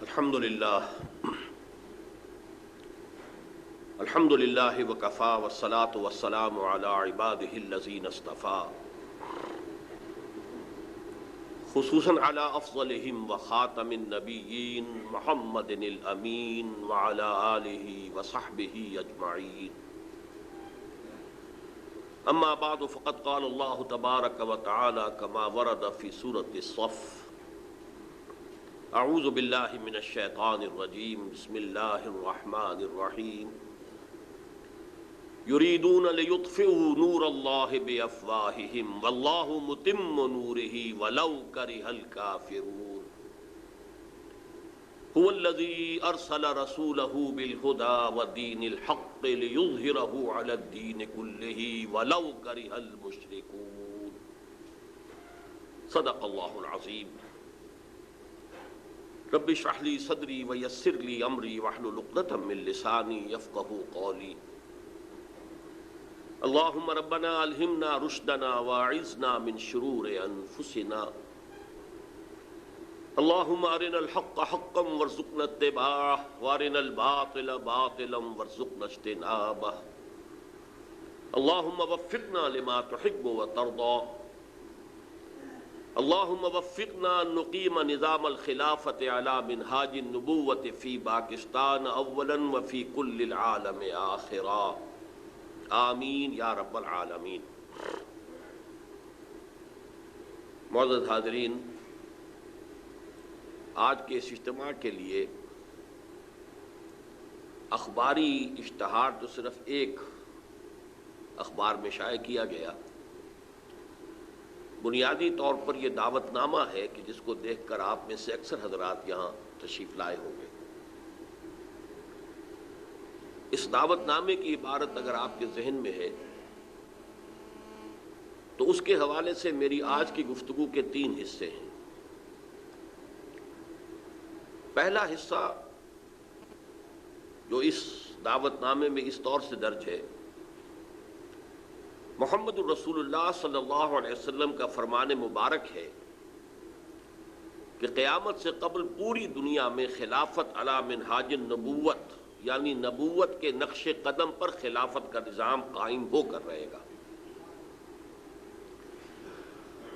الحمد للہ وکفا والصلاة والسلام علی عباده الذین اصطفى خصوصاً علی افضلهم وخاتم النبیین محمد الامین وعلی آلہ وصحبہ اجمعین اما بعد فقد قال اللہ تبارک وتعالی کما ورد فی سورة الصف اعوذ باللہ من الشیطان الرجیم بسم اللہ الرحمن الرحیم یریدون لیطفئوا نور اللہ بافواہہم واللہ متم نورہ ولو کرہ الکافرون هو الذی ارسل رسولہ بالہدی ودین الحق لیظہرہ علی الدین کلہ ولو کرہ المشرکون صدق اللہ العظیم رب اشرح لي صدري ويسر لي امري واحلل عقدة من لساني يفقهوا قولي اللهم ربنا الهمنا رشدنا واعذنا من شرور انفسنا اللهم ارنا الحق حقا وارزقنا اتباعه وارنا الباطل باطلا وارزقنا اجتنابه اللهم وفقنا لما تحب وترضى اللهم وفقنا ان نقيم نظام الخلافة على منهاج النبوة في باکستان اولا وفي كل العالم آخرا آمین یا رب العالمین۔ معزز حاضرین، آج کے اس اجتماع کے لیے اخباری اشتہار تو صرف ایک اخبار میں شائع کیا گیا، بنیادی طور پر یہ دعوت نامہ ہے کہ جس کو دیکھ کر آپ میں سے اکثر حضرات یہاں تشریف لائے ہوں گے۔ اس دعوت نامے کی عبارت اگر آپ کے ذہن میں ہے تو اس کے حوالے سے میری آج کی گفتگو کے 3 حصے ہیں۔ پہلا حصہ جو اس دعوت نامے میں اس طور سے درج ہے، محمد الرسول اللہ صلی اللہ علیہ وسلم کا فرمان مبارک ہے کہ قیامت سے قبل پوری دنیا میں خلافت علی منہاج النبوت، یعنی نبوت کے نقش قدم پر خلافت کا نظام قائم ہو کر رہے گا۔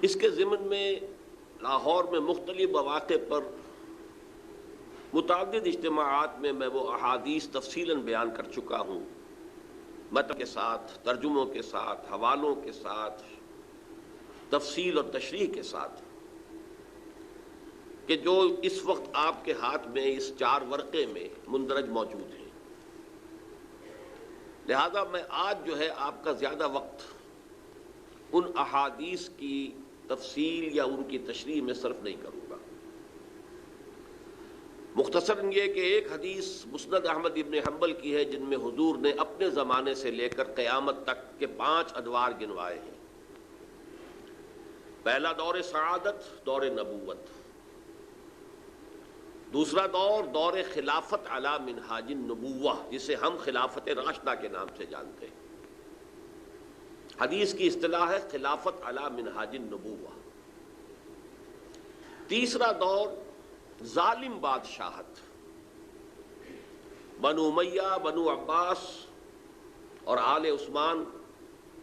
اس کے ضمن میں لاہور میں مختلف مواقع پر متعدد اجتماعات میں وہ احادیث تفصیلاً بیان کر چکا ہوں، متن کے ساتھ، ترجموں کے ساتھ، حوالوں کے ساتھ، تفصیل اور تشریح کے ساتھ، کہ جو اس وقت آپ کے ہاتھ میں اس 4 ورقے میں مندرج موجود ہیں۔ لہذا میں آج جو ہے آپ کا زیادہ وقت ان احادیث کی تفصیل یا ان کی تشریح میں صرف نہیں کروں گا۔ مختصراً یہ کہ ایک حدیث مسند احمد ابن حنبل کی ہے جن میں حضور نے اپنے زمانے سے لے کر قیامت تک کے 5 ادوار گنوائے ہیں۔ پہلا دور سعادت، دور نبوت۔ دوسرا دور، دور خلافت علی منہاج النبوہ، جسے ہم خلافت راشدہ کے نام سے جانتے ہیں۔ حدیث کی اصطلاح ہے خلافت علی منہاج النبوہ۔ تیسرا دور ظالم بادشاہت، بنو امیہ، بنو عباس اور آل عثمان،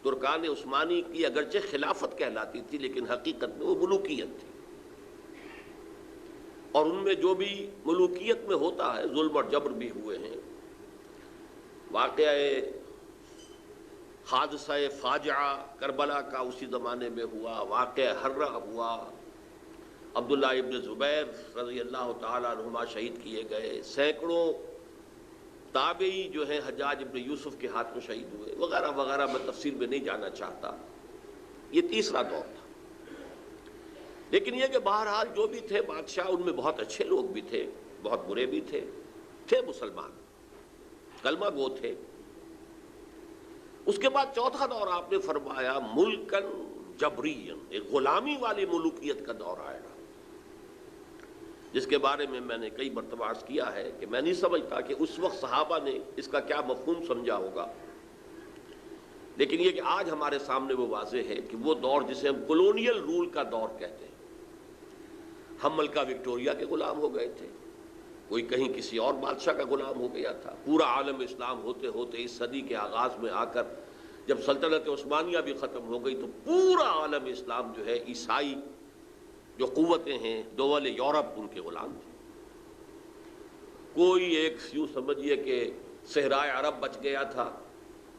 ترکان عثمانی کی اگرچہ خلافت کہلاتی تھی لیکن حقیقت میں وہ ملوکیت تھی، اور ان میں جو بھی ملوکیت میں ہوتا ہے ظلم اور جبر بھی ہوئے ہیں۔ واقعہ حادثہ فاجعہ کربلا کا اسی زمانے میں ہوا، واقعہ حرہ ہوا، عبداللہ ابن زبیر رضی اللہ تعالیٰ عنہما شہید کیے گئے، سینکڑوں تابعی جو ہیں حجاج ابن یوسف کے ہاتھ میں شہید ہوئے، وغیرہ وغیرہ، میں تفصیل میں نہیں جانا چاہتا۔ یہ تیسرا دور تھا۔ لیکن یہ کہ بہرحال جو بھی تھے بادشاہ، ان میں بہت اچھے لوگ بھی تھے، بہت برے بھی تھے مسلمان، کلمہ گو تھے۔ اس کے بعد چوتھا دور آپ نے فرمایا ملکن جبرین، ایک غلامی والی ملوکیت کا دور آئے گا، جس کے بارے میں میں نے کئی مرتبہ عرض کیا ہے کہ میں نہیں سمجھتا کہ اس وقت صحابہ نے اس کا کیا مفہوم سمجھا ہوگا، لیکن یہ کہ آج ہمارے سامنے وہ واضح ہے کہ وہ دور جسے ہم کولونیل رول کا دور کہتے ہیں، ہم ملکہ وکٹوریہ کے غلام ہو گئے تھے، کوئی کہیں کسی اور بادشاہ کا غلام ہو گیا تھا. پورا عالم اسلام ہوتے ہوتے اس صدی کے آغاز میں آ کر جب سلطنت عثمانیہ بھی ختم ہو گئی تو پورا عالم اسلام جو ہے عیسائی جو قوتیں ہیں دول یورپ ان کے غلام تھے. کوئی ایک یوں سمجھیے کہ صحرائے عرب بچ گیا تھا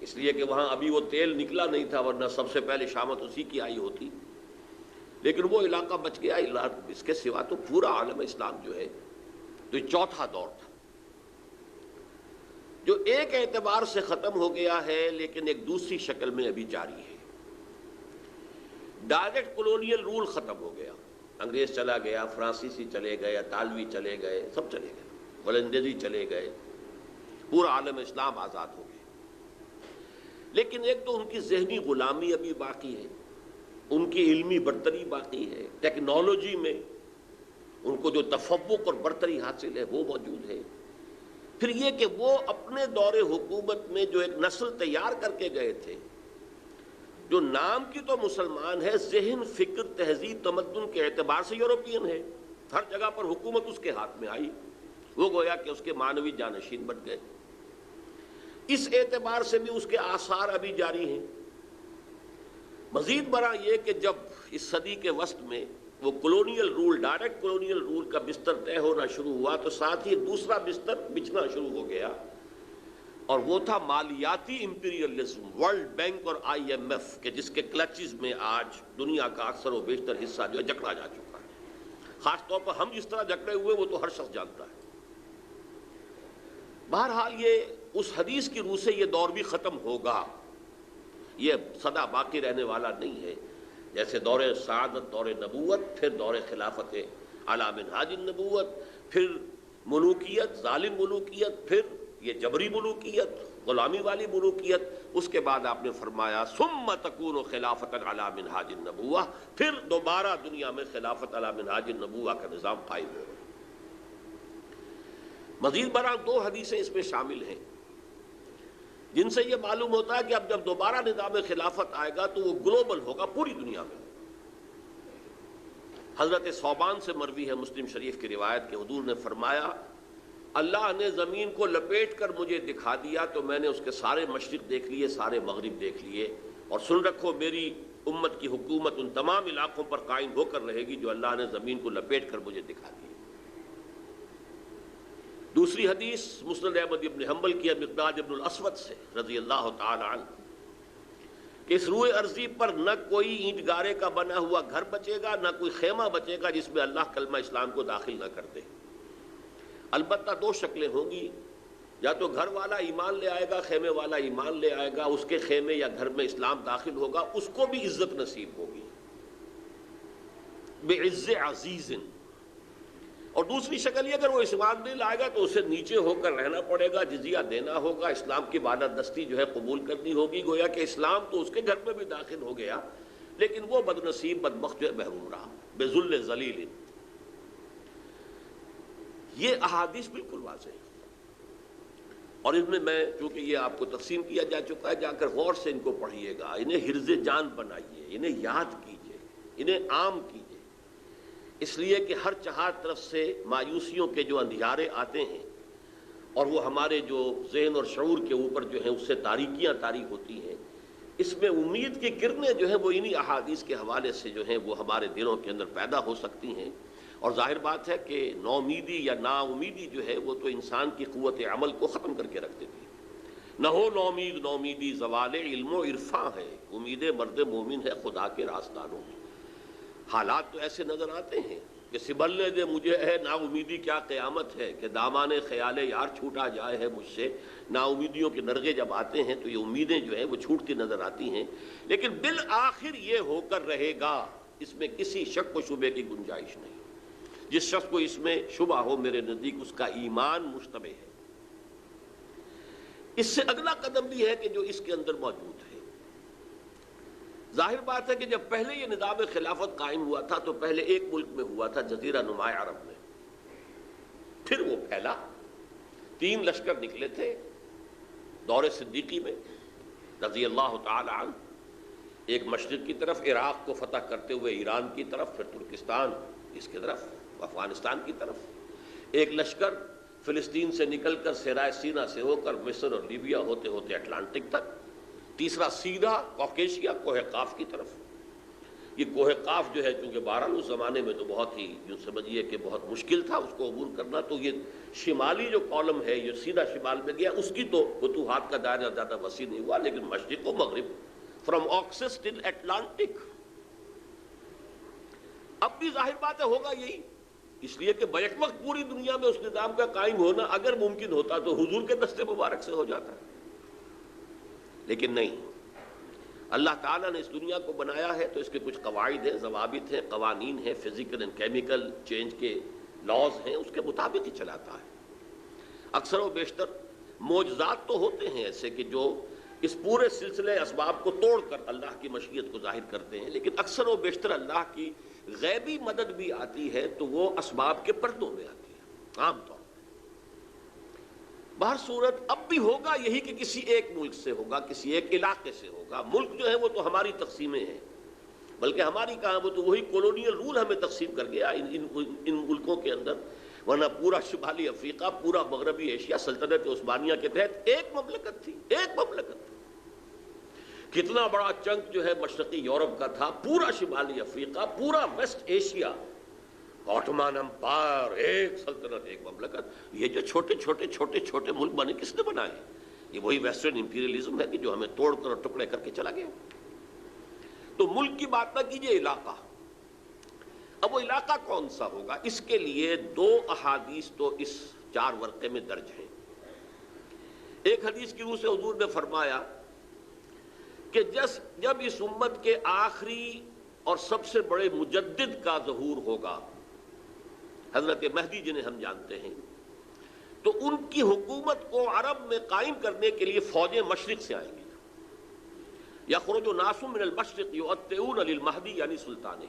اس لیے کہ وہاں ابھی وہ تیل نکلا نہیں تھا ورنہ سب سے پہلے شامت اسی کی آئی ہوتی, لیکن وہ علاقہ بچ گیا. اس کے سوا تو پورا عالم اسلام جو ہے تو یہ چوتھا دور تھا جو ایک اعتبار سے ختم ہو گیا ہے لیکن ایک دوسری شکل میں ابھی جاری ہے. ڈائریکٹ کولونیل رول ختم ہو گیا, انگریز چلا گیا, فرانسیسی چلے گئے, اطالوی چلے گئے, سب چلے گئے, ولندیزی چلے گئے, پورا عالم اسلام آزاد ہو گیا. لیکن ایک تو ان کی ذہنی غلامی ابھی باقی ہے, ان کی علمی برتری باقی ہے, ٹیکنالوجی میں ان کو جو تفوق اور برتری حاصل ہے وہ موجود ہے. پھر یہ کہ وہ اپنے دور حکومت میں جو ایک نسل تیار کر کے گئے تھے جو نام کی تو مسلمان ہے, ذہن, فکر, تہذیب, تمدن کے اعتبار سے یورپین ہے. ہر جگہ پر حکومت اس کے ہاتھ میں آئی, وہ گویا کہ اس کے معنوی جانشین بن گئے. اس اعتبار سے بھی اس کے آثار ابھی جاری ہیں. مزید برآں یہ کہ جب اس صدی کے وسط میں وہ colonial rule, direct colonial rule کا بستر طے ہونا شروع ہوا تو ساتھ ہی دوسرا بستر بچھنا شروع ہو گیا, اور وہ تھا مالیاتی امپیریلزم. ورلڈ بینک اور آئی ایم ایف کے جس کے کلچز میں آج دنیا کا اکثر و بیشتر حصہ جو ہے جکڑا جا چکا ہے. خاص طور پر ہم جس طرح جکڑے ہوئے وہ تو ہر شخص جانتا ہے. بہرحال یہ اس حدیث کی روح سے یہ دور بھی ختم ہوگا, یہ سدا باقی رہنے والا نہیں ہے. جیسے دور سعادت, دور نبوت, پھر دور خلافت علی منہاج النبوت, پھر ملوکیت, ظالم ملوکیت, پھر یہ جبری ملوکیت, غلامی والی ملوکیت. اس کے بعد آپ نے فرمایا ثم تکون خلافت علی منہاج النبوہ, پھر دوبارہ دنیا میں خلافت علی منہاج النبوہ کا نظام قائم ہوگا. مزید برآں دو حدیثیں اس میں شامل ہیں جن سے یہ معلوم ہوتا ہے کہ اب جب دوبارہ نظام خلافت آئے گا تو وہ گلوبل ہوگا, پوری دنیا میں. حضرت ثوبان سے مروی ہے مسلم شریف کی روایت کہ حضور نے فرمایا اللہ نے زمین کو لپیٹ کر مجھے دکھا دیا تو میں نے اس کے سارے مشرق دیکھ لیے, سارے مغرب دیکھ لیے, اور سن رکھو میری امت کی حکومت ان تمام علاقوں پر قائم ہو کر رہے گی جو اللہ نے زمین کو لپیٹ کر مجھے دکھا دی. دوسری حدیث مسند احمد ابن حنبل کی مقداد ابن الاسود سے رضی اللہ تعالی عنہ کہ اس روئے ارضی پر نہ کوئی اینٹ گارے کا بنا ہوا گھر بچے گا, نہ کوئی خیمہ بچے گا جس میں اللہ کلمہ اسلام کو داخل نہ کر دے. البتہ دو شکلیں ہوں گی, یا تو گھر والا ایمان لے آئے گا, خیمے والا ایمان لے آئے گا, اس کے خیمے یا گھر میں اسلام داخل ہوگا, اس کو بھی عزت نصیب ہوگی بعز عزیز. اور دوسری شکل یہ اگر وہ اسلام نہیں لائے گا تو اسے نیچے ہو کر رہنا پڑے گا, جزیہ دینا ہوگا, اسلام کی بالادستی جو ہے قبول کرنی ہوگی. گویا کہ اسلام تو اس کے گھر میں بھی داخل ہو گیا لیکن وہ بد نصیب بدبخت جو ہے محروم رہا بذل ذلیل. یہ احادیث بالکل واضح ہے اور ان میں چونکہ یہ آپ کو تقسیم کیا جا چکا ہے, جا کر غور سے ان کو پڑھیے گا, انہیں حرز جان بنائیے, انہیں یاد کیجیے, انہیں عام کیجیے. اس لیے کہ ہر چہار طرف سے مایوسیوں کے جو اندھیارے آتے ہیں اور وہ ہمارے جو ذہن اور شعور کے اوپر جو ہیں اس سے تاریکیاں طاری ہوتی ہیں, اس میں امید کی کرنیں جو ہیں وہ انہی احادیث کے حوالے سے جو ہیں وہ ہمارے دلوں کے اندر پیدا ہو سکتی ہیں. اور ظاہر بات ہے کہ نومیدی یا نا امیدی جو ہے وہ تو انسان کی قوت عمل کو ختم کر کے رکھ دیتی ہے. نہ ہو نومیدی زوال علم و عرفاں ہے, امید مرد مومن ہے خدا کے راستانوں میں. حالات تو ایسے نظر آتے ہیں کہ سبلنے دے مجھے ہے نا امیدی کیا قیامت ہے, کہ دامان خیال یار چھوٹا جائے ہے مجھ سے. نا امیدیوں کے نرغے جب آتے ہیں تو یہ امیدیں جو ہیں وہ چھوٹتی نظر آتی ہیں, لیکن بالآخر یہ ہو کر رہے گا, اس میں کسی شک و شبے کی گنجائش نہیں. جس شخص کو اس میں شبہ ہو میرے نزدیک اس کا ایمان مشتبہ ہے. اس سے اگلا قدم بھی ہے کہ جو اس کے اندر موجود ہے. ظاہر بات ہے کہ جب پہلے یہ نظام خلافت قائم ہوا تھا تو پہلے ایک ملک میں ہوا تھا, جزیرہ نما عرب میں. پھر وہ پھیلا, 3 لشکر نکلے تھے دور صدیقی میں رضی اللہ تعالی عنہ, ایک مشرق کی طرف عراق کو فتح کرتے ہوئے ایران کی طرف, پھر ترکستان اس کی طرف, افغانستان کی طرف. ایک لشکر فلسطین سے نکل کر صحرائے سینا سے ہو کر مصر اور لیبیا ہوتے ہوتے اٹلانٹک تک، تیسرا سیدھا کوکیشیا کوہ قاف کی طرف۔ یہ کوہ قاف جو ہے چونکہ بہرحال اس زمانے میں تو بہت ہی یوں سمجھیے کہ بہت مشکل تھا اس کو عبور کرنا، تو یہ شمالی جو کالم ہے یہ سیدھا شمال میں گیا، اس کی تو فتوحات کا دائرہ زیادہ وسیع نہیں ہوا، لیکن مشرق و مغرب فرام آکسس ٹل اٹلانٹک۔ اب بھی ظاہر بات ہے ہوگا یہی، اس لیے کہ بیک وقت پوری دنیا میں اس نظام کا قائم ہونا اگر ممکن ہوتا تو حضور کے دست مبارک سے ہو جاتا، لیکن نہیں۔ اللہ تعالیٰ نے اس دنیا کو بنایا ہے تو اس کے کچھ قواعد ہیں، ضوابط ہیں، قوانین ہیں، فزیکل اینڈ کیمیکل چینج کے لاز ہیں، اس کے مطابق ہی چلاتا ہے۔ اکثر و بیشتر معجزات تو ہوتے ہیں ایسے کہ جو اس پورے سلسلے اسباب کو توڑ کر اللہ کی مشیت کو ظاہر کرتے ہیں، لیکن اکثر و بیشتر اللہ کی غیبی مدد بھی آتی ہے تو وہ اسباب کے پردوں میں آتی ہے عام طور پر۔ بہر صورت اب بھی ہوگا یہی کہ کسی ایک ملک سے ہوگا، کسی ایک علاقے سے ہوگا۔ ملک جو ہے وہ تو ہماری تقسیمیں ہیں، بلکہ ہماری کہاں وہ تو وہی کولونیل رول ہمیں تقسیم کر گیا ان ملکوں کے اندر، ورنہ پورا شمالی افریقہ، پورا مغربی ایشیا سلطنت عثمانیہ کے تحت ایک مملکت تھی، ایک مملکت تھی۔ کتنا بڑا چنک جو ہے مشرقی یورپ کا تھا، پورا شمالی افریقہ، پورا ویسٹ ایشیا، آٹومان امپائر، ایک سلطنت ایک مملکت۔ یہ جو چھوٹے چھوٹے چھوٹے چھوٹے ملک بنے کس نے بنائے؟ یہ وہی ویسٹرن امپیریلزم ہے کہ جو ہمیں توڑ کر اور ٹکڑے کر کے چلا گیا۔ تو ملک کی بات نہ کیجئے، علاقہ۔ اب وہ علاقہ کون سا ہوگا؟ اس کے لیے دو احادیث تو اس 4 ورقے میں درج ہیں۔ ایک حدیث کی روح سے حضور نے فرمایا کہ جب اس امت کے آخری اور سب سے بڑے مجدد کا ظہور ہوگا، حضرت مہدی جنہیں ہم جانتے ہیں، تو ان کی حکومت کو عرب میں قائم کرنے کے لیے فوجیں مشرق سے آئیں گی۔ یخرج ناس من المشرق یؤطئون للمہدی یعنی سلطانہ۔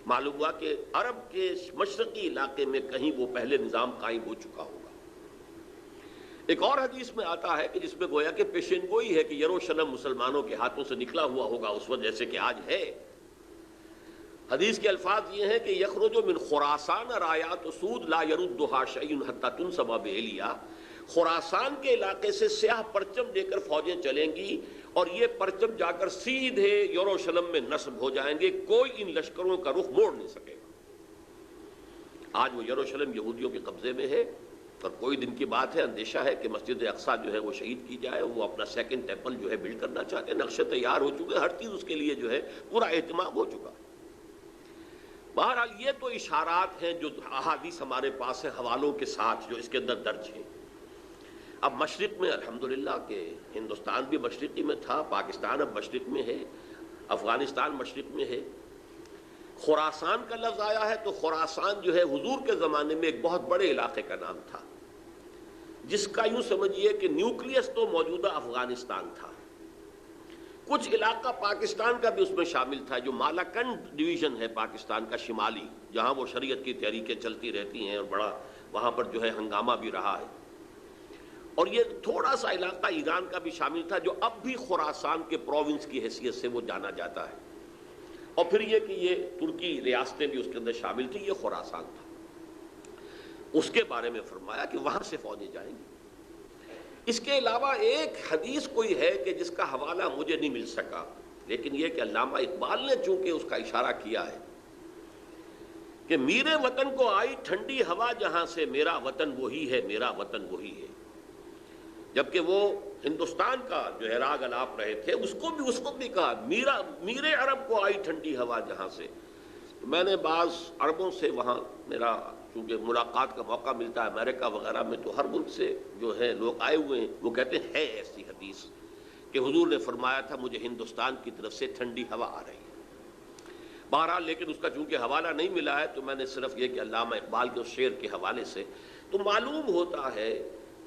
معلوم ہوا کہ عرب کے مشرقی علاقے میں کہیں وہ پہلے نظام قائم ہو چکا ہوگا۔ ایک اور حدیث میں آتا ہے کہ جس میں گویا کہ پیشین گوئی ہے کہ یروشلم مسلمانوں کے ہاتھوں سے نکلا ہوا ہوگا اس وقت جیسے کہ آج ہے۔ حدیث کے الفاظ یہ ہیں کہ یخرج من خراسان رایات سود لا یردھا شیء حتی تنصب بإیلیا۔ خراسان کے علاقے سے سیاہ پرچم لے کر فوجیں چلیں گی اور یہ پرچم جا کر سیدھے یروشلم میں نصب ہو جائیں گے، کوئی ان لشکروں کا رخ موڑ نہیں سکے گا۔ آج وہ یروشلم یہودیوں کے قبضے میں ہے، اور کوئی دن کی بات ہے، اندیشہ ہے کہ مسجد اقصیٰ جو ہے وہ شہید کی جائے، وہ اپنا سیکنڈ ٹیمپل جو ہے بلڈ کرنا چاہتے ہیں، نقشے تیار ہو چکے، ہر چیز اس کے لیے جو ہے پورا اہتمام ہو چکا۔ بہرحال یہ تو اشارات ہیں جو احادیث ہمارے پاس ہیں حوالوں کے ساتھ جو اس کے اندر درج ہیں۔ اب مشرق میں الحمدللہ کہ ہندوستان بھی مشرقی میں تھا، پاکستان اب مشرق میں ہے، افغانستان مشرق میں ہے۔ خراسان کا لفظ آیا ہے تو خراسان جو ہے حضور کے زمانے میں ایک بہت بڑے علاقے کا نام تھا، جس کا یوں سمجھیے کہ نیوکلیس تو موجودہ افغانستان تھا، کچھ علاقہ پاکستان کا بھی اس میں شامل تھا، جو مالاکنڈ ڈویژن ہے پاکستان کا شمالی، جہاں وہ شریعت کی تحریکیں چلتی رہتی ہیں اور بڑا وہاں پر جو ہے ہنگامہ بھی رہا ہے۔ اور یہ تھوڑا سا علاقہ ایران کا بھی شامل تھا جو اب بھی خراسان کے پروونس کی حیثیت سے وہ جانا جاتا ہے، اور پھر یہ کہ یہ ترکی ریاستیں بھی اس کے اندر شامل تھی، یہ خراسان تھا۔ اس کے بارے میں فرمایا کہ وہاں سے فوجیں جائیں گی۔ اس کے علاوہ ایک حدیث کوئی ہے کہ جس کا حوالہ مجھے نہیں مل سکا، لیکن یہ کہ علامہ اقبال نے چونکہ اس کا اشارہ کیا ہے کہ میرے وطن کو آئی ٹھنڈی ہوا جہاں سے، میرا وطن وہی ہے، میرا وطن وہی ہے۔ جبکہ وہ ہندوستان کا جو ہے راگ الاپ رہے تھے، اس کو بھی کہا میرے عرب کو آئی ٹھنڈی ہوا جہاں سے۔ میں نے بعض عربوں سے وہاں میرا چونکہ ملاقات کا موقع ملتا ہے امریکہ وغیرہ میں، تو ہر ملک سے جو ہے لوگ آئے ہوئے ہیں، وہ کہتے ہیں ہے ایسی حدیث کہ حضور نے فرمایا تھا مجھے ہندوستان کی طرف سے ٹھنڈی ہوا آ رہی ہے۔ بہرحال لیکن اس کا چونکہ حوالہ نہیں ملا ہے تو میں نے صرف یہ کہ علامہ اقبال کے اس شعر کے حوالے سے تو معلوم ہوتا ہے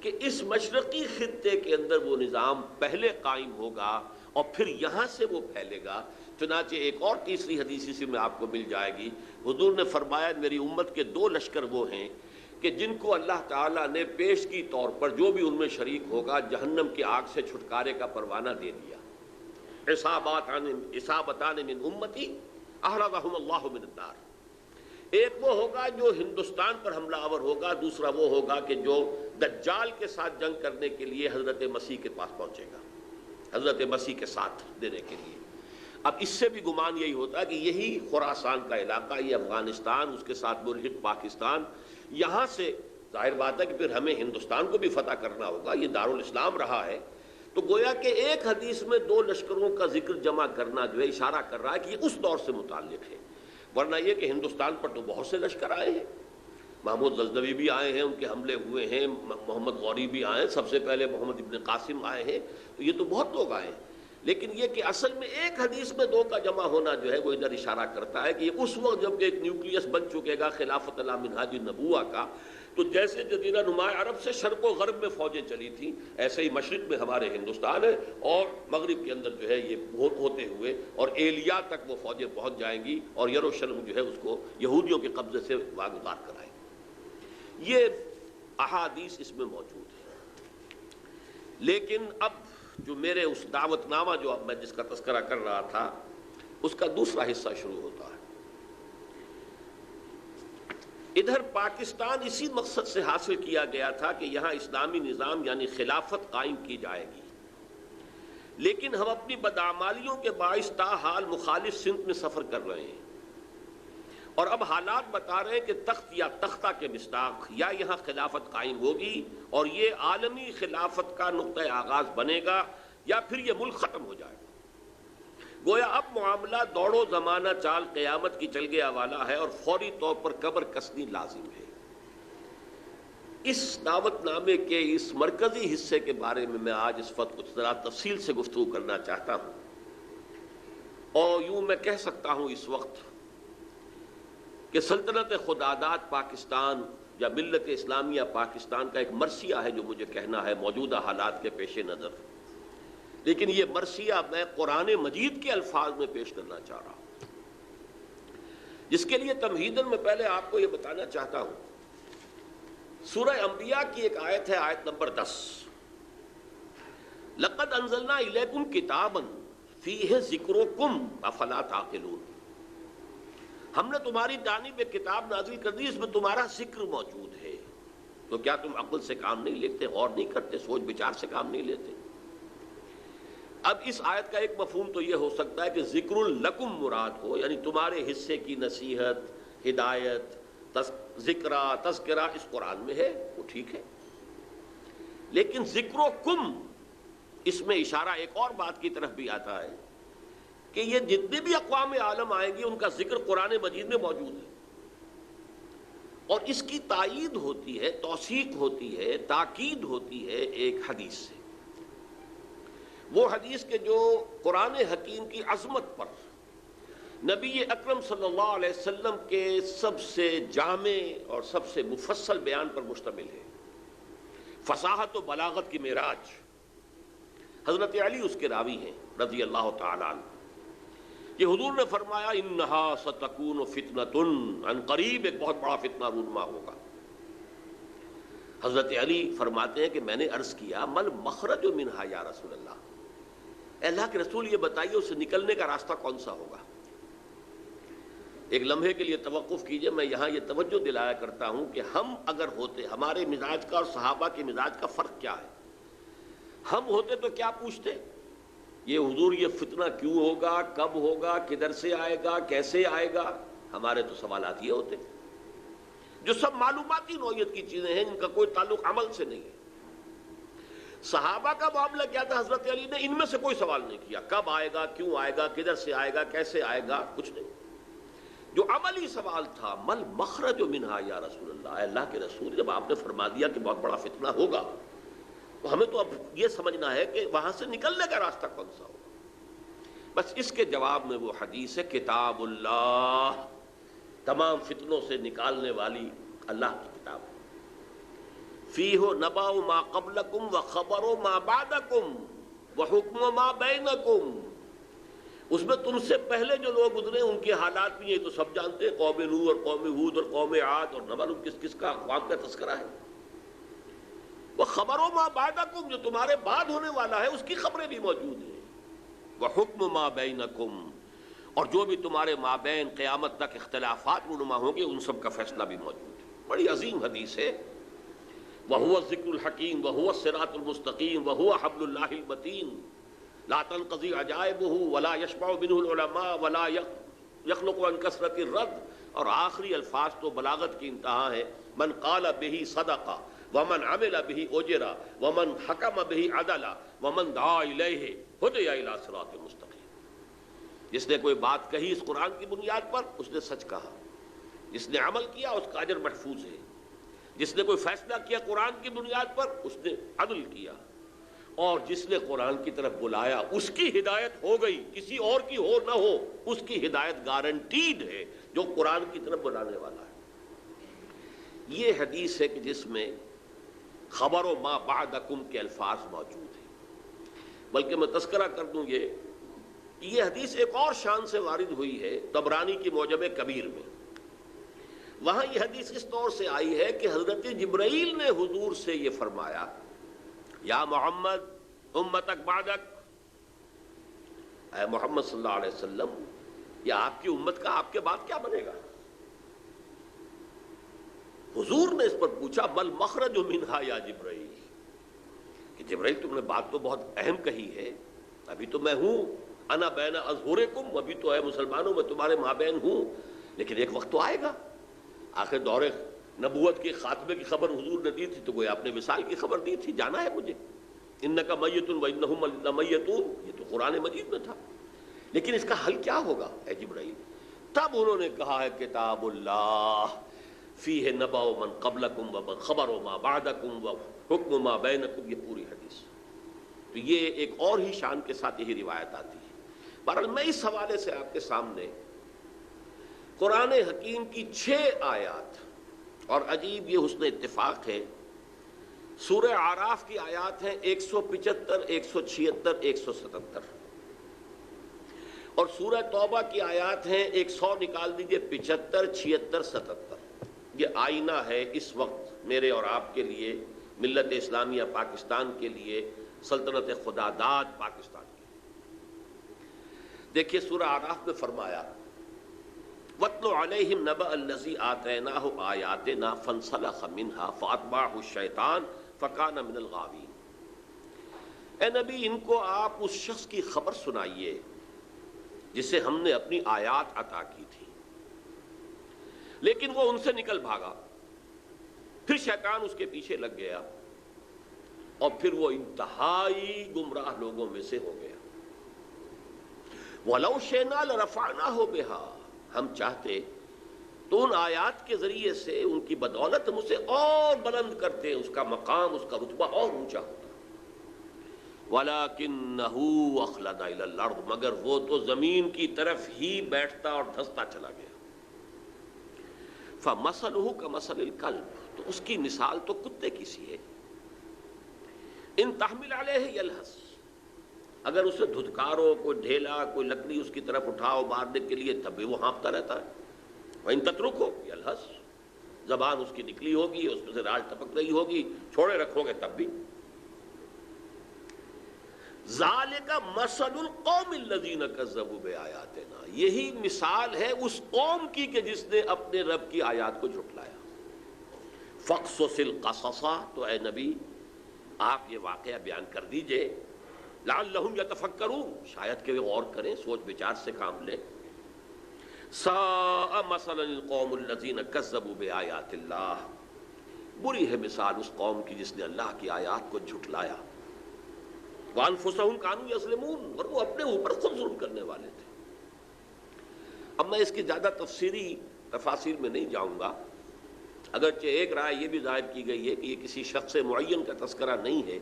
کہ اس مشرقی خطے کے اندر وہ نظام پہلے قائم ہوگا اور پھر یہاں سے وہ پھیلے گا۔ چنانچہ ایک اور تیسری حدیث اسی میں آپ کو مل جائے گی، حضور نے فرمایا میری امت کے 2 لشکر وہ ہیں کہ جن کو اللہ تعالیٰ نے پیشگی طور پر جو بھی ان میں شریک ہوگا جہنم کی آگ سے چھٹکارے کا پروانہ دے دیا۔ اصابتان من امتی احرزہم اللہ من النار، ایک وہ ہوگا جو ہندوستان پر حملہ آور ہوگا، دوسرا وہ ہوگا کہ جو دجال کے ساتھ جنگ کرنے کے لیے حضرت مسیح کے پاس پہنچے گا، حضرت مسیح کے ساتھ دینے کے لیے۔ اب اس سے بھی گمان یہی ہوتا ہے کہ یہی خراسان کا علاقہ، یہ افغانستان، اس کے ساتھ ملحق پاکستان، یہاں سے ظاہر بات ہے کہ پھر ہمیں ہندوستان کو بھی فتح کرنا ہوگا، یہ دارالاسلام رہا ہے۔ تو گویا کہ ایک حدیث میں دو لشکروں کا ذکر جمع کرنا جو ہے اشارہ کر رہا ہے کہ یہ اس دور سے متعلق ہے، ورنہ یہ کہ ہندوستان پر تو بہت سے لشکر آئے ہیں، محمود غزنوی بھی آئے ہیں، ان کے حملے ہوئے ہیں، محمد غوری بھی آئے ہیں، سب سے پہلے محمد ابن قاسم آئے ہیں، تو یہ تو بہت لوگ آئے ہیں، لیکن یہ کہ اصل میں ایک حدیث میں دو کا جمع ہونا جو ہے وہ ادھر اشارہ کرتا ہے کہ یہ اس وقت جب کہ ایک نیوکلیس بن چکے گا خلافت علی منہاج النبوہ کا، تو جیسے جزیرہ نما عرب سے شرق و غرب میں فوجیں چلی تھیں، ایسے ہی مشرق میں ہمارے ہندوستان ہے، اور مغرب کے اندر جو ہے یہ ہوتے ہوئے اور ایلیا تک وہ فوجیں پہنچ جائیں گی، اور یروشلم جو ہے اس کو یہودیوں کے قبضے سے واگزار کرائیں گی۔ یہ احادیث اس میں موجود ہیں، لیکن اب جو میرے اس دعوت نامہ جو اب میں جس کا تذکرہ کر رہا تھا اس کا دوسرا حصہ شروع ہوتا ہے۔ ادھر پاکستان اسی مقصد سے حاصل کیا گیا تھا کہ یہاں اسلامی نظام یعنی خلافت قائم کی جائے گی، لیکن ہم اپنی بدعمالیوں کے باعث تاحال مخالف سمت میں سفر کر رہے ہیں، اور اب حالات بتا رہے ہیں کہ تخت یا تختہ کے مصداق یا یہاں خلافت قائم ہوگی، اور یہ عالمی خلافت کا نقطہ آغاز بنے گا، یا پھر یہ ملک ختم ہو جائے گا۔ گویا اب معاملہ دوڑو زمانہ چال قیامت کی چل گیا والا ہے، اور فوری طور پر قبر کسنی لازم ہے۔ اس دعوت نامے کے اس مرکزی حصے کے بارے میں آج اس وقت کچھ ذرا تفصیل سے گفتگو کرنا چاہتا ہوں، اور یوں میں کہہ سکتا ہوں اس وقت کہ سلطنت خداداد پاکستان یا ملت اسلامیہ پاکستان کا ایک مرثیہ ہے جو مجھے کہنا ہے موجودہ حالات کے پیش نظر، لیکن یہ مرثیہ میں قرآن مجید کے الفاظ میں پیش کرنا چاہ رہا ہوں، جس کے لیے تمہیداً میں پہلے آپ کو یہ بتانا چاہتا ہوں۔ سورہ انبیاء کی ایک آیت ہے، آیت نمبر 10، لَقَدْ أَنزَلْنَا إِلَيْكُمْ كِتَابًا فِيهِ ذِكْرُكُمْ أَفَلَا تَعْقِلُونَ، ہم نے تمہاری جانب ایک کتاب نازل کر دی، اس میں تمہارا ذکر موجود ہے، تو کیا تم عقل سے کام نہیں لیتے، غور نہیں کرتے، سوچ بچار سے کام نہیں لیتے؟ اب اس آیت کا ایک مفہوم تو یہ ہو سکتا ہے کہ ذکر لکم مراد ہو، یعنی تمہارے حصے کی نصیحت، ہدایت، تذکرہ اس قرآن میں ہے، وہ ٹھیک ہے، لیکن ذکرکم اس میں اشارہ ایک اور بات کی طرف بھی آتا ہے کہ یہ جتنے بھی اقوام عالم آئیں گی ان کا ذکر قرآن مجید میں موجود ہے، اور اس کی تائید ہوتی ہے، توثیق ہوتی ہے، تاکید ہوتی ہے ایک حدیث سے، وہ حدیث کے جو قرآن حکیم کی عظمت پر نبی اکرم صلی اللہ علیہ وسلم کے سب سے جامع اور سب سے مفصل بیان پر مشتمل ہے، فصاحت و بلاغت کی معراج۔ حضرت علی اس کے راوی ہیں رضی اللہ تعالیٰ عنہ، کہ حضور نے فرمایا انہا ستکون فتنۃ، عن قریب ایک بہت بڑا فتنہ رونما ہوگا۔ حضرت علی فرماتے ہیں کہ میں نے عرض کیا مل مخرج منہا یا رسول اللہ، اے اللہ کے رسول یہ بتائیے اس سے نکلنے کا راستہ کون سا ہوگا؟ ایک لمحے کے لیے توقف کیجئے، میں یہاں یہ توجہ دلایا کرتا ہوں کہ ہم اگر ہوتے، ہمارے مزاج کا اور صحابہ کے مزاج کا فرق کیا ہے؟ ہم ہوتے تو کیا پوچھتے؟ یہ حضور یہ فتنہ کیوں ہوگا، کب ہوگا، کدھر سے آئے گا، کیسے آئے گا؟ ہمارے تو سوالات یہ ہوتے جو سب معلوماتی نوعیت کی چیزیں ہیں، ان کا کوئی تعلق عمل سے نہیں ہے۔ صحابہ کا معاملہ کیا تھا؟ حضرت علی نے ان میں سے کوئی سوال نہیں کیا، کب آئے گا، کیوں آئے گا، کدھر سے آئے گا، کیسے آئے گا، کچھ نہیں۔ جو عملی سوال تھا مل مخرج منہا یا رسول اللہ، اے اللہ کے رسول جب آپ نے فرما دیا کہ بہت بڑا فتنہ ہوگا تو ہمیں تو اب یہ سمجھنا ہے کہ وہاں سے نکلنے کا راستہ کون سا ہوگا۔ بس اس کے جواب میں وہ حدیث ہے کتاب اللہ، تمام فتنوں سے نکالنے والی اللہ کی کتاب، فیہ نبأ ما قبلکم وخبر ما بعدکم وحکم ما بینکم، اس میں تم سے پہلے جو لوگ گزرے ان کے حالات بھی یہ تو سب جانتے ہیں، قوم نوح اور قوم ہود اور قوم عاد، اور نہ معلوم کس کس کا اقوام کا تذکرہ ہے، وہ خبروں ما بعدکم جو تمہارے بعد ہونے والا ہے اس کی خبریں بھی موجود ہیں، وحکم ما بینکم، اور جو بھی تمہارے مابین قیامت تک اختلافات رونما ہوں گے ان سب کا فیصلہ بھی موجود ہے۔ بڑی عظیم حدیث ہے، وَهُوَ الذِّكْرُ الْحَكِيمُ وَهُوَ الصِّرَاطُ الْمُسْتَقِيمُ وَهُوَ حَبْلُ اللَّهِ الْمَتِينُ لَا تَنْقَضِي عَجَائِبُهُ وَلَا يَشْبَعُ مِنْهُ الْعُلَمَاءُ وَلَا يَخْلُقُ عَنْ كَثْرَةِ الرَّدِّ۔ اور آخری الفاظ تو بلاغت کی انتہا ہے، من قال به صدق ومن عمل به اجر ومن حکم به عدل ومن دعا الیہ ہدی الی صراط مستقیم۔ جس نے کوئی بات کہی اس قرآن کی بنیاد پر اس نے سچ کہا، جس نے عمل کیا اس کا اجر محفوظ ہے، جس نے کوئی فیصلہ کیا قرآن کی بنیاد پر اس نے عدل کیا، اور جس نے قرآن کی طرف بلایا اس کی ہدایت ہو گئی، کسی اور کی ہو نہ ہو اس کی ہدایت گارنٹیڈ ہے جو قرآن کی طرف بلانے والا ہے۔ یہ حدیث ہے کہ جس میں خبر و ما بعدکم کے الفاظ موجود ہیں، بلکہ میں تذکرہ کر دوں یہ حدیث ایک اور شان سے وارد ہوئی ہے طبرانی کی معجم کبیر میں۔ وہاں یہ حدیث اس طور سے آئی ہے کہ حضرت جبرائیل نے حضور سے یہ فرمایا، یا محمد امتک بعدک، اے محمد صلی اللہ علیہ وسلم یہ آپ کی امت کا آپ کے بعد کیا بنے گا؟ حضور نے اس پر پوچھا مل مخرج منہا یا جبرائیل، کہ جبرائیل تم نے بات تو بہت اہم کہی ہے، ابھی تو میں ہوں انا بین اظہرکم، ابھی تو اے مسلمانوں میں تمہارے مابین ہوں، لیکن ایک وقت تو آئے گا۔ آخر دور نبوت کے خاتمے کی خبر حضور نے دی تھی تو کوئی آپ نے وصال کی خبر دی تھی، جانا ہے مجھے، انک میت وانہم لمیتون، یہ تو قرآن مجید میں تھا، لیکن اس کا حل کیا ہوگا اے جبرائیل؟ تب انہوں نے کہا ہے کتاب اللہ فیہ نبأ من قبلکم و خبر ما بعدکم و حکم ما بینکم، یہ پوری حدیث۔ تو یہ ایک اور ہی شان کے ساتھ یہی روایت آتی ہے۔ بہرحال میں اس حوالے سے آپ کے سامنے قرآن حکیم کی 6 آیات، اور عجیب یہ حسن اتفاق ہے، سورہ اعراف کی آیات ہیں 175 176 177، اور سورہ توبہ کی آیات ہیں 100 نکال دیجئے 75 76 77۔ یہ آئینہ ہے اس وقت میرے اور آپ کے لیے، ملت اسلامیہ پاکستان کے لیے، سلطنت خدا داد پاکستان کے لیے۔ دیکھیے سورہ اعراف میں فرمایا وَاتْلُ عَلَيْهِمْ نَبَأَ الَّذِي آتَيْنَاهُ آيَاتِنَا فَانْسَلَخَ مِنْهَا فَأَتْبَعَهُ الشَّيْطَانُ فَكَانَ مِنَ الْغَاوِينَ۔ اے نبی ان کو آپ اس شخص کی خبر سنائیے جسے ہم نے اپنی آیات عطا کی تھی، لیکن وہ ان سے نکل بھاگا، پھر شیطان اس کے پیچھے لگ گیا، اور پھر وہ انتہائی گمراہ لوگوں میں سے ہو گیا۔ وَلَوْ شِئْنَا لَرَفَعْنَاهُ بِهَا، ہم چاہتے تو ان آیات کے ذریعے سے ان کی بدولت ہم اسے اور بلند کرتے، اس کا مقام اس کا رتبہ اور اونچا ہوتا۔ وَلَكِنَّهُ أَخْلَدَ إِلَى الْأَرْضِ، مگر وہ تو زمین کی طرف ہی بیٹھتا اور دھستا چلا گیا۔ فَمَثَلُهُ كَمَثَلِ الْكَلْبِ، تو اس کی مثال تو کتے کی سی ہے، ان تحمل علیہ یلہث، اگر اسے دھتکارو، کوئی ڈھیلا، کوئی لکڑی اس کی طرف اٹھاؤ مارنے کے لیے تب بھی وہ ہانپتا رہتا ہے۔ وَإِن تَتْرُكْهُ یلہث، زبان اس کی نکلی ہوگی، اس میں سے راج ٹپک رہی ہوگی، چھوڑے رکھو گے تب بھی۔ ذَلِكَ مَثَلُ الْقَوْمِ الَّذِينَ كَذَّبُوا بِآيَاتِنَا، یہی مثال ہے اس قوم کی کہ جس نے اپنے رب کی آیات کو جھٹلایا۔ فَقْصُصِ الْقَصَصَ، تو اے نبی آپ یہ واقعہ بیان کر دیجئے، لعلہم یتفکرون، شاید کہ وہ غور کریں، سوچ بچار سے کام لیں۔ ساء مثلا القوم الذین کذبوا بآیات اللہ، بری ہے مثال اس قوم کی جس نے اللہ کی آیات کو جھٹلایا۔ وانفسہم کانوا یظلمون، اور وہ اپنے اوپر خود ظلم کرنے والے تھے۔ اب میں اس کی زیادہ تفسیری تفاصیل میں نہیں جاؤں گا، اگرچہ ایک رائے یہ بھی ظاہر کی گئی ہے کہ یہ کسی شخص معین کا تذکرہ نہیں ہے،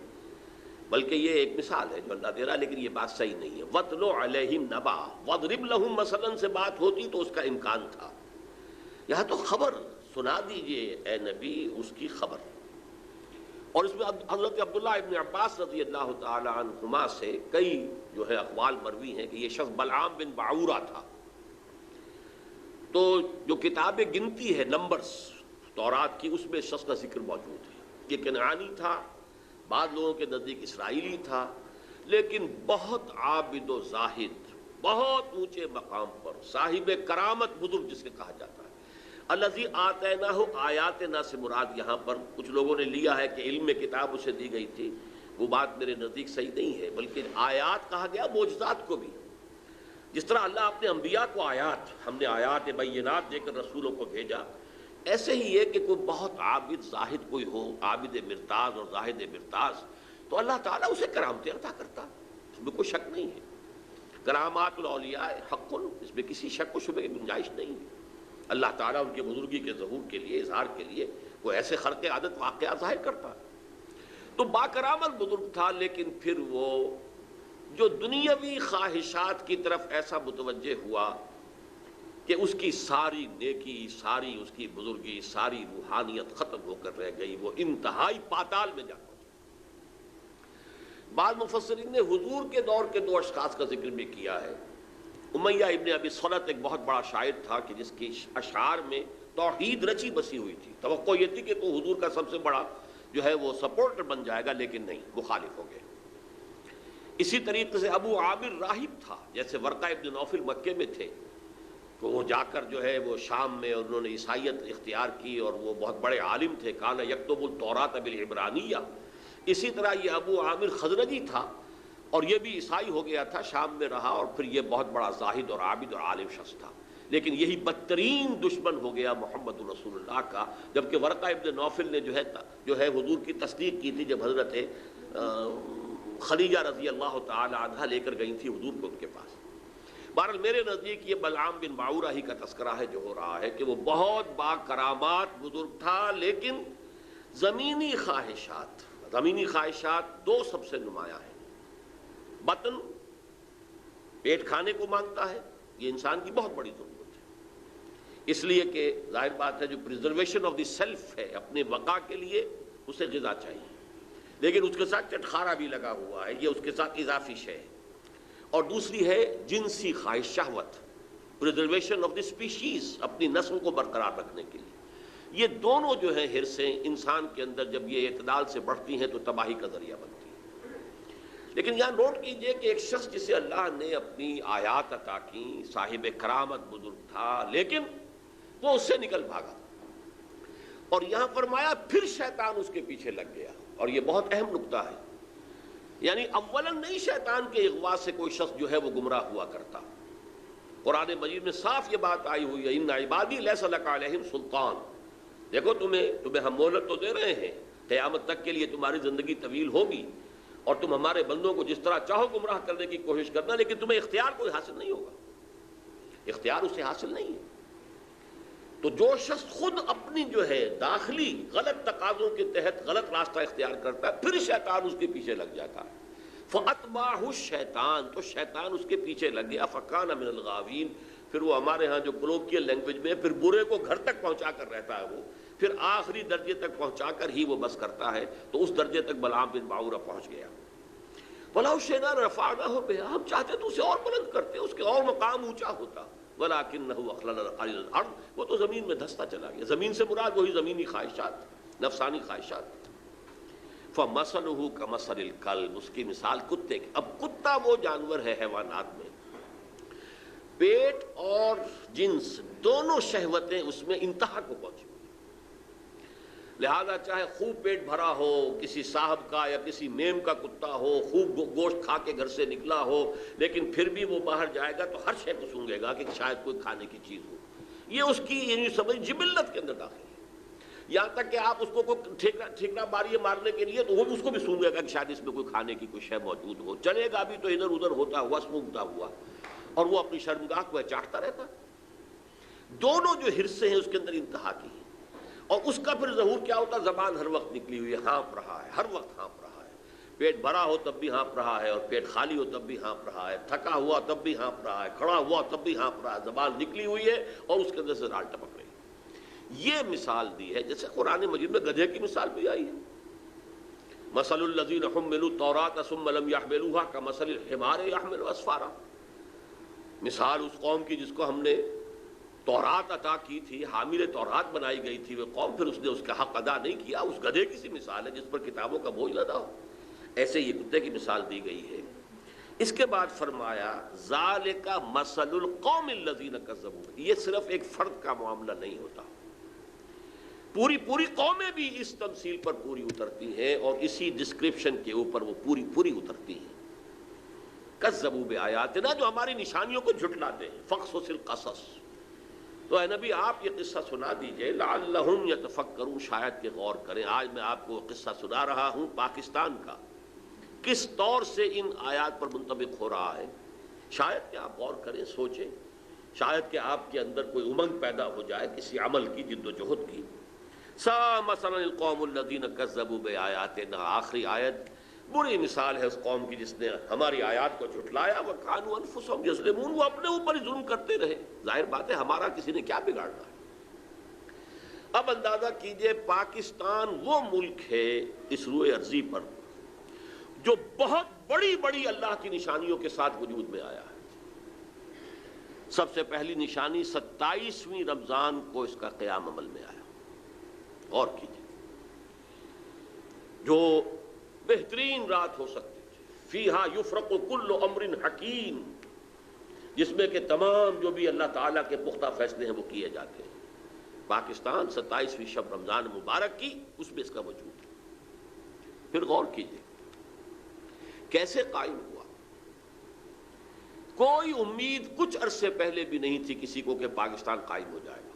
بلکہ یہ ایک مثال ہے جو اللہ دے رہا، لیکن یہ بات صحیح نہیں ہے۔ وَاتْلُ عَلَيْهِمْ نَبَأَ وَاضْرِبْ لَهُمْ مثلاً سے بات ہوتی تو اس کا امکان تھا، یہاں تو خبر سنا دیجئے اے نبی اس کی خبر۔ اور اس میں حضرت عبداللہ ابن عباس رضی اللہ تعالی عنہما سے کئی جو ہے اقوال مروی ہیں کہ یہ شخص بلعام بن باعورہ تھا۔ تو جو کتاب گنتی ہے نمبرز تورات کی، اس میں شخص کا ذکر موجود ہے۔ یہ کنعانی تھا، بعض لوگوں کے نزدیک اسرائیلی تھا، لیکن بہت عابد و زاہد، بہت اونچے مقام پر، صاحب کرامت بزرگ جسے کہا جاتا ہے۔ الذی آتیناہ آیاتنا سے مراد یہاں پر کچھ لوگوں نے لیا ہے کہ علم کتاب اسے دی گئی تھی، وہ بات میرے نزدیک صحیح نہیں ہے، بلکہ آیات کہا گیا معجزات کو بھی۔ جس طرح اللہ اپنے انبیاء کو آیات، ہم نے آیات بینات دے کر رسولوں کو بھیجا، ایسے ہی ہے کہ کوئی بہت عابد زاہد کوئی ہو، عابد مرتاز اور زاہد مرتاز، تو اللہ تعالیٰ اسے کرامتیں عطا کرتا، اس میں کوئی شک نہیں ہے۔ کرامات الاولیاء حق، اس میں کسی شک و شبہ کی گنجائش نہیں ہے۔ اللہ تعالیٰ ان کے بزرگی کے ظہور کے لیے، اظہار کے لیے وہ ایسے خرق عادت واقعات ظاہر کرتا ہے۔ تو با کرامت بزرگ تھا، لیکن پھر وہ جو دنیاوی خواہشات کی طرف ایسا متوجہ ہوا کہ اس کی ساری نیکی، ساری اس کی بزرگی، ساری روحانیت ختم ہو کر رہ گئی، وہ انتہائی پاتال میں جا پہنچا۔ بعض مفسرین نے حضور کے دور کے دو اشخاص کا ذکر بھی کیا ہے۔ امیہ ابن ابی صلت ایک بہت بڑا شاعر تھا کہ جس کی اشعار میں توحید رچی بسی ہوئی تھی، توقع یہ تھی کہ تو حضور کا سب سے بڑا جو ہے وہ سپورٹر بن جائے گا، لیکن نہیں، مخالف ہو گئے۔ اسی طریقے سے ابو عامر راہب تھا، جیسے ورقہ ابن نوفل مکے میں تھے، تو وہ جا کر جو ہے وہ شام میں انہوں نے عیسائیت اختیار کی، اور وہ بہت بڑے عالم تھے، کان یکتب التوراۃ بالعبرانیہ۔ اسی طرح یہ ابو عامر خزرجی تھا، اور یہ بھی عیسائی ہو گیا تھا، شام میں رہا، اور پھر یہ بہت بڑا زاہد اور عابد اور عالم شخص تھا، لیکن یہی بدترین دشمن ہو گیا محمد رسول اللہ کا۔ جبکہ ورقہ ابن نوفل نے جو ہے حضور کی تصدیق کی تھی جب حضرت خدیجہ رضی اللہ تعالی عنہا لے کر گئی تھی حضور کو ان کے پاس۔ بہرحال میرے نزدیک یہ بلعام بن باعورہ ہی کا تذکرہ ہے جو ہو رہا ہے کہ وہ بہت با کرامات بزرگ تھا، لیکن زمینی خواہشات دو سب سے نمایاں ہیں۔ بطن، پیٹ کھانے کو مانگتا ہے، یہ انسان کی بہت بڑی ضرورت ہے، اس لیے کہ ظاہر بات ہے جو پریزرویشن آف دی سیلف ہے، اپنے بقا کے لیے اسے غذا چاہیے، لیکن اس کے ساتھ چٹخارا بھی لگا ہوا ہے، یہ اس کے ساتھ اضافی شے ہے۔ اور دوسری ہے جنسی خواہش، شہوت، پریزرویشن آف دی اسپیشیز، اپنی نسل کو برقرار رکھنے کے لیے۔ یہ دونوں جو ہیں حرصیں انسان کے اندر جب یہ اعتدال سے بڑھتی ہیں تو تباہی کا ذریعہ بنتی ہیں۔ لیکن یہاں نوٹ کیجئے کہ ایک شخص جسے اللہ نے اپنی آیات عطا کی، صاحب کرامت بزرگ تھا، لیکن وہ اس سے نکل بھاگا، اور یہاں فرمایا پھر شیطان اس کے پیچھے لگ گیا، اور یہ بہت اہم نقطہ ہے۔ یعنی اولاً نہیں شیطان کے اغوا سے کوئی شخص جو ہے وہ گمراہ ہوا کرتا، قرآن مجید میں صاف یہ بات آئی ہوئی ہے، ان عبادی لیس لک علیہم سلطان، دیکھو تمہیں ہم مہلت تو دے رہے ہیں، قیامت تک کے لیے تمہاری زندگی طویل ہوگی، اور تم ہمارے بندوں کو جس طرح چاہو گمراہ کرنے کی کوشش کرنا، لیکن تمہیں اختیار کوئی حاصل نہیں ہوگا، اختیار اسے حاصل نہیں ہے۔ تو جو شخص خود اپنی جو ہے داخلی غلط تقاضوں کے تحت غلط راستہ اختیار کرتا ہے، پھر شیطان اس کے پیچھے لگ جاتا ہے۔ فَأَتْبَعَهُ الشَّيْطَانُ، تو شیطان اس کے پیچھے لگ گیا، فَكَانَ مِنَ الْغَاوِينَ، پھر وہ ہمارے ہاں جو کولوکیل لینگویج میں پھر برے کو گھر تک پہنچا کر رہتا ہے، وہ پھر آخری درجے تک پہنچا کر ہی وہ بس کرتا ہے، تو اس درجے تک بلعام بن باعورہ پہنچ گیا۔ وَلَوْ شِئْنَا رَفَعْنَاهُ بِهَا، ہم چاہتے تو اسے اور بلند کرتے، اس کے اور مقام اونچا ہوتا، وَلَكِنَّهُ أَخْلَدَ إِلَى الْأَرْضِ، وہ تو زمین میں دھستا چلا گیا۔ زمین سے مراد وہی زمینی خواہشات، نفسانی خواہشات۔ فَمَثَلُهُ كَمَثَلِ الْكَلْبِ، اس کی مثال کتے کی۔ اب کتا وہ جانور ہے حیوانات میں، پیٹ اور جنس دونوں شہوتیں اس میں انتہا کو پہنچی، لہذا چاہے خوب پیٹ بھرا ہو، کسی صاحب کا یا کسی میم کا کتا ہو، خوب گوشت کھا کے گھر سے نکلا ہو، لیکن پھر بھی وہ باہر جائے گا تو ہر شے کو سونگے گا کہ شاید کوئی کھانے کی چیز ہو۔ یہ اس کی یعنی سمجھ جبلت کے اندر داخل ہے، یہاں تک کہ آپ اس کو کوئی ٹھیکرا ماری مارنے کے لیے تو وہ بھی اس کو بھی سونگے گا کہ شاید اس میں کوئی کھانے کی کوئی شے موجود ہو، چلے گا بھی تو ادھر ادھر ہوتا ہوا، سونگتا ہوا، اور وہ اپنی شرمگاہ کو چاٹتا رہتا۔ دونوں جو حرصے ہیں اس کے اندر انتہا کی ہیں، اور اس کا پھر ظہور کیا ہوتا؟ زبان ہر وقت نکلی ہوئی ہے، ہانپ رہا ہے، ہر وقت ہانپ رہا ہے، پیٹ بھرا ہو تب بھی ہانپ رہا ہے، اور پیٹ خالی ہو تب بھی ہانپ رہا ہے، تھکا ہوا تب بھی ہانپ رہا ہے، کھڑا ہوا تب بھی ہانپ رہا ہے، زبان نکلی ہوئی ہے اور اس کے اندر سے رال ٹپک رہی ہے۔ یہ مثال دی ہے، جیسے قرآن مجید میں گدھے کی مثال بھی آئی ہے، مثل الذین حملوا التوراۃ ثم لم يحملوها کمثل الحمار يحمل اسفارا، مثال اس قوم کی جس کو ہم نے تورات عطا کی تھی، حامل تورات بنائی گئی تھی، وہ قوم پھر اس نے اس کا حق ادا نہیں کیا، اس گدھے کی سی مثال ہے جس پر کتابوں کا بوجھ لدا ہو، ایسے یہ کتے کی مثال دی گئی ہے۔ اس کے بعد فرمایا ذالک مثل القوم الذین کذبوا، یہ صرف ایک فرد کا معاملہ نہیں ہوتا، پوری قومیں بھی اس تمثیل پر پوری اترتی ہیں اور اسی ڈسکرپشن کے اوپر وہ پوری اترتی ہیں۔ کذبوا بآیاتنا، جو ہماری نشانیوں کو جھٹلاتے ہیں، فقصص القصص، تو اے نبی آپ یہ قصہ سنا دیجئے لعلہم یتفکرون، شاید کہ غور کریں۔ آج میں آپ کو قصہ سنا رہا ہوں پاکستان کا، کس طور سے ان آیات پر منطبق ہو رہا ہے، شاید کہ آپ غور کریں، سوچیں، شاید کہ آپ کے اندر کوئی امنگ پیدا ہو جائے کسی عمل کی، جد و جہد کی۔ سا مثلا القوم الذین کذبوا بآیاتنا، آخری آیت بری مثال ہے اس قوم کی جس نے ہماری آیات کو جھٹلایا، وکانوا انفسہم یظلمون، وہ اپنے اوپر ہی ظلم کرتے رہے۔ ظاہر بات ہے ہمارا کسی نے کیا بگاڑنا ہے۔ اب اندازہ کیجئے پاکستان وہ ملک ہے اس روئے ارضی پر جو بہت بڑی اللہ کی نشانیوں کے ساتھ وجود میں آیا ہے۔ سب سے پہلی نشانی 27ویں رمضان کو اس کا قیام عمل میں آیا، غور کیجئے، جو بہترین رات ہو سکتی تھی، فیہا یفرق کل امر حکیم، جس میں کہ تمام جو بھی اللہ تعالیٰ کے پختہ فیصلے ہیں وہ کیے جاتے ہیں۔ پاکستان 27ویں شب رمضان مبارک کی، اس میں اس کا وجود ہے۔ پھر غور کیجئے کیسے قائم ہوا۔ کوئی امید کچھ عرصے پہلے بھی نہیں تھی کسی کو کہ پاکستان قائم ہو جائے گا۔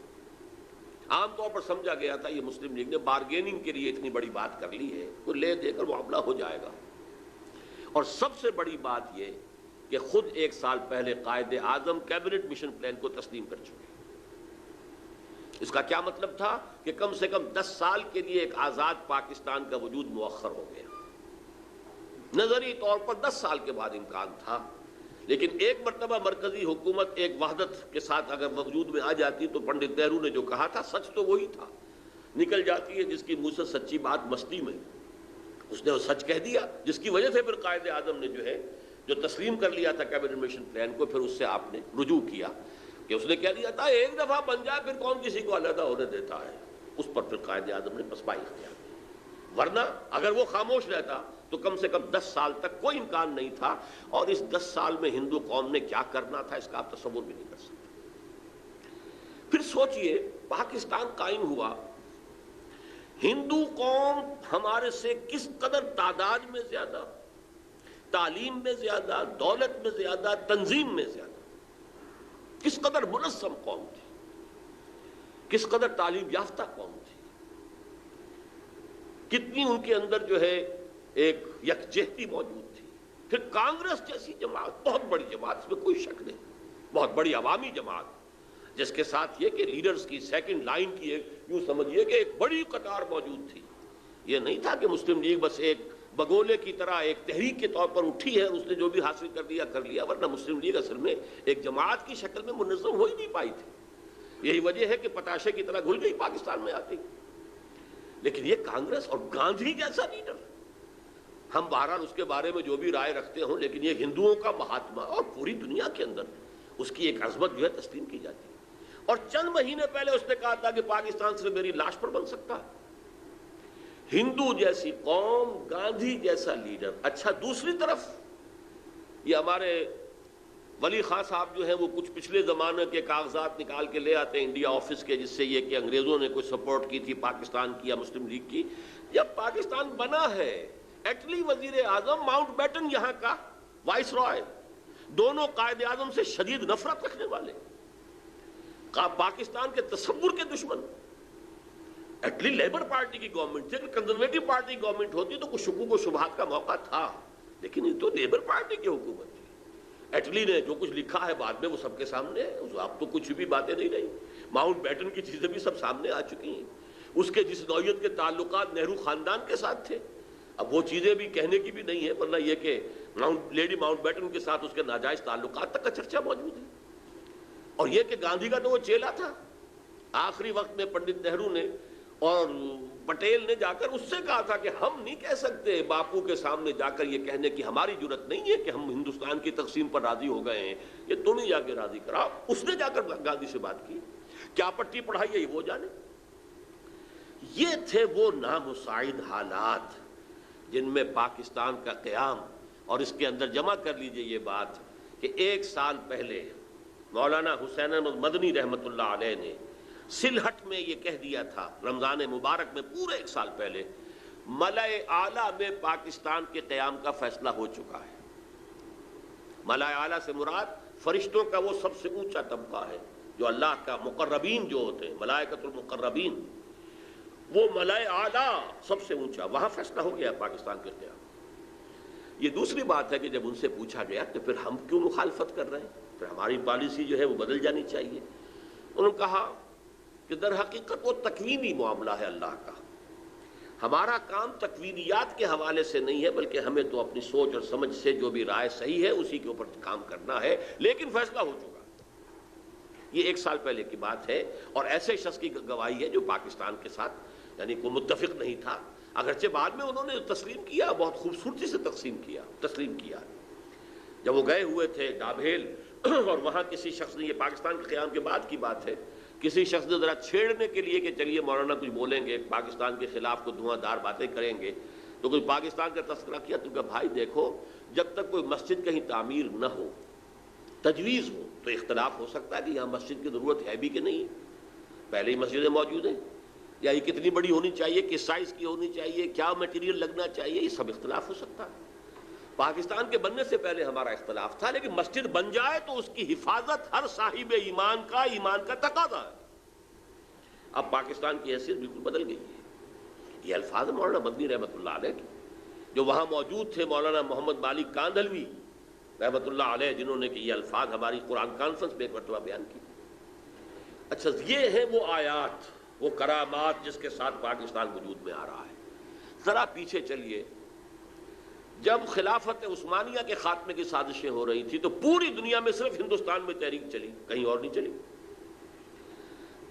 عام طور پر سمجھا گیا تھا یہ مسلم لیگ نے بارگیننگ کے لیے اتنی بڑی بات کر لی ہے، کوئی لے دے کر معاملہ ہو جائے گا۔ اور سب سے بڑی بات یہ کہ خود ایک سال پہلے Quaid Azam cabinet mission plan کو تسلیم کر چکے۔ اس کا کیا مطلب تھا کہ کم سے کم 10 سال کے لیے ایک آزاد پاکستان کا وجود مؤخر ہو گیا۔ نظری طور پر 10 سال کے بعد امکان تھا، لیکن ایک مرتبہ مرکزی حکومت ایک وحدت کے ساتھ اگر وجود میں آ جاتی تو پنڈت نہرو نے جو کہا تھا سچ تو وہی تھا، نکل جاتی ہے جس کی منہ سے سچی بات مستی میں، اس نے وہ سچ کہہ دیا، جس کی وجہ سے پھر قائد اعظم نے جو تسلیم کر لیا تھا کیبنٹ مشن پلان کو، پھر اس سے آپ نے رجوع کیا کہ اس نے کہہ دیا تھا ایک دفعہ بن جائے پھر کون کسی کو علیحدہ ہونے دیتا ہے۔ اس پر پھر قائد اعظم نے پسپائی اختیار کی، ورنہ اگر وہ خاموش رہتا تو کم سے کم 10 سال تک کوئی امکان نہیں تھا، اور اس 10 سال میں ہندو قوم نے کیا کرنا تھا اس کا آپ تصور بھی نہیں کر سکتے۔ پھر سوچئے پاکستان قائم ہوا، ہندو قوم ہمارے سے کس قدر تعداد میں زیادہ، تعلیم میں زیادہ، دولت میں زیادہ، تنظیم میں زیادہ، کس قدر منظم قوم تھی، کس قدر تعلیم یافتہ قوم تھی، کتنی ان کے اندر ایک یکجہتی موجود تھی۔ پھر کانگریس جیسی جماعت، بہت بڑی جماعت، اس میں کوئی شک نہیں، بہت بڑی عوامی جماعت، جس کے ساتھ یہ کہ لیڈرز کی سیکنڈ لائن کی یوں سمجھیے کہ ایک بڑی قطار موجود تھی۔ یہ نہیں تھا کہ مسلم لیگ بس ایک بگولے کی طرح ایک تحریک کے طور پر اٹھی ہے، اس نے جو بھی حاصل کر لیا، ورنہ مسلم لیگ اصل میں ایک جماعت کی شکل میں منظم ہو ہی نہیں پائی تھی۔ یہی وجہ ہے کہ پتاشے کی طرح گھل گئی پاکستان میں آتی۔ لیکن یہ کانگریس اور گاندھی جیسا لیڈر، ہم بہرحال اس کے بارے میں جو بھی رائے رکھتے ہوں، لیکن یہ ہندوؤں کا مہاتما اور پوری دنیا کے اندر اس کی ایک عظمت تسلیم کی جاتی ہے۔ اور چند مہینے پہلے اس نے کہا تھا کہ پاکستان صرف میری لاش پر بن سکتا ہے۔ ہندو جیسی قوم، گاندھی جیسا لیڈر۔ اچھا، دوسری طرف یہ ہمارے ولی خان صاحب وہ کچھ پچھلے زمانے کے کاغذات نکال کے لے آتے ہیں انڈیا آفس کے، جس سے یہ کہ انگریزوں نے کوئی سپورٹ کی تھی پاکستان کی یا مسلم لیگ کی۔ جب پاکستان بنا ہے، ایٹلی وزیر اعظم ماؤنٹ بیٹن یہاں کا وائس رائے، دونوں قائد اعظم سے شدید نفرت رکھنے والے، پاکستان کے تصور کے دشمن۔ ایٹلی لیبر پارٹی کی گورنمنٹ تھی، اگر کنزرویٹو پارٹی گورنمنٹ ہوتی تو کچھ شکوک و شبہات کا موقع تھا، لیکن یہ تو لیبر پارٹی کی حکومت تھی۔ ایٹلی نے جو کچھ لکھا ہے بعد میں وہ سب کے سامنے ہے، اب تو کچھ بھی باتیں نہیں رہی۔ ماؤنٹ بیٹن کی چیزیں بھی سب سامنے آ چکی ہیں، اس کے جس نوعیت کے تعلقات نہرو خاندان کے ساتھ تھے، اب وہ چیزیں بھی کہنے کی بھی نہیں ہے، ورنہ یہ کہ لیڈی ماؤنٹ بیٹن کے ساتھ اس کے ناجائز تعلقات تک کا چرچا موجود ہے۔ اور یہ کہ گاندھی کا تو وہ چیلا تھا، آخری وقت میں پنڈت نہرو نے اور پٹیل نے جا کر اس سے کہا تھا کہ ہم نہیں کہہ سکتے باپو کے سامنے جا کر یہ کہنے کی ہماری جرت نہیں ہے کہ ہم ہندوستان کی تقسیم پر راضی ہو گئے ہیں، یہ تم ہی جا کے راضی کراؤ۔ اس نے جا کر گاندھی سے بات کی، کیا پٹی پڑھائی ہے یہ وہ جانے۔ یہ تھے وہ نامساعد حالات جن میں پاکستان کا قیام اور اس کے اندر جمع کر لیجئے یہ بات کہ 1 سال پہلے مولانا حسین احمد مدنی رحمۃ اللہ علیہ نے سلہٹ میں یہ کہہ دیا تھا، رمضان مبارک میں پورے 1 سال پہلے، ملأ اعلیٰ میں پاکستان کے قیام کا فیصلہ ہو چکا ہے۔ ملأ اعلیٰ سے مراد فرشتوں کا وہ سب سے اونچا طبقہ ہے، جو اللہ کا مقربین جو ہوتے ہیں، ملائکۃ المقربین، وہ ملأ اعلیٰ سب سے اونچا، وہاں فیصلہ ہو گیا پاکستان کے قیام۔ یہ دوسری بات ہے کہ جب ان سے پوچھا گیا کہ پھر ہم کیوں مخالفت کر رہے ہیں، پھر ہماری پالیسی جو ہے وہ بدل جانی چاہیے۔ انہوں نے کہا کہ در حقیقت وہ تکوینی معاملہ ہے اللہ کا، ہمارا کام تکوینیات کے حوالے سے نہیں ہے، بلکہ ہمیں تو اپنی سوچ اور سمجھ سے جو بھی رائے صحیح ہے اسی کے اوپر کام کرنا ہے، لیکن فیصلہ ہو چکا۔ یہ 1 سال پہلے کی بات ہے، اور ایسے شخص کی گواہی ہے جو پاکستان کے ساتھ یعنی کوئی متفق نہیں تھا، اگرچہ بعد میں انہوں نے تسلیم کیا، بہت خوبصورتی سے تسلیم کیا۔ جب وہ گئے ہوئے تھے ڈابھیل اور وہاں کسی شخص نے، یہ پاکستان کے قیام کے بعد کی بات ہے، کسی شخص نے ذرا چھیڑنے کے لیے کہ چلیے مولانا کچھ بولیں گے، پاکستان کے خلاف کوئی دھواں دار باتیں کریں گے، تو کوئی پاکستان کا تذکرہ کیا تو کہا بھائی دیکھو، جب تک کوئی مسجد کہیں تعمیر نہ ہو، تجویز ہو، تو اختلاف ہو سکتا ہے کہ یہاں مسجد کی ضرورت ہے بھی کہ نہیں، پہلے ہی مسجدیں موجود ہیں، یا یہ کتنی بڑی ہونی چاہیے، کس سائز کی ہونی چاہیے، کیا میٹیریل لگنا چاہیے، یہ سب اختلاف ہو سکتا ہے۔ پاکستان کے بننے سے پہلے ہمارا اختلاف تھا، لیکن مسجد بن جائے تو اس کی حفاظت ہر صاحب ایمان کا تقاضا ہے۔ اب پاکستان کی حیثیت بالکل بدل گئی ہے۔ یہ الفاظ مولانا مدنی رحمۃ اللہ علیہ کے، جو وہاں موجود تھے مولانا محمد مالک کاندھلوی رحمۃ اللہ علیہ، جنہوں نے کہ یہ الفاظ ہماری قرآن کانفرنس میں ایک مرتبہ بیان کی۔ اچھا، یہ ہے وہ آیات، وہ کرامات جس کے ساتھ پاکستان وجود میں آ رہا ہے۔ ذرا پیچھے چلیے، جب خلافت عثمانیہ کے خاتمے کی سازشیں ہو رہی تھی تو پوری دنیا میں صرف ہندوستان میں تحریک چلی، کہیں اور نہیں چلی۔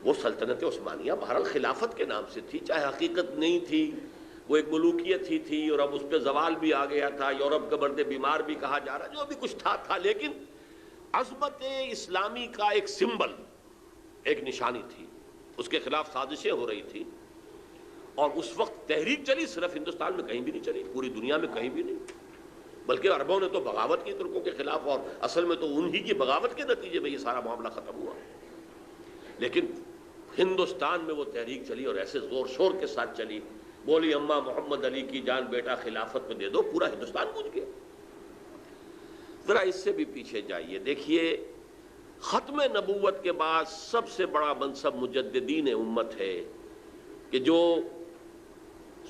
وہ سلطنت عثمانیہ بہرحال خلافت کے نام سے تھی، چاہے حقیقت نہیں تھی، وہ ایک ملوکیت ہی تھی، اور اب اس پہ زوال بھی آ گیا تھا، یورپ کا مرد بیمار بھی کہا جا رہا، جو بھی کچھ تھا، لیکن عظمت اسلامی کا ایک سمبل، ایک نشانی تھی، اس کے خلاف سازشیں ہو رہی تھی، اور اس وقت تحریک چلی، صرف ہندوستان میں کہیں بھی نہیں چلی، پوری دنیا میں کہیں بھی نہیں، بلکہ عربوں نے تو بغاوت کی ترکوں کے خلاف، اور اصل میں تو انہی کی بغاوت کے نتیجے میں یہ سارا معاملہ ختم ہوا۔ لیکن ہندوستان میں وہ تحریک چلی، اور ایسے زور شور کے ساتھ چلی، بولی اماں محمد علی کی جان بیٹا خلافت میں دے دو، پورا ہندوستان گونج گیا۔ ذرا اس سے بھی پیچھے جائیے، دیکھیے ختم نبوت کے بعد سب سے بڑا منصب مجددین امت ہے، کہ جو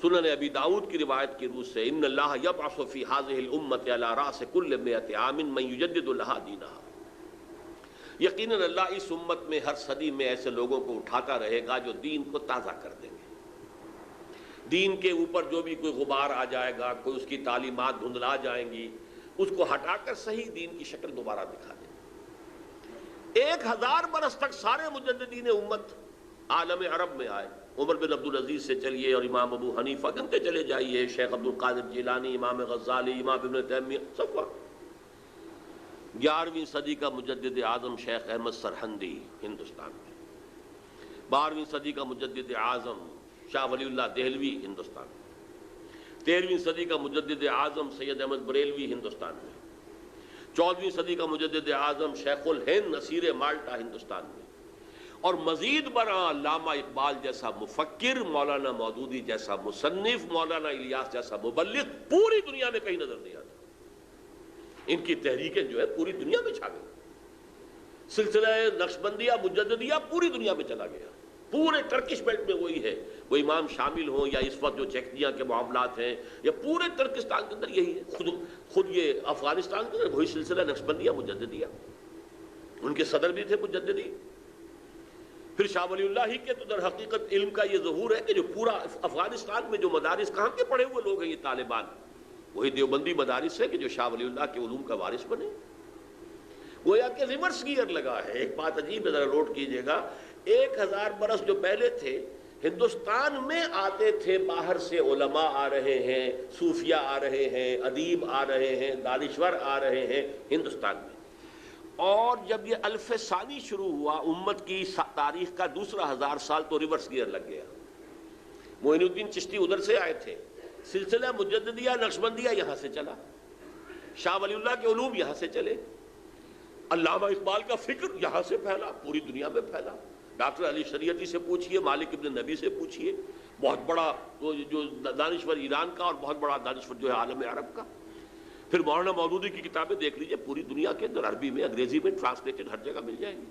سنن ابی داؤد کی روایت کی روح سے ان اللہ یبعث فی هذه الامت علی راس کل 100 عام من یجدد لها دینها، یقیناً اللہ اس امت میں ہر صدی میں ایسے لوگوں کو اٹھاتا رہے گا جو دین کو تازہ کر دیں گے، دین کے اوپر جو بھی کوئی غبار آ جائے گا، کوئی اس کی تعلیمات دھندلا جائیں گی، اس کو ہٹا کر صحیح دین کی شکل دوبارہ دکھا دیں گے۔ 1000 برس تک سارے مجددین امت عالم عرب میں آئے، عمر بن عبدالعزیز سے چلیے اور امام ابو حنیفہ گنتے چلے جائیے، شیخ عبد القادر جیلانی، امام غزالی، امام ابن تیمیہ، سب وقت 11ویں صدی کا مجدد اعظم شیخ احمد سرہندی ہندوستان میں، 12ویں صدی کا مجدد اعظم شاہ ولی اللہ دہلوی ہندوستان میں، 13ویں صدی کا مجدد اعظم سید احمد بریلوی ہندوستان میں، 14ویں صدی کا مجدد اعظم شیخ الہند نصیر مالٹا ہندوستان میں، اور مزید برآں علامہ اقبال جیسا مفکر، مولانا مودودی جیسا مصنف، مولانا الیاس جیسا مبلغ پوری دنیا میں کہیں نظر نہیں آتا۔ ان کی تحریکیں جو ہے پوری دنیا میں چھا گئی، سلسلہ نقشبندیہ مجددیہ پوری دنیا میں چلا گیا، پورے ٹرکش بیلٹ میں وہی ہے، وہ امام شامل ہوں یا اس وقت جو چیچنیا کے معاملات ہیں، یا پورے ترکستان کے اندر یہی ہے، خود یہ افغانستان کے اندر وہی سلسلہ نقشبندیہ مجددیہ، ان کے صدر بھی تھے مجددی۔ پھر شاہ ولی اللہ ہی کے تو در حقیقت علم کا یہ ظہور ہے کہ جو پورا افغانستان میں جو مدارس کہاں کے پڑھے ہوئے لوگ ہیں یہ طالبان، وہی دیوبندی مدارس ہے کہ جو شاہ ولی اللہ کے علوم کا وارث بنے، گویا کہ ریورس گیئر لگا ہے۔ ایک بات عجیب ہے، ذرا نوٹ کیجئے گا، 1000 برس جو پہلے تھے ہندوستان میں آتے تھے، باہر سے علماء آ رہے ہیں، صوفیہ آ رہے ہیں، ادیب آ رہے ہیں، دانشور آ رہے ہیں ہندوستان میں، اور جب یہ الف ثانی شروع ہوا امت کی تاریخ کا دوسرا 1000 سال تو ریورس گیئر لگ گیا۔ معین الدین چشتی ادھر سے آئے تھے، سلسلہ مجددیہ نقشبندیہ یہاں سے چلا، شاہ ولی اللہ کے علوم یہاں سے چلے، علامہ اقبال کا فکر یہاں سے پھیلا، پوری دنیا میں پھیلا۔ ڈاکٹر علی شریعتی سے پوچھئے، مالک ابن نبی سے پوچھئے، بہت بڑا جو دانشور ایران کا اور بہت بڑا دانشور جو ہے عالم عرب کا۔ پھر مولانا مودودی کی کتابیں دیکھ لیجئے، پوری دنیا کے اندر عربی میں، انگریزی میں ٹرانسلیٹڈ ہر جگہ مل جائیں گی۔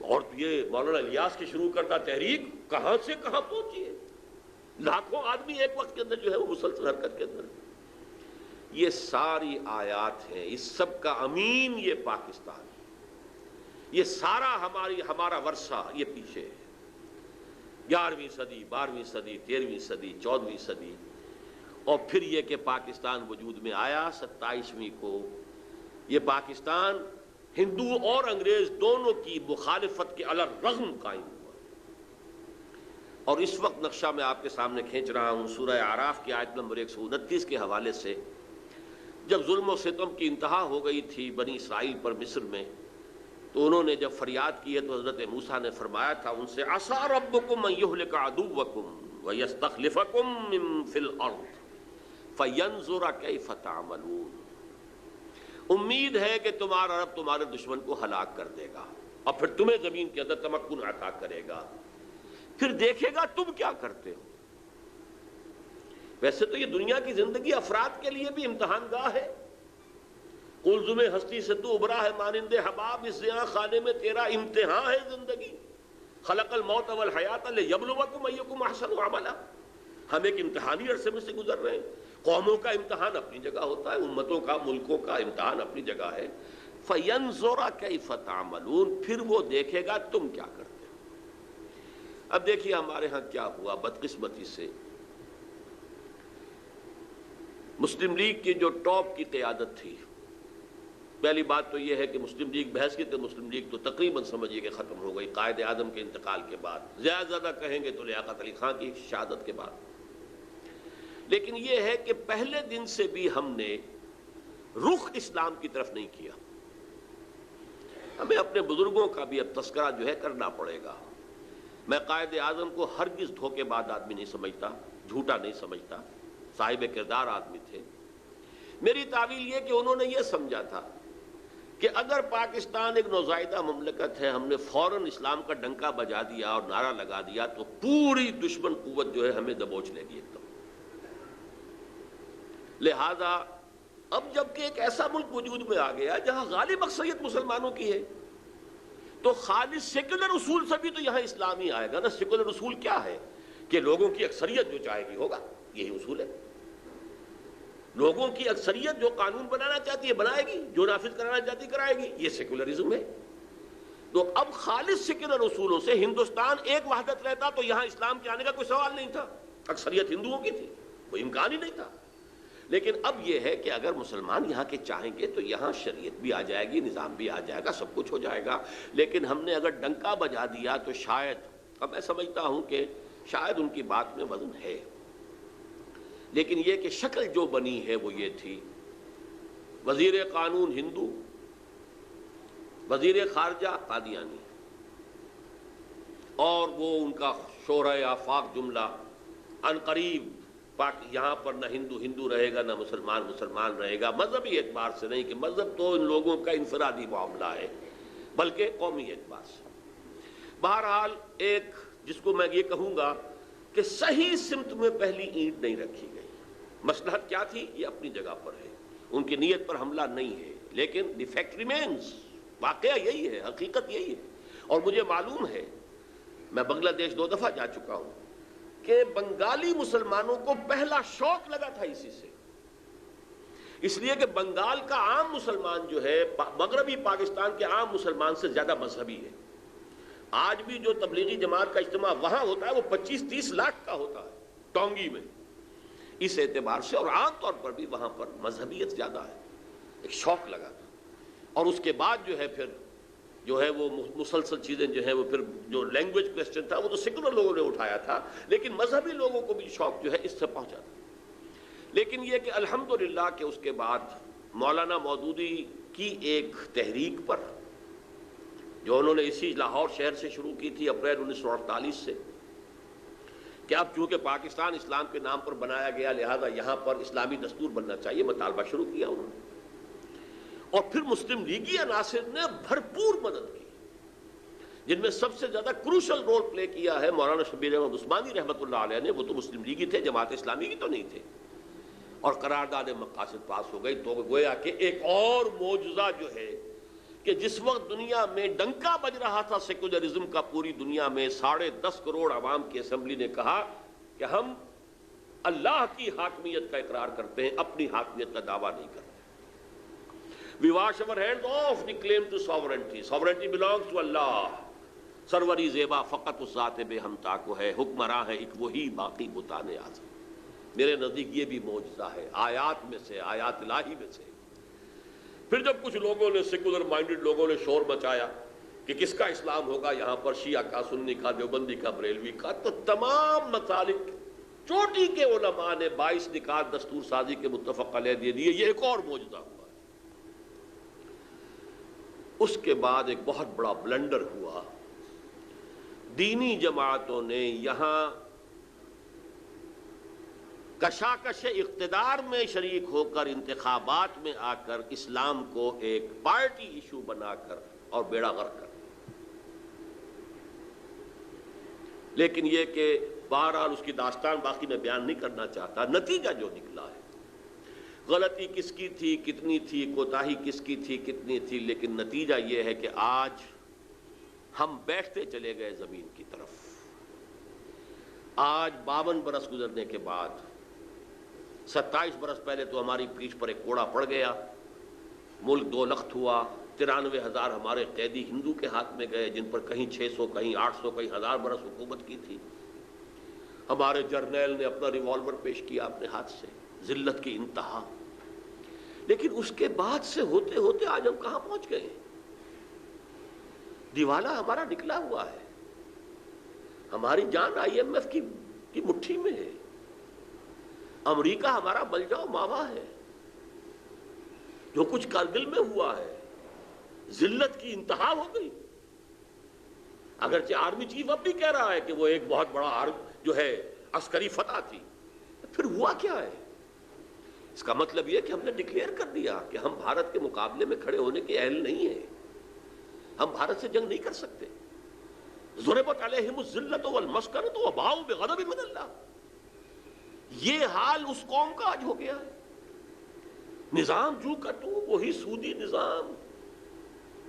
اور یہ مولانا الیاس کی شروع کرتا تحریک کہاں سے کہاں پہنچی ہے، لاکھوں آدمی ایک وقت کے اندر جو ہے وہ مسلسل حرکت کے اندر ہے۔ یہ ساری آیات ہیں، اس سب کا امین یہ پاکستان ہے، یہ سارا ہمارا ورثہ یہ پیچھے ہے۔ 11ویں صدی، 12ویں صدی، 13ویں صدی، 14ویں صدی، اور پھر یہ کہ پاکستان وجود میں آیا 27ویں کو۔ یہ پاکستان ہندو اور انگریز دونوں کی مخالفت کے علی الرغم قائم ہوا، اور اس وقت نقشہ میں آپ کے سامنے کھینچ رہا ہوں سورہ اعراف کی آیت نمبر 129 کے حوالے سے۔ جب ظلم و ستم کی انتہا ہو گئی تھی بنی اسرائیل پر مصر میں، تو انہوں نے جب فریاد کی ہے تو حضرت موسیٰ نے فرمایا تھا ان سے، عَسَىٰ رَبُّكُمْ أَن يُهْلِكَ عَدُوَّكُمْ وَيَسْتَخْلِفَكُمْ فِي الْأَرْضِ فَيَنْظُرَ كَيْفَ تَعْمَلُونَ۔ امید ہے کہ تمہارا رب تمہارے دشمن کو ہلاک کر دے گا اور پھر تمہیں زمین کے اندر تمکن عطا کرے گا، پھر دیکھے گا تم کیا کرتے ہو۔ ویسے تو یہ دنیا کی زندگی افراد کے لیے بھی امتحان گاہ ہے۔ قلزم ہستی سے تو ابھرا ہے مانند حباب، اس زیاں خانے میں تیرا امتحان ہے زندگی۔ خلق الموت والحیات لیبلوکم ایکم احسن عملا۔ ہم ایک امتحانی عرصے میں سے گزر رہے ہیں۔ قوموں کا امتحان اپنی جگہ ہوتا ہے، امتوں کا، ملکوں کا امتحان اپنی جگہ ہے۔ فَيَنْظُرَ كَيْفَ تَعْمَلُونَ، پھر وہ دیکھے گا تم کیا کرتے ہو۔ اب دیکھیے ہمارے ہاں کیا ہوا بدقسمتی سے، مسلم لیگ کی جو ٹاپ کی قیادت تھی، پہلی بات تو یہ ہے کہ مسلم لیگ بحث کی تو مسلم لیگ تو تقریباً سمجھیے کہ ختم ہو گئی قائد اعظم کے انتقال کے بعد، زیادہ کہیں گے تو لیاقت علی خان کی شہادت کے بعد۔ لیکن یہ ہے کہ پہلے دن سے بھی ہم نے رخ اسلام کی طرف نہیں کیا۔ ہمیں اپنے بزرگوں کا بھی اب تذکرہ جو ہے کرنا پڑے گا۔ میں قائد اعظم کو ہرگز دھوکے بعد آدمی نہیں سمجھتا، جھوٹا نہیں سمجھتا، صاحب کردار آدمی تھے۔ میری تعویل یہ کہ انہوں نے یہ سمجھا تھا کہ اگر پاکستان ایک نوزائیدہ مملکت ہے، ہم نے فوراً اسلام کا ڈنکا بجا دیا اور نعرہ لگا دیا تو پوری دشمن قوت جو ہے ہمیں دبوچ لے گی ایک دم۔ لہذا اب جبکہ ایک ایسا ملک وجود میں آ گیا جہاں غالب اکثریت مسلمانوں کی ہے، تو خالص سیکولر اصول سے بھی تو یہاں اسلام ہی آئے گا نا۔ سیکولر اصول کیا ہے کہ لوگوں کی اکثریت جو چاہے گی ہوگا، یہی اصول ہے۔ لوگوں کی اکثریت جو قانون بنانا چاہتی ہے بنائے گی، جو نافذ کرانا چاہتی کرائے گی، یہ سیکولرزم ہے۔ تو اب خالص سیکولر اصولوں سے ہندوستان ایک وحدت رہتا تو یہاں اسلام کے آنے کا کوئی سوال نہیں تھا، اکثریت ہندوؤں کی تھی، کوئی امکان ہی نہیں تھا۔ لیکن اب یہ ہے کہ اگر مسلمان یہاں کے چاہیں گے تو یہاں شریعت بھی آ جائے گی، نظام بھی آ جائے گا، سب کچھ ہو جائے گا۔ لیکن ہم نے اگر ڈنکا بجا دیا تو شاید، اب میں سمجھتا ہوں کہ شاید ان کی بات میں وزن ہے، لیکن یہ کہ شکل جو بنی ہے وہ یہ تھی، وزیر قانون ہندو، وزیر خارجہ قادیانی، اور وہ ان کا شورۂ آفاق جملہ عنقریب یہاں پر نہ ہندو ہندو رہے گا، نہ مسلمان مسلمان رہے گا۔ مذہبی اعتبار سے نہیں، کہ مذہب تو ان لوگوں کا انفرادی معاملہ ہے، بلکہ قومی اعتبار سے۔ بہرحال ایک جس کو میں یہ کہوں گا کہ صحیح سمت میں پہلی اینٹ نہیں رکھی گئی۔ مصلحت کیا تھی یہ اپنی جگہ پر ہے، ان کی نیت پر حملہ نہیں ہے، لیکن دی فیکٹ ریمینز، واقعہ یہی ہے، حقیقت یہی ہے۔ اور مجھے معلوم ہے، میں بنگلہ دیش 2 دفعہ جا چکا ہوں، کہ بنگالی مسلمانوں کو پہلا شوق لگا تھا اسی سے، اس لیے کہ بنگال کا عام مسلمان جو ہے مغربی پاکستان کے عام مسلمان سے زیادہ مذہبی ہے۔ آج بھی جو تبلیغی جماعت کا اجتماع وہاں ہوتا ہے وہ 25-30 لاکھ کا ہوتا ہے ٹونگی میں، اس اعتبار سے، اور عام طور پر بھی وہاں پر مذہبیت زیادہ ہے، ایک شوق لگا تھا۔ اور اس کے بعد جو ہے پھر جو ہے وہ مسلسل چیزیں جو ہیں وہ پھر جو لینگویج کویسچن تھا وہ تو سیکولر لوگوں نے اٹھایا تھا، لیکن مذہبی لوگوں کو بھی شوق جو ہے اس سے پہنچا تھا۔ لیکن یہ کہ الحمدللہ کہ اس کے بعد مولانا مودودی کی ایک تحریک پر، جو انہوں نے اسی لاہور شہر سے شروع کی تھی اپریل 1948 سے، کہ اب چونکہ پاکستان اسلام کے نام پر بنایا گیا لہذا یہاں پر اسلامی دستور بننا چاہیے، مطالبہ شروع کیا انہوں نے، اور پھر مسلم لیگی عناصر نے بھرپور مدد کی، جن میں سب سے زیادہ کروشل رول پلے کیا ہے مولانا شبیر احمد عثمانی رحمۃ اللہ علیہ نے۔ وہ تو مسلم لیگی تھے، جماعت اسلامی کی تو نہیں تھے، اور قرارداد مقاصد پاس ہو گئی۔ تو گویا کہ ایک اور معجزہ جو ہے کہ جس وقت دنیا میں ڈنکا بج رہا تھا سیکولرزم کا پوری دنیا میں، 10.5 کروڑ عوام کی اسمبلی نے کہا کہ ہم اللہ کی حاکمیت کا اقرار کرتے ہیں، اپنی حاکمیت کا دعویٰ نہیں کرتے۔ We wash our hands off the claim to sovereignty. Sovereignty belongs to Allah. سروری زیبا فقط اس ذات بے ہمتا کو ہے، حکمراں ہے ایک وہی باقی بتان اعظم۔ میرے نزدیک یہ بھی معجزہ ہے، آیات میں سے، آیات الہی میں سے۔ پھر جب کچھ لوگوں نے، سیکولر مائنڈڈ لوگوں نے شور مچایا کہ کس کا اسلام ہوگا یہاں پر، شیعہ کا، سنی کا، دیوبندی کا، بریلوی کا، تو تمام مسالک چوٹی کے علماء نے 22 نکات دستور سازی کے متفق علیہ دے دیے۔ یہ ایک اور معجزہ ہوا ہے۔ اس کے بعد ایک بہت بڑا بلنڈر ہوا، دینی جماعتوں نے یہاں کشاکش اقتدار میں شریک ہو کر، انتخابات میں آ کر اسلام کو ایک پارٹی ایشو بنا کر اور بیڑا غرق کر۔ لیکن یہ کہ بہرحال اس کی داستان باقی میں بیان نہیں کرنا چاہتا، نتیجہ جو نکلا ہے، غلطی کس کی تھی، کتنی تھی، کوتاہی کس کی تھی، کتنی تھی، لیکن نتیجہ یہ ہے کہ آج ہم بیٹھتے چلے گئے زمین کی طرف۔ آج 52 برس گزرنے کے بعد، 27 برس پہلے تو ہماری پیٹھ پر ایک کوڑا پڑ گیا، ملک 2 لخت ہوا، 93,000 ہمارے قیدی ہندو کے ہاتھ میں گئے، جن پر کہیں 600 کہیں 800 کہیں 1000 برس حکومت کی تھی۔ ہمارے جرنیل نے اپنا ریوالور پیش کیا اپنے ہاتھ سے، ذلت کی انتہا۔ لیکن اس کے بعد سے ہوتے ہوتے آج ہم کہاں پہنچ گئے؟ دیوالا ہمارا نکلا ہوا ہے، ہماری جان IMF کی مٹھی میں ہے، امریکہ ہمارا بل جاؤ ماوا ہے، جو کچھ کارگل میں ہوا ہے ذلت کی انتہا ہو گئی۔ اگرچہ آرمی چیف اب بھی کہہ رہا ہے کہ وہ ایک بہت بڑا جو ہے عسکری فتح تھی، پھر ہوا کیا ہے؟ اس کا مطلب یہ کہ ہم نے ڈکلیئر کر دیا کہ ہم بھارت کے مقابلے میں کھڑے ہونے کے اہل نہیں ہیں، ہم بھارت سے جنگ نہیں کر سکتے۔ ضربت علیہم الذلۃ والمسکنۃ وباؤوا بغضب من اللہ، یہ حال اس قوم کا آج ہو گیا ہے۔ نظام جو کا تو وہی سودی نظام،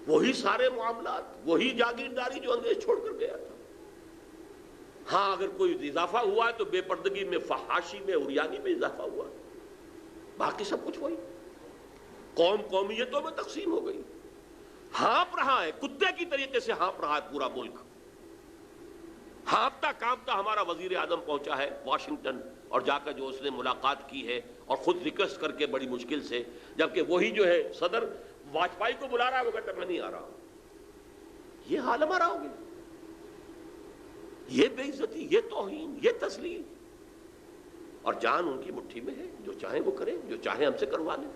وہی سارے معاملات، وہی جاگیرداری جو انگریز چھوڑ کر گیا تھا۔ ہاں اگر کوئی اضافہ ہوا ہے تو بے پردگی میں، فحاشی میں، عریانی میں اضافہ ہوا، باقی سب کچھ وہی۔ قوم قومیتوں میں تقسیم ہو گئی، ہانپ رہا ہے، کتے کی طریقے سے ہانپ رہا ہے پورا ملک۔ ہانپتا کانپتا ہمارا وزیر اعظم پہنچا ہے واشنگٹن، اور جا کر جو اس نے ملاقات کی ہے اور خود ریکویسٹ کر کے بڑی مشکل سے، جبکہ وہی جو ہے صدر واجپئی کو بلا رہا ہے، وہ کہتا ہے میں نہیں آ رہا ہوں۔ یہ حال ہمارا ہو گیا، یہ بے عزتی، یہ توہین، یہ تذلیل، اور جان ان کی مٹھی میں ہے، جو چاہیں وہ کریں، جو چاہیں ہم سے کروا لیں۔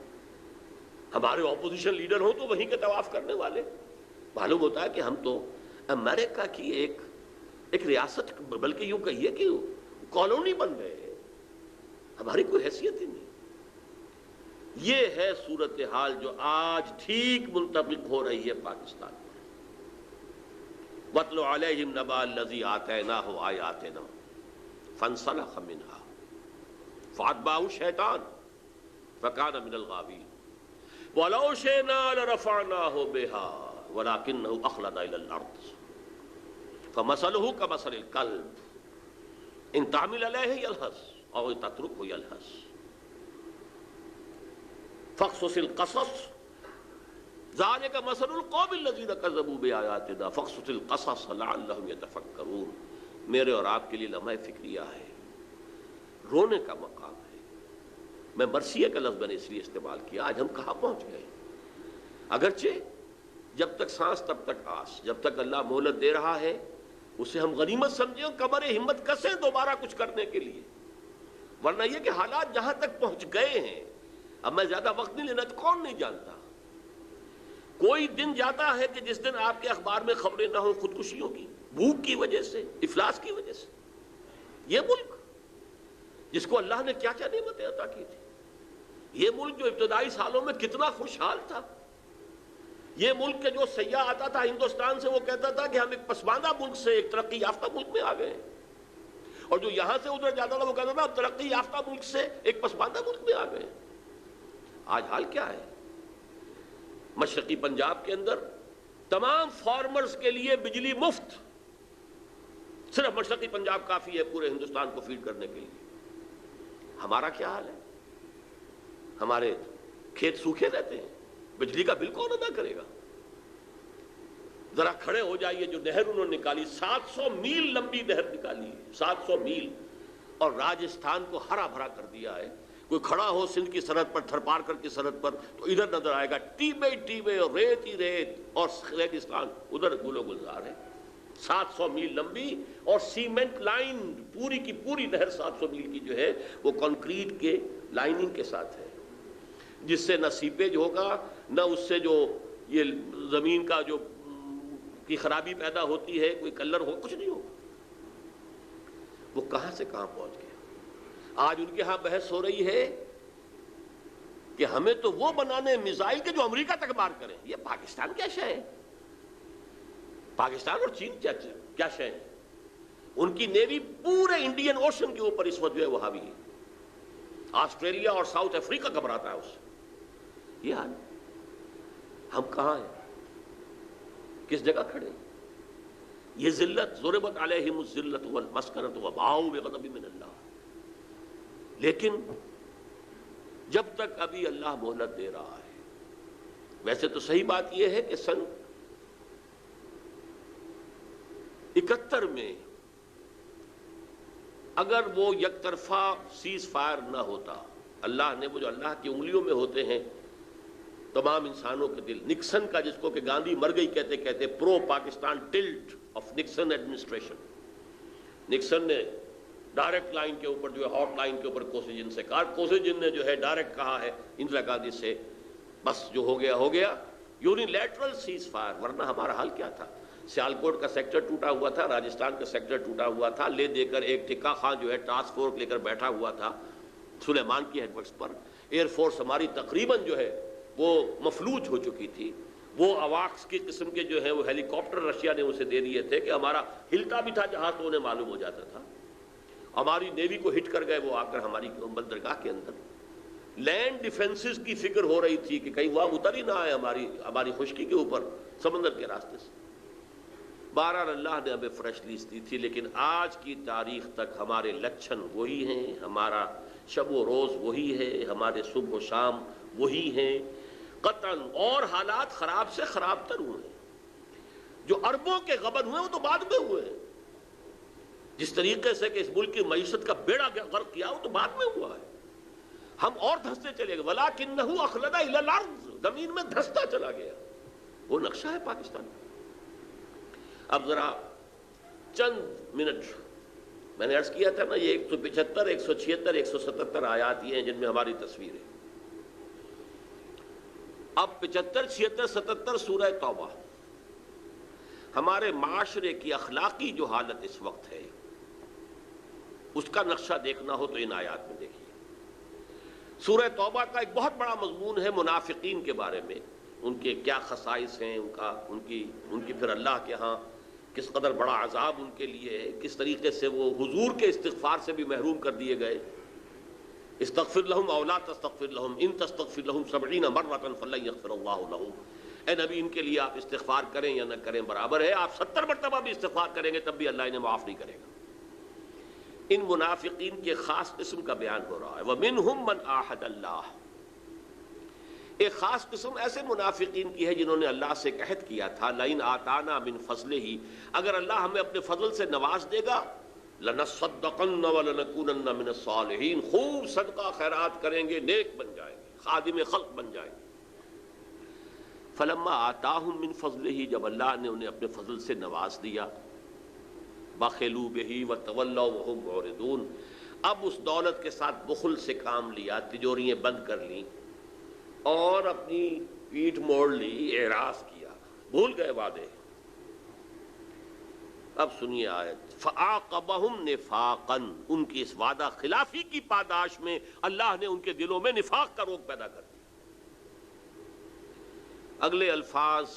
ہمارے اپوزیشن لیڈر ہوں تو وہیں کے طواف کرنے والے۔ معلوم ہوتا ہے کہ ہم تو امریکہ کی ایک ریاست، بلکہ یوں کہیے کہ کالونی بن گئے ہیں، ہماری کوئی حیثیت ہی نہیں۔ یہ ہے صورتحال جو آج ٹھیک منطبق ہو رہی ہے پاکستان میں۔ وَاتْلُ عَلَيْهِمْ نَبَأَ الَّذِي آتَيْنَاهُ آيَاتِنَا فَانسَلَخَ مِنْهَا فَأَتْبَعَهُ الشَّيْطَانُ فَكَانَ مِنَ الْغَاوِينَ وَلَوْ شِئْنَا لَرَفَعْنَاهُ بِهَا وَلَكِنَّهُ أَخْلَدَ إِلَى الْأَرْضِ فَمَثَلُهُ كَمَثَلِ الْكَلْبِ إِنْ تَحْمِلْ عَلَيْهِ يَلْهَثْ أَوْ تَتْرُكْهُ يَلْهَثْ فَاقْصُصِ الْقَصَصَ ذَلِكَ مَثَلُ الْقَوْمِ الَّذِينَ كَذَّبُوا بِآيَاتِنَا فَاقْصُصِ الْقَصَصَ لَعَلَّهُمْ يَتَفَكَّرُونَ۔ میرے اور آپ کے لیے لمحہ فکریہ ہے، رونے کا مقام ہے۔ میں مرثیہ کا لفظ میں نے اس لیے استعمال کیا، آج ہم کہاں پہنچ گئے؟ اگرچہ جب تک سانس تب تک آس، جب تک اللہ مہلت دے رہا ہے اسے ہم غنیمت سمجھیں اور کمر ہمت کسیں دوبارہ کچھ کرنے کے لیے، ورنہ یہ کہ حالات جہاں تک پہنچ گئے ہیں، اب میں زیادہ وقت نہیں لینا، کون نہیں جانتا؟ کوئی دن جاتا ہے کہ جس دن آپ کے اخبار میں خبریں نہ ہوں خودکشیوں کی، بھوک کی وجہ سے، افلاس کی وجہ سے۔ یہ ملک جس کو اللہ نے کیا کیا نعمتیں عطا کی تھی، یہ ملک جو ابتدائی سالوں میں کتنا خوشحال تھا، یہ ملک کے جو سیاح آتا تھا ہندوستان سے وہ کہتا تھا کہ ہم ایک پسماندہ ملک سے ایک ترقی یافتہ ملک میں آ گئے ہیں، اور جو یہاں سے ادھر جاتا تھا وہ کہتا تھا ہم ترقی یافتہ ملک سے ایک پسماندہ ملک میں آ گئے ہیں۔ آج حال کیا ہے؟ مشرقی پنجاب کے اندر تمام فارمرز کے لیے بجلی مفت، صرف مشرقی پنجاب کافی ہے پورے ہندوستان کو فیڈ کرنے کے لیے۔ ہمارا کیا حال ہے؟ ہمارے کھیت سوکھے رہتے ہیں، بجلی کا بل کون ادا کرے گا؟ ذرا کھڑے ہو جائیے، جو نہر انہوں نے نکالی 700 میل لمبی نہر نکالی ہے، 700 میل، اور راجستھان کو ہرا بھرا کر دیا ہے۔ کوئی کھڑا ہو سندھ کی سرحد پر، تھرپارکر کی سرحد پر، تو ادھر نظر آئے گا ٹیبے اور ریت ہی ریت، اور ریگستان ادھر گل و گلزار ہے۔ 700 میل لمبی اور سیمنٹ لائن، پوری کی پوری نہر 700 میل کی جو ہے وہ کنکریٹ کے لائننگ کے ساتھ ہے، جس سے نہ سیپیج ہوگا، نہ اس سے جو یہ زمین کا جو کی خرابی پیدا ہوتی ہے، کوئی کلر ہو، کچھ نہیں ہوگا۔ وہ کہاں سے کہاں پہنچ گیا؟ آج ان کے ہاں بحث ہو رہی ہے کہ ہمیں تو وہ بنانے میزائل کے جو امریکہ تک مار کریں۔ یہ پاکستان کیا شے ہے؟ پاکستان اور چین کیا شے ہے؟ ان کی نیوی پورے انڈین اوشن کے اوپر اس وقت جو ہے وہ حاوی ہے۔ آسٹریلیا اور ساؤتھ افریقہ گھبراتا ہے اس سے۔ یہ حال، ہم کہاں ہیں؟ کس جگہ کھڑے ہیں؟ یہ ذلت، ضربت علیہم الذلۃ والمسکنۃ وباؤوا بغضب من اللہ۔ لیکن جب تک ابھی اللہ مہلت دے رہا ہے، ویسے تو صحیح بات یہ ہے کہ سن 71 میں اگر وہ یک طرفہ سیز فائر نہ ہوتا، اللہ نے وہ جو اللہ کی انگلیوں میں ہوتے ہیں تمام انسانوں کے دل، نکسن کا، جس کو کہ گاندھی مر گئی کہتے کہتے، pro Pakistan tilt of Nixon administration, Nixon نے ڈائریکٹ لائن کے اوپر جو ہے، ہاٹ لائن کے اوپر کوسیجن سے کہا، کوسیجن نے جو ہے ڈائریکٹ کہا ہے اندرا گاندھی سے، بس جو ہو گیا ہو گیا، یونیلیٹرل سیز فائر۔ ورنہ ہمارا حال کیا تھا؟ سیالکوٹ کا سیکٹر ٹوٹا ہوا تھا، راجستھان کا سیکٹر ٹوٹا ہوا تھا، لے دے کر ایک ٹکا خان جو ہے ٹاسک فورس لے کر بیٹھا ہوا تھا سلیمان کی ہیڈ ورکس پر۔ ایئر فورس ہماری تقریباً جو ہے وہ مفلوج ہو چکی تھی۔ وہ اواکس کی قسم کے جو ہیں وہ ہیلی کاپٹر رشیا نے اسے دے دیے تھے کہ ہمارا ہلتا بھی تھا جہاز تو انہیں معلوم ہو جاتا تھا۔ ہماری نیوی کو ہٹ کر گئے وہ آ کر ہماری بندرگاہ کے اندر۔ لینڈ ڈیفنسز کی فکر ہو رہی تھی کہ کہیں وہاں اتر ہی نہ آئے ہماری خشکی کے اوپر سمندر کے راستے سے۔ بہرحال اللہ نے ہمیں فریش لیز دی تھی، لیکن آج کی تاریخ تک ہمارے لچھن وہی ہیں، ہمارا شب و روز وہی ہے، ہمارے صبح و شام وہی ہیں قطعاً، اور حالات خراب سے خراب تر ہوئے ہیں۔ جو اربوں کے غبن ہوئے وہ تو بعد میں ہوئے ہیں۔ جس طریقے سے کہ اس ملک کی معیشت کا بیڑا غرق کیا وہ تو بعد میں ہوا ہے۔ ہم اور دھستے چلے گئے، وَلَٰكِنَّهُ أَخْلَدَ إِلَى الْأَرْضِ، زمین میں دھستا چلا گیا۔ وہ نقشہ ہے پاکستان۔ اب ذرا چند منٹ، میں نے عرض کیا تھا نا، یہ 175 176 177 آیات یہ ہیں جن میں ہماری تصویر ہے۔ اب 75 76 77 سورہ توبہ، ہمارے معاشرے کی اخلاقی جو حالت اس وقت ہے اس کا نقشہ دیکھنا ہو تو ان آیات میں دیکھیے۔ سورہ توبہ کا ایک بہت بڑا مضمون ہے منافقین کے بارے میں، ان کے کیا خصائص ہیں، ان کی پھر اللہ کے ہاں کس قدر بڑا عذاب ان کے لیے ہے، کس طریقے سے وہ حضور کے استغفار سے بھی محروم کر دیے گئے۔ استغفر لہم او لا تستغفر لہم ان تستغفر لہم 70 مرۃ فلن یغفر اللہ لہم۔ اے نبی، ان کے لیے آپ استغفار کریں یا نہ کریں برابر ہے، آپ 70 مرتبہ بھی استغفار کریں گے تب بھی اللہ انہیں معاف نہیں کرے گا۔ ان منافقین کے خاص قسم کا بیان ہو رہا ہے۔ وَمِنْهُمْ مَنْ عَاهَدَ اللَّهَ، ایک خاص قسم ایسے منافقین کی ہے جنہوں نے اللہ سے ایک عہد کیا تھا، لَئِنْ آتَانَا مِنْ فَضْلِهِ، اگر اللہ ہمیں اپنے فضل سے نواز دے گا، لَنَصَّدَّقَنَّ وَلَنَكُونَنَّ مِنَ الصَّالِحِينَ، خوب صدقہ خیرات کریں گے، نیک بن جائیں گے، خادم خلق بن جائیں گے۔ فَلَمَّا آتَاهُم مِّن فَضْلِهِ، جب اللہ نے انہیں اپنے فضل سے نواز دیا، بخلوا بہ وتولوا وهم معرضون، اب اس دولت کے ساتھ بخل سے کام لیا، تجوریاں بند کر لیں اور اپنی پیٹھ موڑ لی، اعراض کیا، بھول گئے وعدے۔ اب سنیے آیت، فَعَاقَبَهُمْ نِفَاقًا، ان کی اس وعدہ خلافی کی پاداش میں اللہ نے ان کے دلوں میں نفاق کا روگ پیدا کر دیا۔ اگلے الفاظ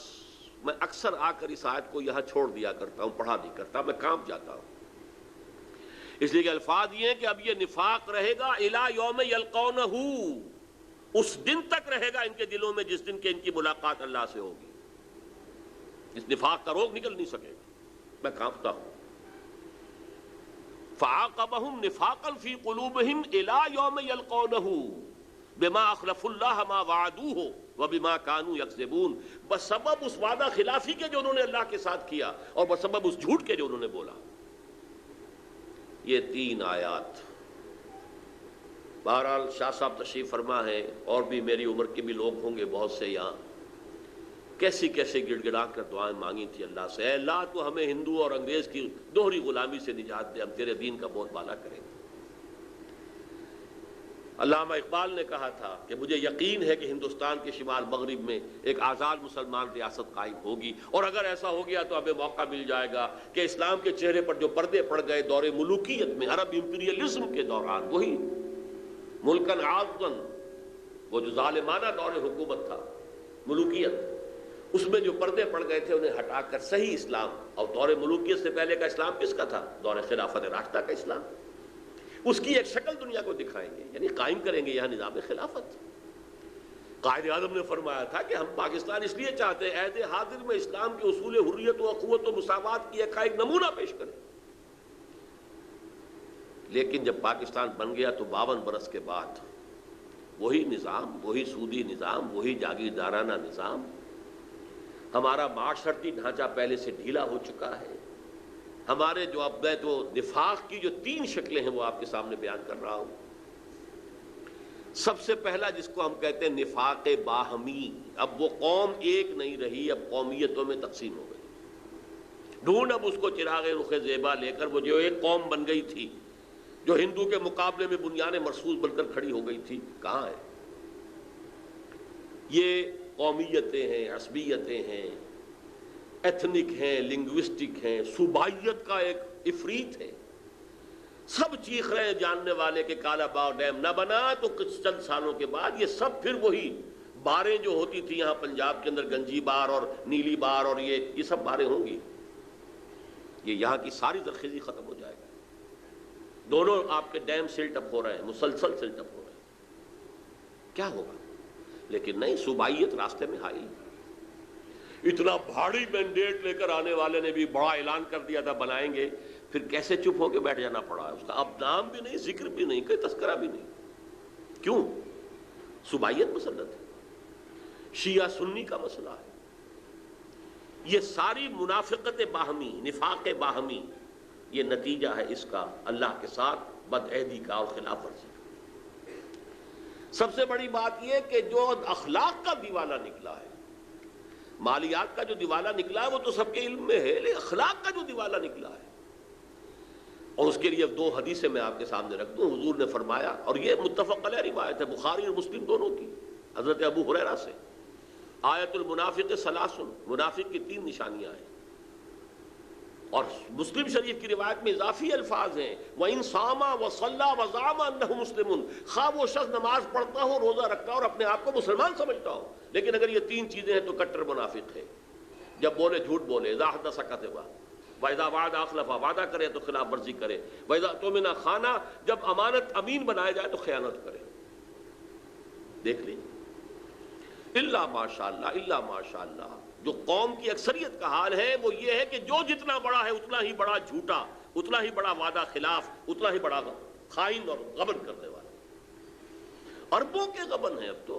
میں اکثر آ کر اس آیت کو یہاں چھوڑ دیا کرتا ہوں، پڑھا نہیں کرتا، میں کانپ جاتا ہوں، اس لیے کہ الفاظ یہ ہیں کہ اب یہ نفاق رہے گا الی یوم یلقونہ، اس دن تک رہے گا ان کے دلوں میں جس دن کہ ان کی ملاقات اللہ سے ہوگی۔ اس نفاق کا روگ نکل نہیں سکے گا، میں کانپتا ہوں۔ فَعَاقَبَهُمْ نِفَاقًا فِي قُلُوبِهِمْ إِلَى يَوْمِ يَلْقَوْنَهُ بِمَا أَخْلَفُوا اللَّهَ مَا وَعَدُوهُ وَبِمَا كَانُوا يَكْذِبُونَ، بسبب اس وعدہ خلافی کے جو انہوں نے اللہ کے ساتھ کیا اور بسبب اس جھوٹ کے جو انہوں نے بولا۔ یہ 3 آیات بہرحال شاہ صاحب تشریف فرما ہے، اور بھی میری عمر کے بھی لوگ ہوں گے بہت سے یہاں، کیسی کیسے گڑ گڑا کر دعائیں مانگی تھی اللہ سے، اے اللہ تو ہمیں ہندو اور انگریز کی دوہری غلامی سے نجات دے، ہم تیرے دین کا بہت بالا کریں گے۔ علامہ اقبال نے کہا تھا کہ مجھے یقین ہے کہ ہندوستان کے شمال مغرب میں ایک آزاد مسلمان ریاست قائم ہوگی، اور اگر ایسا ہو گیا تو ہمیں موقع مل جائے گا کہ اسلام کے چہرے پر جو پردے پڑ گئے دور ملوکیت میں، عرب امپیریلزم کے دوران، وہی ملکن عاضن، وہ جو ظالمانہ دور حکومت تھا، ملوکیت، اس میں جو پردے پڑ گئے تھے انہیں ہٹا کر صحیح اسلام، اور دور ملوکیت سے پہلے کا اسلام کس کا تھا؟ دور خلافت راشدہ کا اسلام، اس کی ایک شکل دنیا کو دکھائیں گے، یعنی قائم کریں گے یہاں نظام خلافت۔ قائد اعظم نے فرمایا تھا کہ ہم پاکستان اس لیے چاہتے ہیں عہد حاضر میں اسلام کے اصول حریت و اخوت و مساوات کی ایک نمونہ پیش کریں، لیکن جب پاکستان بن گیا تو 52 برس کے بعد وہی نظام، وہی سودی نظام، وہی جاگیردارانہ نظام، ہمارا معاشرتی ڈھانچہ پہلے سے ڈھیلا ہو چکا ہے۔ ہمارے جو اب میں تو نفاق کی جو 3 شکلیں ہیں وہ آپ کے سامنے بیان کر رہا ہوں۔ سب سے پہلا جس کو ہم کہتے ہیں نفاق باہمی، اب وہ قوم ایک نہیں رہی، اب قومیتوں میں تقسیم ہو گئی۔ ڈھونڈ اب اس کو چراغ رخ زیبا لے کر، وہ جو ایک قوم بن گئی تھی جو ہندو کے مقابلے میں بنیان مرصوص بن کر کھڑی ہو گئی تھی، کہاں ہے؟ یہ قومیتیں ہیں، عصبیتیں ہیں، ایتھنک ہیں، لنگوسٹک ہیں، صوبائیت کا ایک افریت ہے، سب چیخ رہے ہیں جاننے والے کہ کالا باغ ڈیم نہ بنا تو کچھ چند سالوں کے بعد یہ سب پھر وہی باریں جو ہوتی تھی یہاں پنجاب کے اندر، گنجی بار اور نیلی بار اور یہ سب باریں ہوں گی، یہ یہاں کی ساری زرخیزی ختم ہو جائے گا۔ دونوں آپ کے ڈیم سلٹ اپ ہو رہے ہیں، مسلسل سلٹ اپ ہو رہے ہیں، کیا ہوگا؟ لیکن نہیں، صوبائیت راستے میں آئی۔ اتنا بھاری مینڈیٹ لے کر آنے والے نے بھی بڑا اعلان کر دیا تھا بنائیں گے، پھر کیسے چپ ہو کے بیٹھ جانا پڑا ہے، اس کا اب نام بھی نہیں، ذکر بھی نہیں، کوئی تذکرہ بھی نہیں۔ کیوں؟ صوبائیت مسلط ہے، شیعہ سنی کا مسئلہ ہے، یہ ساری منافقت باہمی، نفاق باہمی، یہ نتیجہ ہے اس کا اللہ کے ساتھ بدعہدی کا اور خلاف ورزی کا۔ سب سے بڑی بات یہ کہ جو اخلاق کا دیوالہ نکلا ہے، مالیات کا جو دیوالہ نکلا ہے وہ تو سب کے علم میں ہے، لیکن اخلاق کا جو دیوالہ نکلا ہے، اور اس کے لیے 2 حدیثیں میں آپ کے سامنے رکھ دوں۔ حضور نے فرمایا، اور یہ متفق علیہ روایت ہے، بخاری اور مسلم دونوں کی، حضرت ابو ہریرہ سے، آیت المنافق ثلاث، منافق کی 3 نشانیاں ہیں، اور مسلم شریف کی روایت میں اضافی الفاظ ہیں، وَإِن صَامَ وَصَلَّى وَزَعَمَ أَنَّهُ مُسْلِمٌ، خواہ وہ شخص نماز پڑھتا ہو، روزہ رکھتا ہو اور اپنے آپ کو مسلمان سمجھتا ہو، لیکن اگر یہ 3 چیزیں ہیں تو کٹر منافق ہے۔ جب بولے جھوٹ بولے، اذا حدث کذب، وَإِذَا وَعَدَ أَخْلَفَ، وعدہ کرے تو خلاف ورزی کرے، وَإِذَا اؤْتُمِنَ خَانَ، جب امانت امین بنایا جائے تو خیانت کرے۔ دیکھ لیجیے، الا ماشاء اللہ، الا ماشاء اللہ، جو قوم کی اکثریت کا حال ہے وہ یہ ہے کہ جو جتنا بڑا ہے اتنا ہی بڑا جھوٹا، اتنا ہی بڑا وعدہ خلاف، اتنا ہی بڑا خائن اور غبن کرنے والا۔ اربوں کے غبن ہیں اب تو،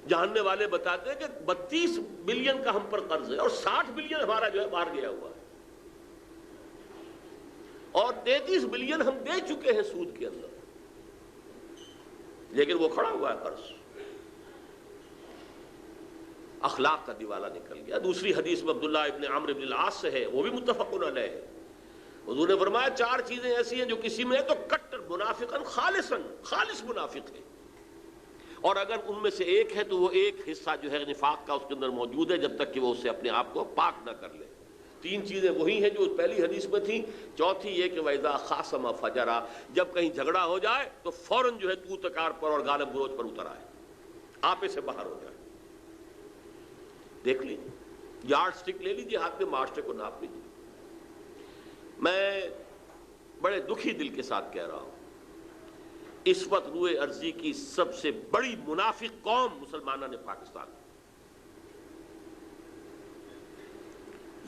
جاننے والے بتاتے ہیں کہ 32 بلین کا ہم پر قرض ہے اور 60 بلین ہمارا جو ہے باہر گیا ہوا ہے، اور 33 بلین ہم دے چکے ہیں سود کے اندر، لیکن وہ کھڑا ہوا ہے قرض۔ اخلاق کا دیوالہ نکل گیا۔ دوسری حدیث میں عبداللہ ابن عمرو ابن العاص سے ہے، وہ بھی متفق علیہ ہے، حضور نے فرمایا 4 چیزیں ایسی ہیں جو کسی میں ہے تو کٹر منافقاً خالصاً، خالص منافق ہے، اور اگر ان میں سے ایک ہے تو وہ ایک حصہ جو ہے نفاق کا اس کے اندر موجود ہے جب تک کہ وہ اسے اپنے آپ کو پاک نہ کر لے۔ تین چیزیں وہی ہیں جو پہلی حدیث میں تھیں. چوتھی یہ کہ وَإِذَا خَاصَمَ فَجَرَ، جب کہیں جھگڑا ہو جائے تو فوراً جو ہے تو تکار پر اور غالب گروج پر اتر آئے، آپے سے باہر ہو جائے. دیکھ لیجیے، یارڈ سٹک لے لیجیے ہاتھ میں، معاشرے کو ناپ لیجیے. میں بڑے دکھی دل کے ساتھ کہہ رہا ہوں، اس وقت روئے ارضی کی سب سے بڑی منافق قوم مسلمانوں نے پاکستان.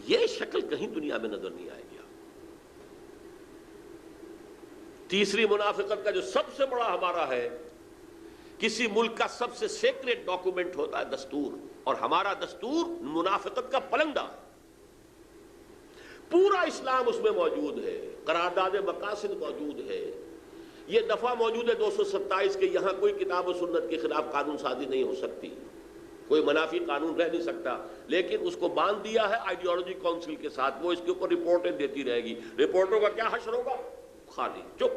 یہ شکل کہیں دنیا میں نظر نہیں آئے گی. تیسری منافقت کا جو سب سے بڑا ہمارا ہے، کسی ملک کا سب سے سیکریٹ ڈاکومنٹ ہوتا ہے دستور، اور ہمارا دستور منافقت کا پلندہ ہے. پورا اسلام اس میں موجود ہے، قرارداد مقاصد موجود ہے، یہ دفعہ موجود ہے 227 کے یہاں کوئی کتاب و سنت کے خلاف قانون سازی نہیں ہو سکتی، کوئی منافی قانون رہ نہیں سکتا. لیکن اس کو باندھ دیا ہے آئیڈیالوجی کونسل کے ساتھ، وہ اس کے اوپر رپورٹیں دیتی رہے گی. رپورٹوں کا کیا حشر ہوگا؟ خالی چپ.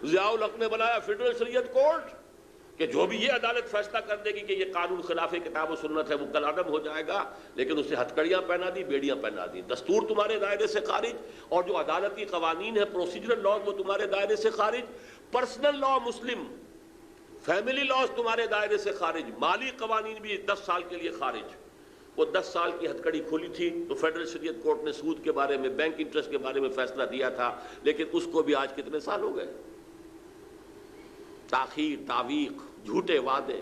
ضیاء الحق نے بنایا فیڈرل شریعت کورٹ کہ جو بھی یہ عدالت فیصلہ کر دے گی کہ یہ قانون خلاف کتاب و سنت ہے وہ کل عدم ہو جائے گا، لیکن اسے ہتھکڑیاں پہنا دی، بیڑیاں پہنا دی. دستور تمہارے دائرے سے خارج، اور جو عدالتی قوانین ہے پروسیجرل لاز وہ تمہارے دائرے سے خارج، پرسنل لا مسلم، فیملی لاز تمہارے دائرے سے خارج، مالی قوانین بھی 10 سال کے لیے خارج. وہ 10 سال کی ہتھکڑی کھلی تھی تو فیڈرل شریعت کورٹ نے سود کے بارے میں، بینک انٹرسٹ کے بارے میں فیصلہ دیا تھا، لیکن اس کو بھی آج کتنے سال ہو گئے. تاخیر، تعویق، جھوٹے وعدے.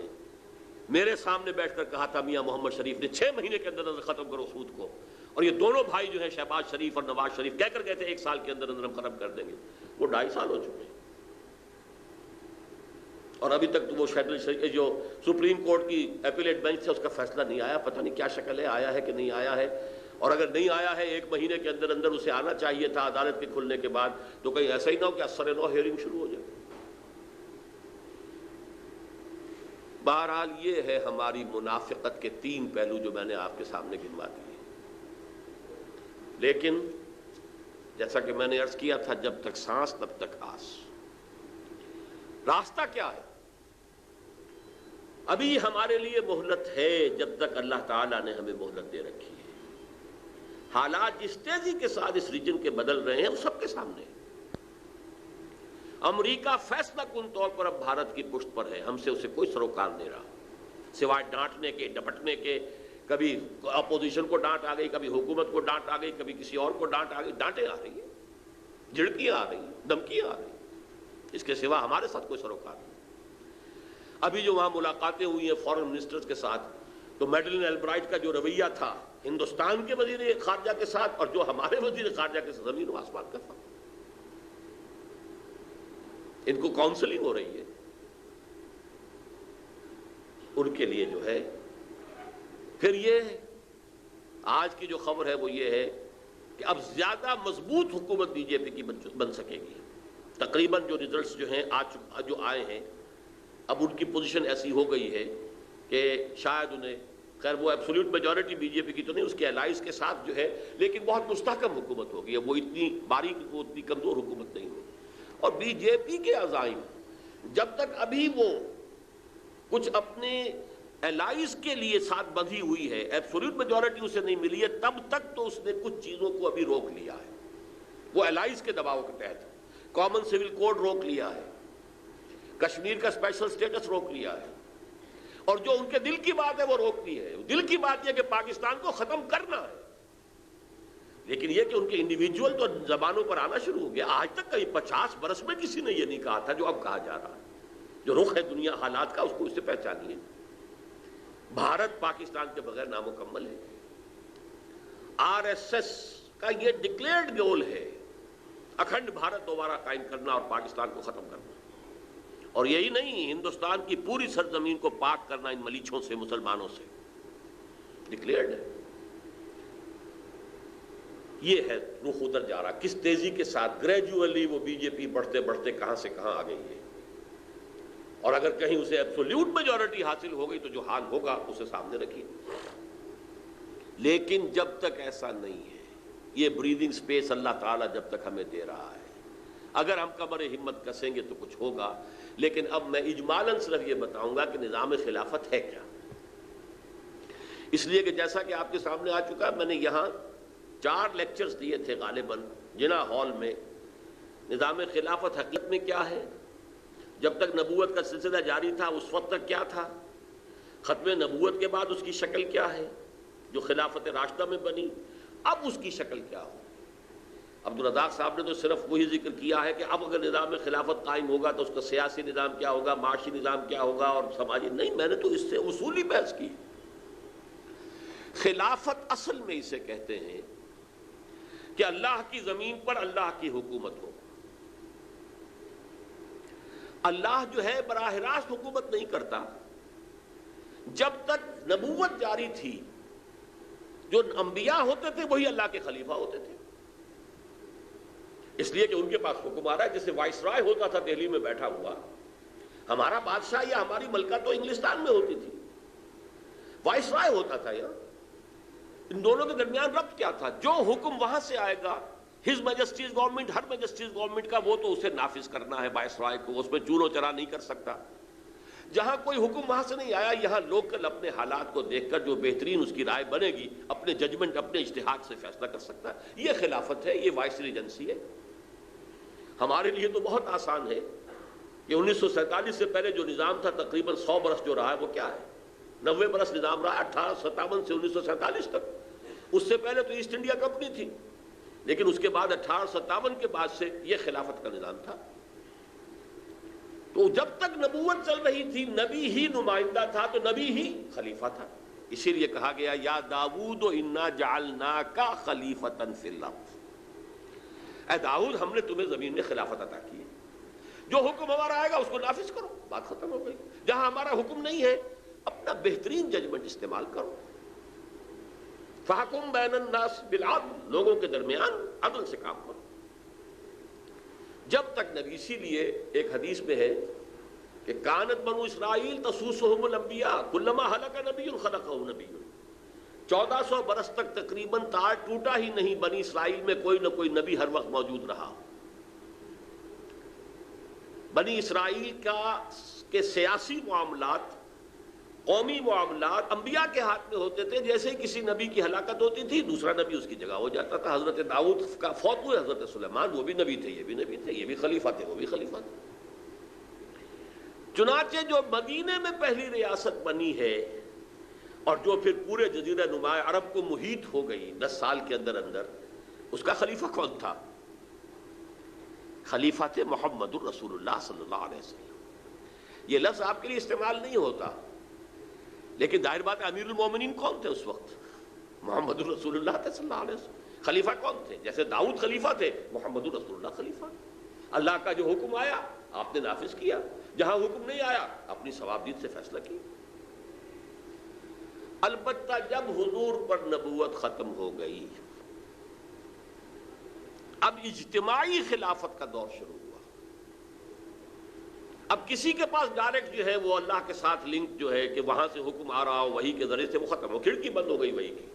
میرے سامنے بیٹھ کر کہا تھا میاں محمد شریف نے 6 مہینے کے اندر ختم کرو سود کو، اور یہ دونوں بھائی جو ہیں شہباز شریف اور نواز شریف کہہ کر گئے تھے 1 سال کے اندر ہم ختم کر دیں گے. وہ 2.5 سال ہو چکے ہیں، اور ابھی تک تو وہ جو سپریم کورٹ کی اپیلیٹ بینچ ہے اس کا فیصلہ نہیں آیا. پتہ نہیں کیا شکل ہے، آیا ہے کہ نہیں آیا ہے. اور اگر نہیں آیا ہے 1 مہینے کے اندر اندر اسے آنا چاہیے تھا عدالت کے کھلنے کے بعد، تو کہیں ایسا ہی نہ ہو کہ اثر نو ہیئرنگ شروع ہو جائے. بہرحال یہ ہے ہماری منافقت کے 3 پہلو جو میں نے آپ کے سامنے گنوا دیے. لیکن جیسا کہ میں نے عرض کیا تھا، جب تک سانس تب تک آس. راستہ کیا ہے؟ ابھی ہمارے لیے مہلت ہے جب تک اللہ تعالیٰ نے ہمیں مہلت دے رکھی ہے. حالات جس تیزی کے ساتھ اس ریجن کے بدل رہے ہیں وہ سب کے سامنے ہے. امریکہ فیصلہ کن طور پر اب بھارت کی پشت پر ہے، ہم سے اسے کوئی سروکار نہیں رہا سوائے ڈانٹنے کے، ڈپٹنے کے. کبھی اپوزیشن کو ڈانٹ آ گئی، کبھی حکومت کو ڈانٹ آ گئی، کبھی کسی اور کو ڈانٹ آ گئی. ڈانٹیں آ رہی ہیں، جھڑکیاں آ رہی ہیں، دھمکیاں آ رہی ہیں، اس کے سوا ہمارے ساتھ کوئی سروکار نہیں. ابھی جو وہاں ملاقاتیں ہوئی ہیں فورن منسٹرز کے ساتھ، تو میڈلن البرائٹ کا جو رویہ تھا ہندوستان کے وزیر خارجہ کے ساتھ اور جو ہمارے وزیر خارجہ کے ساتھ، زمین و آسمان کا فرق. ان کو کاؤنسلنگ ہو رہی ہے، ان کے لیے جو ہے. پھر یہ آج کی جو خبر ہے وہ یہ ہے کہ اب زیادہ مضبوط حکومت بی جے پی کی بن سکے گی. تقریباً جو ریزلٹس جو ہیں جو آئے ہیں، اب ان کی پوزیشن ایسی ہو گئی ہے کہ شاید انہیں، خیر وہ ایبسولوٹ میجورٹی بی جے پی کی تو نہیں، اس کے الائز کے ساتھ جو ہے، لیکن بہت مستحکم حکومت ہوگی. اب وہ اتنی باریک، وہ اتنی کمزور حکومت نہیں ہوگی. اور بی جے پی کے عزائم جب تک ابھی وہ کچھ اپنے الائز کے لیے ساتھ بندھی ہوئی ہے، ایبسولوٹ میجورٹی اسے نہیں ملی ہے، تب تک تو اس نے کچھ چیزوں کو ابھی روک لیا ہے. وہ الائز کے دباؤ کے تحت کامن سول کوڈ روک لیا ہے، کشمیر کا اسپیشل سٹیٹس روک لیا ہے، اور جو ان کے دل کی بات ہے وہ روک لی ہے. دل کی بات یہ کہ پاکستان کو ختم کرنا ہے، لیکن یہ کہ ان کے انڈیویجول تو زبانوں پر آنا شروع ہو گیا. آج تک کئی 50 برس میں کسی نے یہ نہیں کہا تھا جو اب کہا جا رہا ہے. جو رخ ہے دنیا حالات کا، اس کو اس سے پہچانیے. بھارت پاکستان کے بغیر نامکمل ہے. آر ایس ایس کا یہ ڈکلیئرڈ گول ہے اکھنڈ بھارت دوبارہ قائم کرنا اور پاکستان کو ختم کرنا. اور یہی نہیں، ہندوستان کی پوری سرزمین کو پاک کرنا ان ملیچھوں سے، مسلمانوں سے. ڈکلیئرڈ ہے. یہ ہے رخ ادھر جا رہا، کس تیزی کے ساتھ گریجولی وہ بی جے پی بڑھتے بڑھتے کہاں سے کہاں آ گئی ہے. اور اگر کہیں اسے ایبسولوٹ میجورٹی حاصل ہو گئی تو جو حال ہوگا اسے سامنے رکھیے. لیکن جب تک ایسا نہیں ہے، یہ بریدنگ سپیس اللہ تعالیٰ جب تک ہمیں دے رہا ہے، اگر ہم کمر ہمت کسیں گے تو کچھ ہوگا. لیکن اب میں اجمالاً صرف یہ بتاؤں گا کہ نظام خلافت ہے کیا. اس لیے کہ جیسا کہ آپ کے سامنے آ چکا ہے، میں نے یہاں 4 لیکچرز دیے تھے غالباً جنا ہال میں. نظام خلافت حقیقت میں کیا ہے، جب تک نبوت کا سلسلہ جاری تھا اس وقت تک کیا تھا، ختم نبوت کے بعد اس کی شکل کیا ہے جو خلافت راشدہ میں بنی، اب اس کی شکل کیا ہو. عبدالرزاق صاحب نے تو صرف وہی ذکر کیا ہے کہ اب اگر نظام خلافت قائم ہوگا تو اس کا سیاسی نظام کیا ہوگا، معاشی نظام کیا ہوگا اور سماجی. نہیں، میں نے تو اس سے اصولی بحث کی. خلافت اصل میں اسے کہتے ہیں کہ اللہ کی زمین پر اللہ کی حکومت ہو. اللہ جو ہے براہ راست حکومت نہیں کرتا. جب تک نبوت جاری تھی جو انبیاء ہوتے تھے وہی اللہ کے خلیفہ ہوتے تھے، اس لیے کہ ان کے پاس حکم آ رہا ہے. جیسے وائس رائے ہوتا تھا دہلی میں بیٹھا ہوا، ہمارا بادشاہ یا ہماری ملکہ تو انگلستان میں ہوتی تھی، وائس رائے ہوتا تھا یہاں. ان دونوں کے درمیان ربط کیا تھا؟ جو حکم وہاں سے آئے گا ہز میجسٹیز گورنمنٹ، ہر میجسٹیز گورنمنٹ کا، وہ تو اسے نافذ کرنا ہے وائس رائے کو، اس میں چور و چرا نہیں کر سکتا. جہاں کوئی حکم وہاں سے نہیں آیا، یہاں لوکل اپنے حالات کو دیکھ کر جو بہترین اس کی رائے بنے گی اپنے ججمنٹ، اپنے اجتہاد سے فیصلہ کر سکتا ہے. یہ خلافت ہے، یہ وائس ریجنسی ہے. ہمارے لیے تو بہت آسان ہے کہ 1947 سے پہلے جو نظام تھا تقریباً 100 برس جو رہا ہے وہ کیا ہے، 90 برس نظام رہا 1857 سے 1947 تک. اس سے پہلے تو ایسٹ انڈیا کمپنی تھی، لیکن اس کے بعد 1857 کے بعد سے یہ خلافت کا نظام تھا. تو جب تک نبوت چل رہی تھی نبی ہی نمائندہ تھا تو نبی ہی خلیفہ تھا. اسی لیے کہا گیا یا داؤد انا جعلناک خلیفۃ فی الارض، اے داؤد ہم نے تمہیں زمین میں خلافت عطا کی ہے، جو حکم ہمارا آئے گا اس کو نافذ کرو. بات ختم ہو گئی. جہاں ہمارا حکم نہیں ہے اپنا بہترین ججمنٹ استعمال کرو. فحکم بین الناس بالعدل، لوگوں کے درمیان عدل سے کام کرو. جب تک نبی، اسی لیے ایک حدیث میں ہے کہ کانت بنو اسرائیل تسوسہم الانبیاء کلما ہلک نبی خلقہ نبی. 1400 برس تک تقریباً تار ٹوٹا ہی نہیں، بنی اسرائیل میں کوئی نہ کوئی نبی ہر وقت موجود رہا. بنی اسرائیل کے سیاسی معاملات، قومی معاملات انبیاء کے ہاتھ میں ہوتے تھے. جیسے ہی کسی نبی کی ہلاکت ہوتی تھی دوسرا نبی اس کی جگہ ہو جاتا تھا. حضرت داؤد کا فوت ہوئے، حضرت سلیمان، وہ بھی نبی تھے، یہ بھی نبی تھے، یہ بھی خلیفہ تھے، وہ بھی خلیفہ تھے. چنانچہ جو مدینے میں پہلی ریاست بنی ہے اور جو پھر پورے جزیرہ نما عرب کو محیط ہو گئی 10 سال کے اندر اندر، اس کا خلیفہ کون تھا؟ خلیفہ تھے محمد الرسول اللہ صلی اللہ علیہ وسلم. یہ لفظ آپ کے لیے استعمال نہیں ہوتا، لیکن ظاہر بات ہے امیر المومنین کون تھے اس وقت؟ محمد الرسول اللہ صلی اللہ علیہ وسلم. خلیفہ کون تھے؟ جیسے داؤد خلیفہ تھے، محمد الرسول اللہ خلیفہ. اللہ کا جو حکم آیا آپ نے نافذ کیا، جہاں حکم نہیں آیا اپنی ثوابدید سے فیصلہ کیا. البتہ جب حضور پر نبوت ختم ہو گئی اب اجتماعی خلافت کا دور شروع ہوا. اب کسی کے پاس ڈائریکٹ جو ہے وہ اللہ کے ساتھ لنک جو ہے کہ وہاں سے حکم آ رہا ہو وحی کے ذریعے سے، وہ ختم ہو، کھڑکی بند ہو گئی وحی کی.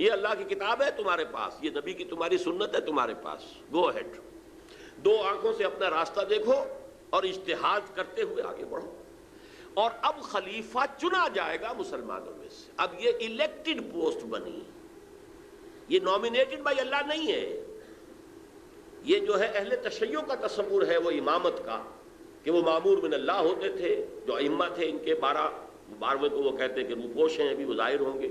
یہ اللہ کی کتاب ہے تمہارے پاس، یہ نبی کی تمہاری سنت ہے تمہارے پاس، گو اہیڈ. 2 آنکھوں سے اپنا راستہ دیکھو اور اجتہاد کرتے ہوئے آگے بڑھو. اور اب خلیفہ چنا جائے گا مسلمانوں میں سے. اب یہ الیکٹڈ پوسٹ بنی، یہ نامینیٹڈ بائی اللہ نہیں ہے. یہ جو ہے اہل تشیع کا تصور ہے وہ امامت کا، کہ وہ معمور من اللہ ہوتے تھے، جو ائمہ تھے ان کے 12ویں کو وہ کہتے ہیں کہ روپوش ہیں، ابھی وہ ظاہر ہوں گے.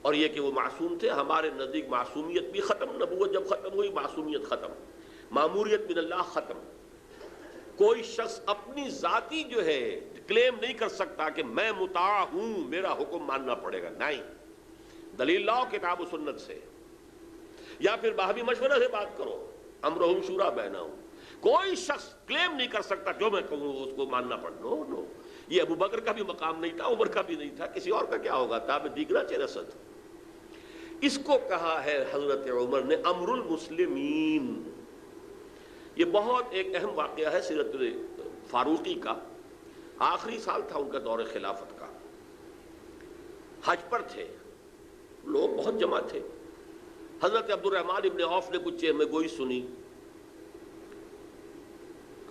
اور یہ کہ وہ معصوم تھے. ہمارے نزدیک معصومیت بھی ختم، نبوت جب ختم ہوئی معصومیت ختم، معموریت من اللہ ختم. کوئی شخص اپنی ذاتی جو ہے کلیم نہیں کر سکتا کہ میں مطاع ہوں، میرا حکم ماننا پڑے گا. نہیں، دلیل لاؤ کتاب و سنت سے، یا پھر باہمی مشورہ سے بات کرو، امرہم شورا بینہم. کوئی شخص کلیم نہیں کر سکتا جو میں کہوں اس کو ماننا پڑ. نو، یہ ابو بکر کا بھی مقام نہیں تھا، عمر کا بھی نہیں تھا، کسی اور کا کیا ہوگا؟ تاب دیگرہ چہ رسد. اس کو کہا ہے حضرت عمر نے امر المسلمین. یہ بہت ایک اہم واقعہ ہے سیرت فاروقی کا. آخری سال تھا ان کا دور خلافت کا، حج پر تھے، لوگ بہت جمع تھے. حضرت عبد الرحمن ابن عوف نے کچھ میں گوئی سنی،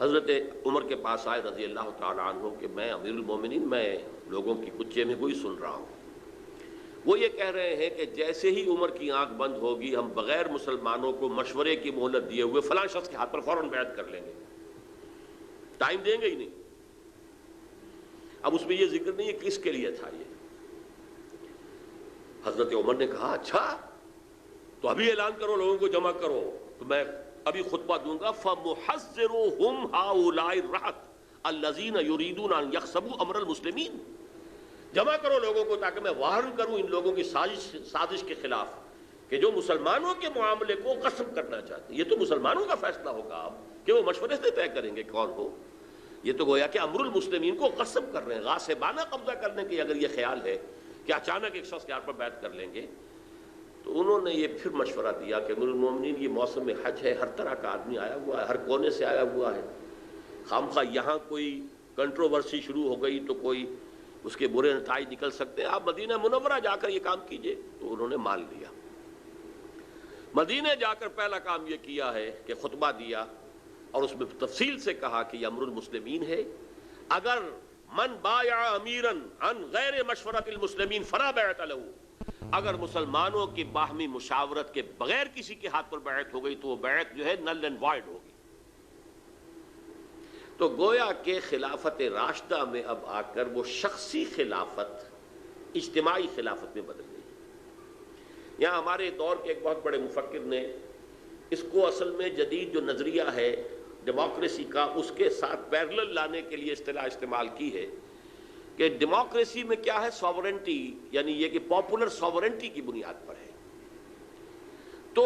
حضرت عمر کے پاس آئے رضی اللہ تعالی عنہ کہ میں امیر المومنین، میں لوگوں کی کچھ میں گوئی سن رہا ہوں. وہ یہ کہہ رہے ہیں کہ جیسے ہی عمر کی آنکھ بند ہوگی ہم بغیر مسلمانوں کو مشورے کی مہلت دیے ہوئے فلاں شخص کے ہاتھ پر فوراً بیعت کر لیں گے، ٹائم دیں گے ہی نہیں۔ اب اس میں یہ ذکر نہیں ہے کس کے لیے تھا یہ۔ حضرت عمر نے کہا اچھا تو ابھی اعلان کرو، لوگوں کو جمع کرو، تو میں ابھی خطبہ دوں گا فَمُحَذِّرُهُمْ هَؤُلَاءِ الرَّهَطِ الَّذِينَ يُرِيدُونَ أَن يَخْسَبُوا أَمْرَ الْمُسْلِمِينَ۔ جمع کرو لوگوں کو تاکہ میں وارن کروں ان لوگوں کی سازش کے خلاف کہ جو مسلمانوں کے معاملے کو غصب کرنا چاہتے ہیں۔ یہ تو مسلمانوں کا فیصلہ ہوگا اب کہ وہ مشورے سے طے کریں گے کون ہو۔ یہ تو گویا کہ امر المسلمین کو غصب کر رہے ہیں، غاصبانہ قبضہ کرنے کی اگر یہ خیال ہے کہ اچانک ایک شخص کے ہاتھ پر بیعت کر لیں گے۔ تو انہوں نے یہ پھر مشورہ دیا کہ امیر المومنین یہ موسم حج ہے، ہر طرح کا آدمی آیا ہوا ہے، ہر کونے سے آیا ہوا ہے، خامخواہ یہاں کوئی کنٹروورسی شروع ہو گئی تو کوئی اس کے برے نتائج نکل سکتے ہیں، آپ مدینہ منورہ جا کر یہ کام کیجئے۔ تو انہوں نے مان لیا، مدینہ جا کر پہلا کام یہ کیا ہے کہ خطبہ دیا اور اس میں تفصیل سے کہا کہ یہ امر المسلمین ہے، اگر من بايع اميرا عن غیر مشورۃ المسلمین فلا بیعۃ له، اگر مسلمانوں کی باہمی مشاورت کے بغیر کسی کے ہاتھ پر بیعت ہو گئی تو وہ بیعت جو ہے نل اینڈ وائڈ ہوگی۔ تو گویا کہ خلافت راشدہ میں اب آ کر وہ شخصی خلافت اجتماعی خلافت میں بدل گئی۔ یہاں ہمارے دور کے ایک بہت بڑے مفکر نے اس کو اصل میں جدید جو نظریہ ہے ڈیموکریسی کا اس کے ساتھ پیرلل لانے کے لیے اصطلاح استعمال کی ہے کہ ڈیموکریسی میں کیا ہے، ساورنٹی، یعنی یہ کہ پاپولر ساورنٹی کی بنیاد پر ہے، تو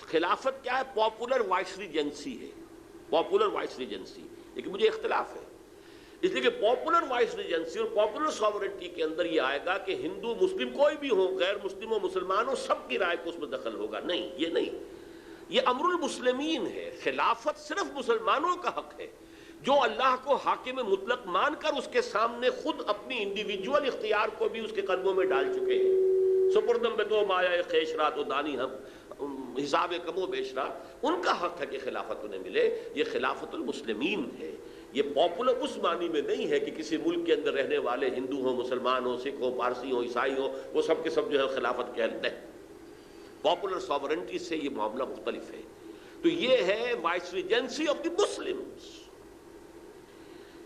خلافت کیا ہے، پاپولر وائس ریجنسی ہے، پاپولر وائس ریجنسی، لیکن مجھے اختلاف ہے، اس لیے کہ پاپولر وائس ریجنسی اور پاپولر ساورنٹی کے اندر یہ آئے گا کہ ہندو مسلم کوئی بھی ہو، غیر مسلم و مسلمان ہو، سب کی رائے کو اس میں دخل ہوگا، نہیں، یہ نہیں، یہ امر المسلمین ہے۔ خلافت صرف مسلمانوں کا حق ہے جو اللہ کو حاکم مطلق مان کر اس کے سامنے خود اپنی انڈیویجول اختیار کو بھی اس کے قدموں میں ڈال چکے ہیں۔ سپردم بے دو مایا خیش رات و دانی ہم حساب کم و بیش رات، ان کا حق ہے کہ خلافت انہیں ملے۔ یہ خلافت المسلمین ہے، یہ پاپولر اس معنی میں نہیں ہے کہ کسی ملک کے اندر رہنے والے ہندو ہوں، مسلمان ہوں، سکھ ہوں، پارسی ہوں، عیسائی ہوں، وہ سب کے سب جو ہے خلافت کے اہل نہیں۔ پاپولر ساورنٹی سے یہ معاملہ مختلف ہے۔ تو یہ ہے vice regency of the Muslims.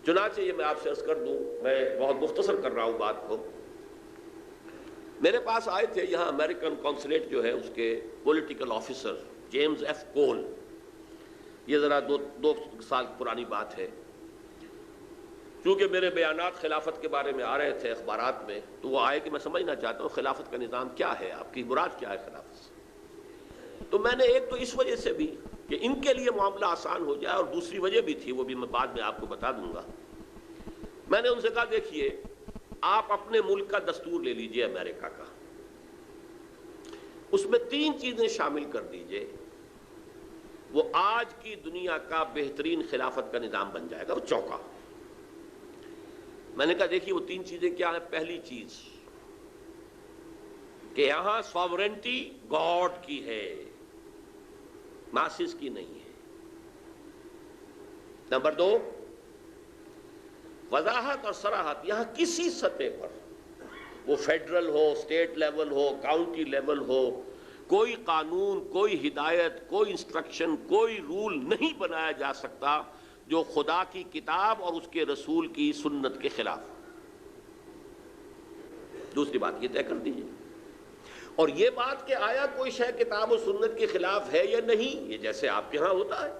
چنانچہ یہ میں آپ سے عرض کر دوں، میں بہت مختصر کر رہا ہوں بات کو، میرے پاس آئے تھے یہاں امریکن کونسلیٹ جو ہے اس کے پولیٹیکل آفیسر جیمز ایف کول، یہ ذرا دو سال پرانی بات ہے، چونکہ میرے بیانات خلافت کے بارے میں آ رہے تھے اخبارات میں، تو وہ آئے کہ میں سمجھنا چاہتا ہوں خلافت کا نظام کیا ہے، آپ کی مراد کیا ہے خلافت سے۔ تو میں نے ایک تو اس وجہ سے بھی کہ ان کے لیے معاملہ آسان ہو جائے، اور دوسری وجہ بھی تھی، وہ بھی میں بعد میں آپ کو بتا دوں گا۔ میں نے ان سے کہا دیکھیے آپ اپنے ملک کا دستور لے لیجئے امریکہ کا، اس میں 3 چیزیں شامل کر دیجئے، وہ آج کی دنیا کا بہترین خلافت کا نظام بن جائے گا، وہ چوکا۔ میں نے کہا دیکھیے وہ 3 چیزیں کیا ہیں۔ پہلی چیز کہ یہاں ساورنٹی گاڈ کی ہے، ماسز کی نہیں ہے۔ نمبر 2 وضاحت اور صراحت، یہاں کسی سطح پر، وہ فیڈرل ہو، اسٹیٹ لیول ہو، کاؤنٹی لیول ہو، کوئی قانون، کوئی ہدایت، کوئی انسٹرکشن، کوئی رول نہیں بنایا جا سکتا جو خدا کی کتاب اور اس کے رسول کی سنت کے خلاف۔ دوسری بات یہ طے کر دیجیے، اور یہ بات کہ آیا کوئی شے کتاب و سنت کے خلاف ہے یا نہیں، یہ جیسے آپ کے ہاں ہوتا ہے،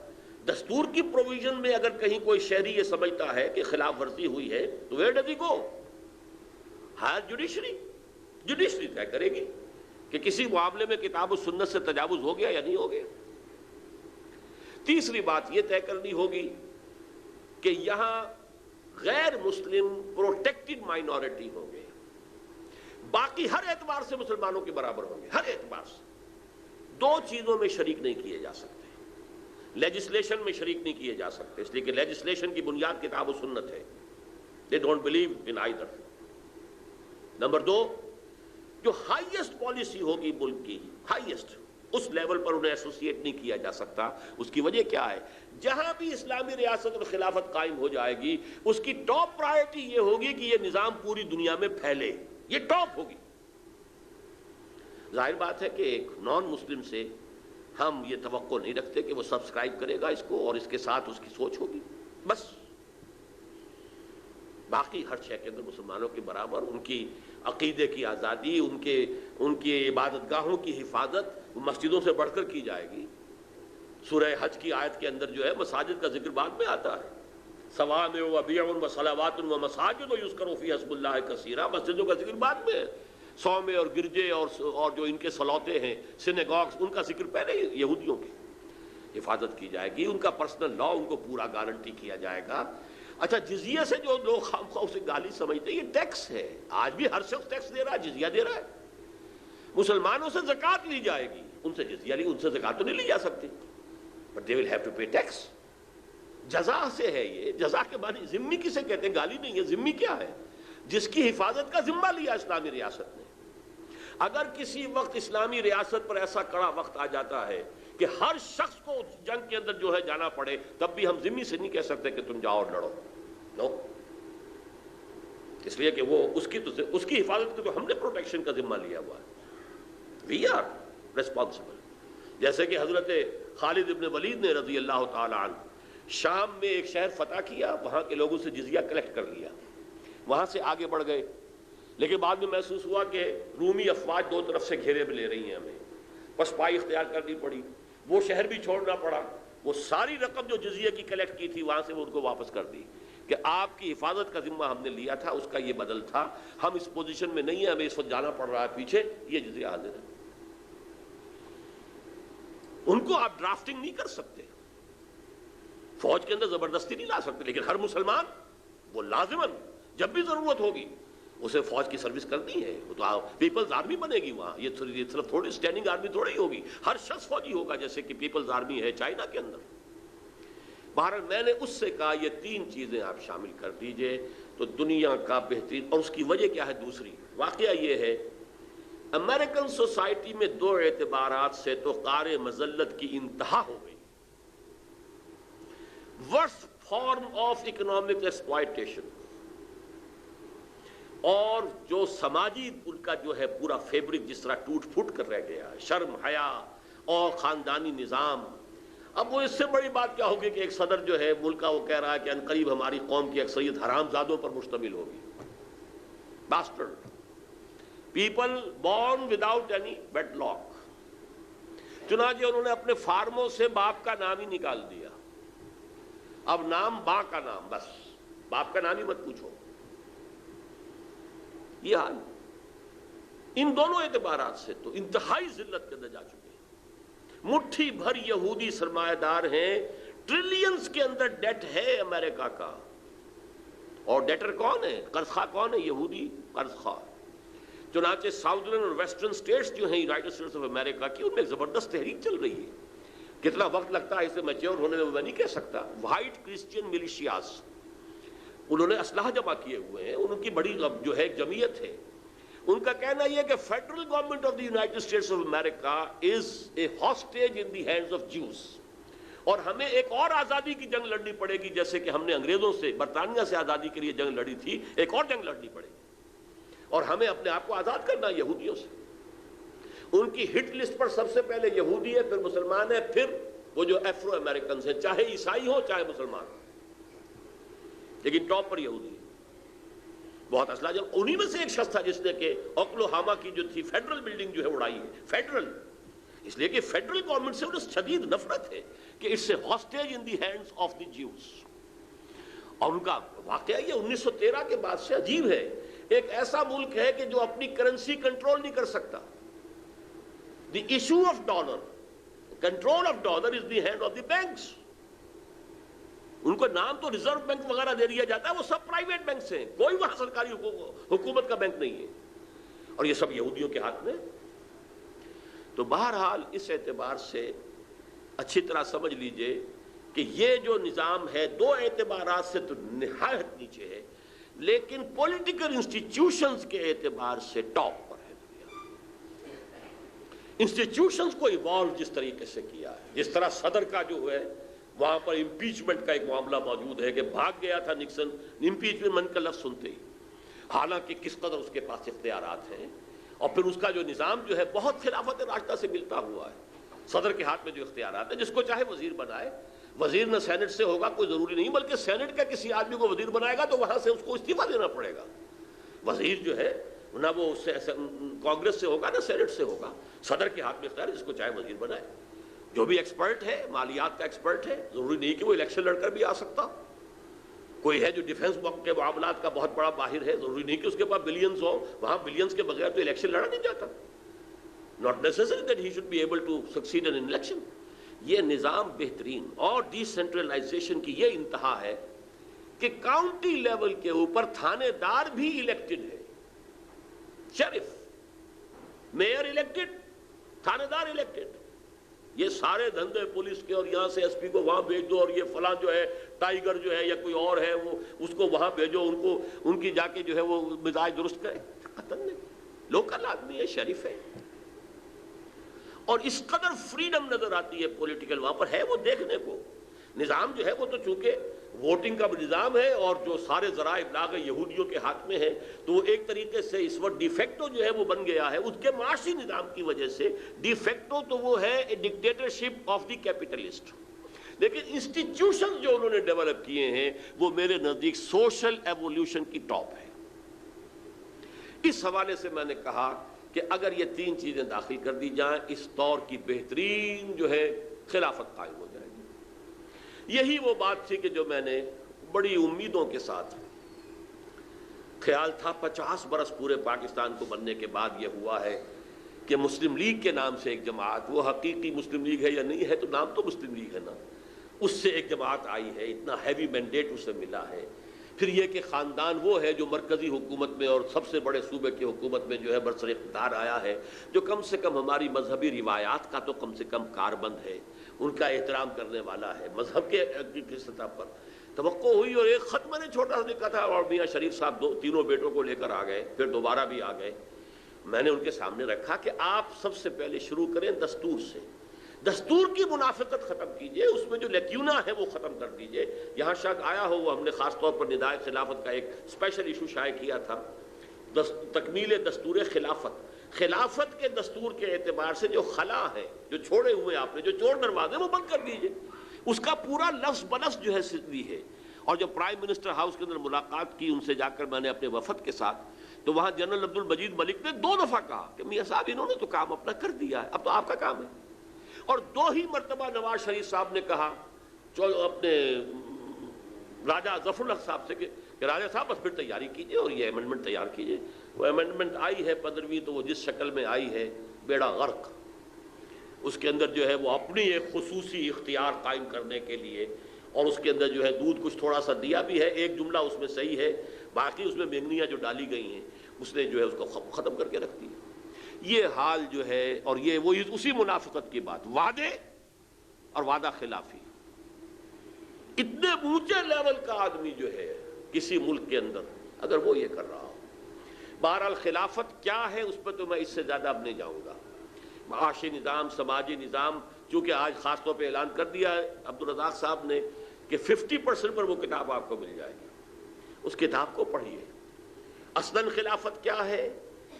دستور کی پروویژن میں اگر کہیں کوئی شہری یہ سمجھتا ہے کہ خلاف ورزی ہوئی ہے تو ویئر ڈز ہی گو؟ ہاں جوڈیشری طے کرے گی کہ کسی معاملے میں کتاب و سنت سے تجاوز ہو گیا یا نہیں ہو گیا۔ تیسری بات یہ طے کرنی ہوگی کہ یہاں غیر مسلم پروٹیکٹڈ مائنورٹی ہوں گے، باقی ہر اعتبار سے مسلمانوں کے برابر ہوں گے، ہر اعتبار سے۔ 2 چیزوں میں شریک نہیں کیے جا سکتے، لیجسلیشن میں شریک نہیں کیے جا سکتے، اس لیے کہ لیجسلیشن کی بنیاد کتاب و سنت ہے، they don't believe in either۔ Number 2 جو ہائیسٹ پالیسی ہوگی ملک کی، ہائیسٹ، اس لیول پر انہیں ایسوسیٹ نہیں کیا جا سکتا۔ اس کی وجہ کیا ہے؟ جہاں بھی اسلامی ریاست اور خلافت قائم ہو جائے گی، اس کی ٹاپ پرائرٹی یہ ہوگی کہ یہ نظام پوری دنیا میں پھیلے، یہ ٹاپ ہوگی۔ ظاہر بات ہے کہ ایک نان مسلم سے ہم یہ توقع نہیں رکھتے کہ وہ سبسکرائب کرے گا اس کو اور اس کے ساتھ اس کی سوچ ہوگی، بس باقی ہر شے کے اندر مسلمانوں کے برابر ان کی عقیدے کی آزادی، ان کی عبادت گاہوں کی حفاظت مسجدوں سے بڑھ کر کی جائے گی۔ سورہ حج کی آیت کے اندر جو ہے مساجد کا ذکر بعد میں آتا ہے، صوامع و بیع و صلوات و مساجد یذکر فیہا اسم اللہ کثیرا، مسجدوں کا ذکر بعد میں ہے۔ صومعے اور گرجے اور جو ان کے صلوتے ہیں سینیگاگز، ان کا ذکر پہلے یہودیوں کی حفاظت کی جائے گی، ان کا پرسنل لا ان کو پورا گارنٹی کیا جائے گا۔ اچھا جزیہ سے جو لوگ خام خواہ اسے گالی سمجھتے ہیں، یہ ٹیکس ہے، آج بھی ہر شخص ٹیکس دے رہا ہے، جزیہ دے رہا ہے۔ مسلمانوں سے زکوٰۃ لی جائے گی، ان سے جزیہ لی، ان سے زکوٰۃ تو نہیں لی جا سکتی، but they will have to pay tax. جزا سے ہے یہ، جزا کے معنی ذمہ کسے کہتے ہیں؟ گالی نہیں ہے، ذمہ کیا ہے؟ جس کی حفاظت کا ذمہ لیا اسلامی ریاست نے۔ اگر کسی وقت اسلامی ریاست پر ایسا کڑا وقت آ جاتا ہے کہ ہر شخص کو جنگ کے اندر جو ہے جانا پڑے، تب بھی ہم ذمہ سے نہیں کہہ سکتے کہ تم جاؤ اور لڑو، نو، اس لیے کہ وہ اس کی حفاظت کو تو ہم نے پروٹیکشن کا ذمہ لیا ہوا ہے، وی آر ریسپانسبل۔ جیسے کہ حضرت خالد ابن ولید نے رضی اللہ تعالی عنہ شام میں ایک شہر فتح کیا، وہاں کے لوگوں سے جزیہ کلیکٹ کر لیا، وہاں سے آگے بڑھ گئے، لیکن بعد میں محسوس ہوا کہ رومی افواج دو طرف سے گھیرے میں لے رہی ہیں، ہمیں پسپائی اختیار کرنی پڑی، وہ شہر بھی چھوڑنا پڑا، وہ ساری رقم جو جزیہ کی کلیکٹ کی تھی وہاں سے وہ ان کو واپس کر دی کہ آپ کی حفاظت کا ذمہ ہم نے لیا تھا، اس کا یہ بدل تھا، ہم اس پوزیشن میں نہیں ہیں، ہمیں اس وقت جانا پڑ رہا ہے پیچھے، یہ جزیہ حاضر ہے۔ ان کو آپ ڈرافٹنگ نہیں کر سکتے، فوج کے اندر زبردستی نہیں لا سکتے، لیکن ہر مسلمان وہ لازماً جب بھی ضرورت ہوگی اسے فوج کی سروس کرنی ہے، وہ تو پیپلز آرمی بنے گی وہاں، یہ صرف تھوڑی اسٹینڈنگ آرمی تھوڑی ہوگی، ہر شخص فوجی ہوگا جیسے کہ پیپلز آرمی ہے چائنا کے اندر۔ بہرحال میں نے اس سے کہا یہ تین چیزیں آپ شامل کر دیجئے تو دنیا کا بہترین، اور اس کی وجہ کیا ہے؟ دوسری واقعہ یہ ہے، امریکن سوسائٹی میں دو اعتبارات سے تو قار مذلت کی انتہا ہو گئی۔ Worst form of economic exploitation, اور جو سماجی ان کا جو ہے پورا فیبرک جس طرح ٹوٹ پھوٹ کر رہ گیا، شرم حیا اور خاندانی نظام۔ اب وہ اس سے بڑی بات کیا ہوگی کہ ایک صدر جو ہے ملک کا وہ کہہ رہا ہے کہ عنقریب ہماری قوم کی اکثریت حرام زادوں پر مشتمل ہوگی، bastard people born without any bad luck. چنانچہ انہوں نے اپنے فارموں سے باپ کا نام ہی نکال دیا، اب نام ماں کا نام، بس باپ کا نام ہی مت پوچھو۔ یہ حال ان دونوں اعتبارات سے تو انتہائی ذلت کے اندر جا چکے ہیں۔ مٹھی بھر یہودی سرمایہ دار ہیں، ٹریلینز کے اندر ڈیٹ ہے امریکہ کا، اور ڈیٹر کون ہے؟ قرض خواہ کون ہے؟ یہودی قرض خواہ۔ چنانچہ ساؤدرن اور ویسٹرن اسٹیٹس جو ہیں یونائٹڈ اسٹیٹس آف امریکہ کی، ان میں زبردست تحریک چل رہی ہے۔ کتنا وقت لگتا ہے اسے میچور ہونے میں میں نہیں کہہ سکتا۔ وائٹ کرسچین ملیشیاز، انہوں نے اسلحہ جمع کیے ہوئے ہیں، ان کی بڑی جو ہے جمعیت ہے۔ ان کا کہنا یہ ہے کہ federal government of the United States of America is a hostage in the hands of Jews, اور ہمیں ایک اور آزادی کی جنگ لڑنی پڑے گی، جیسے کہ ہم نے انگریزوں سے، برطانیہ سے آزادی کے لیے جنگ لڑی تھی، ایک اور جنگ لڑنی پڑے گی، اور ہمیں اپنے آپ کو آزاد کرنا ہے یہودیوں سے۔ ان کی ہٹ لسٹ پر سب سے پہلے یہودی ہے، پھر مسلمان ہے، پھر وہ جو افرو امریکنز ہیں، چاہے عیسائی ہو چاہے مسلمان ہو، لیکن ٹاپ پر یہودی ہے۔ بہت اسلحہ جب انہی میں سے ایک شخص تھا جس نے کہ اوکلاہوما کی جو تھی فیڈرل بلڈنگ جو ہے اڑائی ہے، فیڈرل، اس لیے کہ فیڈرل گورنمنٹ سے انہیں شدید نفرت ہے کہ it's a hostage in the hands of the Jews. اور ان کا واقعہ یہ 1913 کے بعد سے عجیب ہے، ایک ایسا ملک ہے کہ جو اپنی کرنسی کنٹرول نہیں کر سکتا۔ The issue of dollar, control of dollar is the hand of the banks. ان کو نام تو ریزرو بینک وغیرہ دے دیا جاتا ہے، وہ سب پرائیویٹ بینکس ہیں، کوئی وہاں سرکاری حکومت کا بینک نہیں ہے، اور یہ سب یہودیوں کے ہاتھ میں۔ تو بہرحال اس اعتبار سے اچھی طرح سمجھ لیجئے کہ یہ جو نظام ہے دو اعتبارات سے تو نہایت نیچے ہے، لیکن پولیٹیکل انسٹیٹیوشنز کے اعتبار سے ٹاپ پر ہے دنیا۔ انسٹیٹیوشنز کو ایوالو جس طریقے سے کیا ہے، جس طرح صدر کا جو ہے وہاں پر امپیچمنٹ کا ایک معاملہ موجود ہے کہ بھاگ گیا تھا نکسن، امپیچمنٹ کا لفظ سنتے ہی، حالانکہ کس قدر اس کے پاس اختیارات ہیں، اور پھر اس کا جو نظام جو ہے بہت خلافت راشدہ سے ملتا ہوا ہے. صدر کے ہاتھ میں جو اختیارات ہیں، جس کو چاہے وزیر بنائے. وزیر نہ سینٹ سے ہوگا، کوئی ضروری نہیں، بلکہ سینٹ کا کسی آدمی کو وزیر بنائے گا تو وہاں سے اس کو استعفیٰ دینا پڑے گا. وزیر جو ہے نہ وہ کانگریس سے ہوگا نہ سینٹ سے ہوگا. صدر کے ہاتھ میں اختیار ہے، جس کو چاہے وزیر بنائے. جو بھی ایکسپرٹ ہے، مالیات کا ایکسپرٹ ہے، ضروری نہیں کہ وہ الیکشن لڑ کر بھی آ سکتا. کوئی ہے جو ڈیفنس کے معاملات کا بہت بڑا ماہر ہے، ضروری نہیں کہ اس کے پاس بلینز ہوں. وہاں بلینز کے بغیر تو الیکشن لڑا نہیں جاتا. not necessary that he should be able to succeed in an election. یہ نظام بہترین اور ڈی سینٹرلائزیشن کی یہ انتہا ہے کہ کاؤنٹی لیول کے اوپر تھانے دار بھی الیکٹڈ ہے. شریف میئر الیکٹڈ، تھانے دار الیکٹڈ. یہ سارے دھندے پولیس کے، اور یہاں سے ایس پی کو وہاں بھیج دو، اور یہ فلاں جو ہے ٹائیگر جو ہے یا کوئی اور ہے وہ اس کو وہاں بھیجو، ان کی جا کے جو ہے وہ مزاج درست کرے. قطن نہیں، لوکل آدمی ہے، شریف ہے. اور اس قدر فریڈم نظر آتی ہے پولیٹیکل، وہاں پر ہے وہ دیکھنے کو. نظام جو ہے وہ تو چونکہ ووٹنگ کا نظام ہے اور جو سارے ذرائع ابلاغ یہودیوں کے ہاتھ میں ہے، تو وہ ایک طریقے سے اس وقت ڈی فیکٹو جو ہے وہ بن گیا ہے. اس کے معاشی نظام کی وجہ سے ڈی فیکٹو تو وہ ہے ڈکٹیٹرشپ آف دی کیپٹلسٹ. لیکن انسٹیٹیوشن جو انہوں نے ڈیولپ کیے ہیں وہ میرے نزدیک سوشل ایوولوشن کی ٹاپ ہے. اس حوالے سے میں نے کہا کہ اگر یہ تین چیزیں داخل کر دی جائیں، اس دور کی بہترین جو ہے خلافت قائم ہو جائے گی. یہی وہ بات تھی کہ جو میں نے بڑی امیدوں کے ساتھ خیال تھا. 50 برس پورے پاکستان کو بننے کے بعد یہ ہوا ہے کہ مسلم لیگ کے نام سے ایک جماعت، وہ حقیقی مسلم لیگ ہے یا نہیں ہے، تو نام تو مسلم لیگ ہے نا، اس سے ایک جماعت آئی ہے. اتنا ہیوی مینڈیٹ اسے ملا ہے. پھر یہ کہ خاندان وہ ہے جو مرکزی حکومت میں اور سب سے بڑے صوبے کی حکومت میں جو ہے برسر اقتدار آیا ہے، جو کم سے کم ہماری مذہبی روایات کا تو کم سے کم کاربند ہے، ان کا احترام کرنے والا ہے. مذہب کے سطح پر توقع ہوئی، اور ایک خط میں نے چھوٹا سا لکھا تھا، اور میاں شریف صاحب تینوں بیٹوں کو لے کر آ گئے، پھر دوبارہ بھی آ گئے. میں نے ان کے سامنے رکھا کہ آپ سب سے پہلے شروع کریں دستور سے. دستور کی منافقت ختم کیجئے، اس میں جو لیکیونا ہے وہ ختم کر دیجئے. یہاں شک آیا ہو، وہ ہم نے خاص طور پر ندائے خلافت کا ایک اسپیشل ایشو شائع کیا تھا، تکمیل دستور خلافت. خلافت کے دستور کے اعتبار سے جو خلا ہے، جو چھوڑے ہوئے آپ نے، جو چور دروازے، وہ بند کر دیجئے. اس کا پورا لفظ بلفظ جو ہے سدھی ہے. اور جب پرائم منسٹر ہاؤس کے اندر ملاقات کی ان سے جا کر میں نے اپنے وفد کے ساتھ، تو وہاں جنرل عبد المجید ملک نے 2 دفعہ کہا کہ میاں صاحب انہوں نے تو کام اپنا کر دیا ہے، اب تو آپ کا کام ہے. اور 2 ہی مرتبہ نواز شریف صاحب نے کہا اپنے راجہ ظفر الحق صاحب سے کہ راجہ صاحب بس پھر تیاری کیجئے اور یہ امینڈمنٹ تیار کیجئے. وہ امینڈمنٹ آئی ہے 15ویں، تو وہ جس شکل میں آئی ہے بیڑا غرق. اس کے اندر جو ہے وہ اپنی ایک خصوصی اختیار قائم کرنے کے لیے، اور اس کے اندر جو ہے دودھ کچھ تھوڑا سا دیا بھی ہے، ایک جملہ اس میں صحیح ہے، باقی اس میں مینگنیاں جو ڈالی گئی ہیں اس نے جو ہے اس کو ختم کر کے رکھ دی. یہ حال جو ہے، اور یہ وہ اسی منافقت کی بات، وعدے اور وعدہ خلافی. اتنے اونچے لیول کا آدمی جو ہے کسی ملک کے اندر، اگر وہ یہ کر رہا ہو. بہرحال خلافت کیا ہے اس پہ تو میں اس سے زیادہ اب نہیں جاؤں گا. معاشی نظام، سماجی نظام، چونکہ آج خاص طور پہ اعلان کر دیا ہے عبدالرزاق صاحب نے کہ 50% پر وہ کتاب آپ کو مل جائے گی. اس کتاب کو پڑھیے. اصلاً خلافت کیا ہے،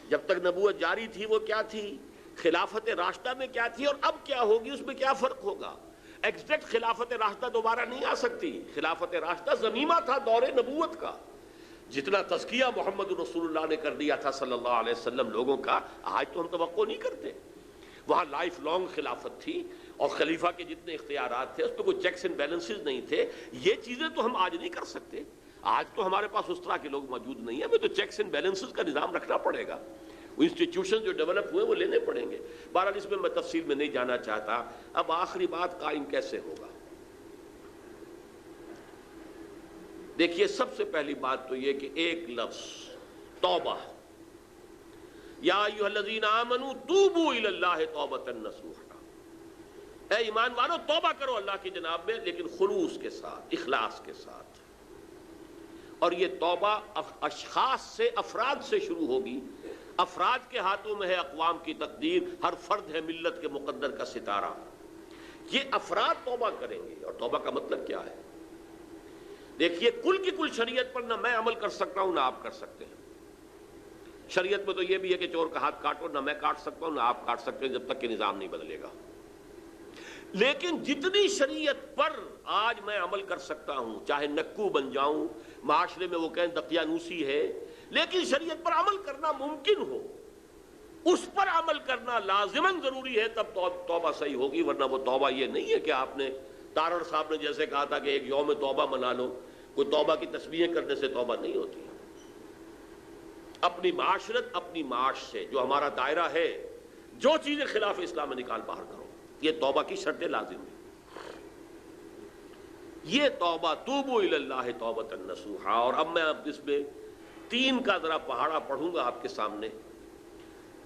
جب تک نبوت جاری تھی وہ کیا تھی، خلافت راشدہ میں کیا تھی، اور اب کیا ہوگی، اس میں کیا فرق ہوگا. ایگزیکٹ خلافت راشدہ دوبارہ نہیں آ سکتی. خلافت راشدہ ضمیمہ تھا دور نبوت کا. جتنا تزکیہ محمد رسول اللہ نے کر دیا تھا صلی اللہ علیہ وسلم لوگوں کا، آج تو ہم توقع نہیں کرتے. وہاں لائف لانگ خلافت تھی، اور خلیفہ کے جتنے اختیارات تھے اس پہ کوئی چیکس اینڈ بیلنسز نہیں تھے. یہ چیزیں تو ہم آج نہیں کر سکتے. آج تو ہمارے پاس اس طرح کے لوگ موجود نہیں ہیں. ہمیں تو چیکس اینڈ بیلنسز کا نظام رکھنا پڑے گا. وہ انسٹیٹیوشن جو ڈیولپ ہوئے وہ لینے پڑیں گے. بہرحال اس میں تفصیل میں نہیں جانا چاہتا. اب آخری بات، قائم کیسے ہوگا. دیکھیے، سب سے پہلی بات تو یہ کہ ایک لفظ توبہ. یا ایھا الذین آمنوا توبوا الی اللہ توبۃ نصوحا. اے ایمان والو، توبہ کرو اللہ کی جناب میں، لیکن خلوص کے ساتھ، اخلاص کے ساتھ. اور یہ توبہ اشخاص سے، افراد سے شروع ہوگی. افراد کے ہاتھوں میں ہے اقوام کی تقدیر. ہر فرد ہے ملت کے مقدر کا ستارہ. یہ افراد توبہ کریں گے. اور توبہ کا مطلب کیا ہے؟ دیکھیے، کل کی کل شریعت پر نہ میں عمل کر سکتا ہوں نہ آپ کر سکتے ہیں. شریعت میں تو یہ بھی ہے کہ چور کا ہاتھ کاٹو، نہ میں کاٹ سکتا ہوں نہ آپ کاٹ سکتے ہیں جب تک کہ نظام نہیں بدلے گا۔ لیکن جتنی شریعت پر آج میں عمل کر سکتا ہوں، چاہے نکو بن جاؤں، معاشرے میں وہ کہیں دقیانوسی ہے، لیکن شریعت پر عمل کرنا ممکن ہو، اس پر عمل کرنا لازماً ضروری ہے، تب توبہ صحیح ہوگی۔ ورنہ وہ توبہ یہ نہیں ہے کہ آپ نے تارڑ صاحب نے جیسے کہا تھا کہ ایک یوم توبہ منا لو، کوئی توبہ کی تسبیحیں کرنے سے توبہ نہیں ہوتی۔ اپنی معاشرت، اپنی معاش سے جو ہمارا دائرہ ہے، جو چیزیں خلاف اسلام میں نکال باہر کرو، یہ توبہ کی شرط لازم ہے۔ یہ توبہ، توبوا الی اللہ توبۃ نصوحا۔ اور اب میں اس میں 3 کا ذرا پہاڑا پڑھوں گا آپ کے سامنے،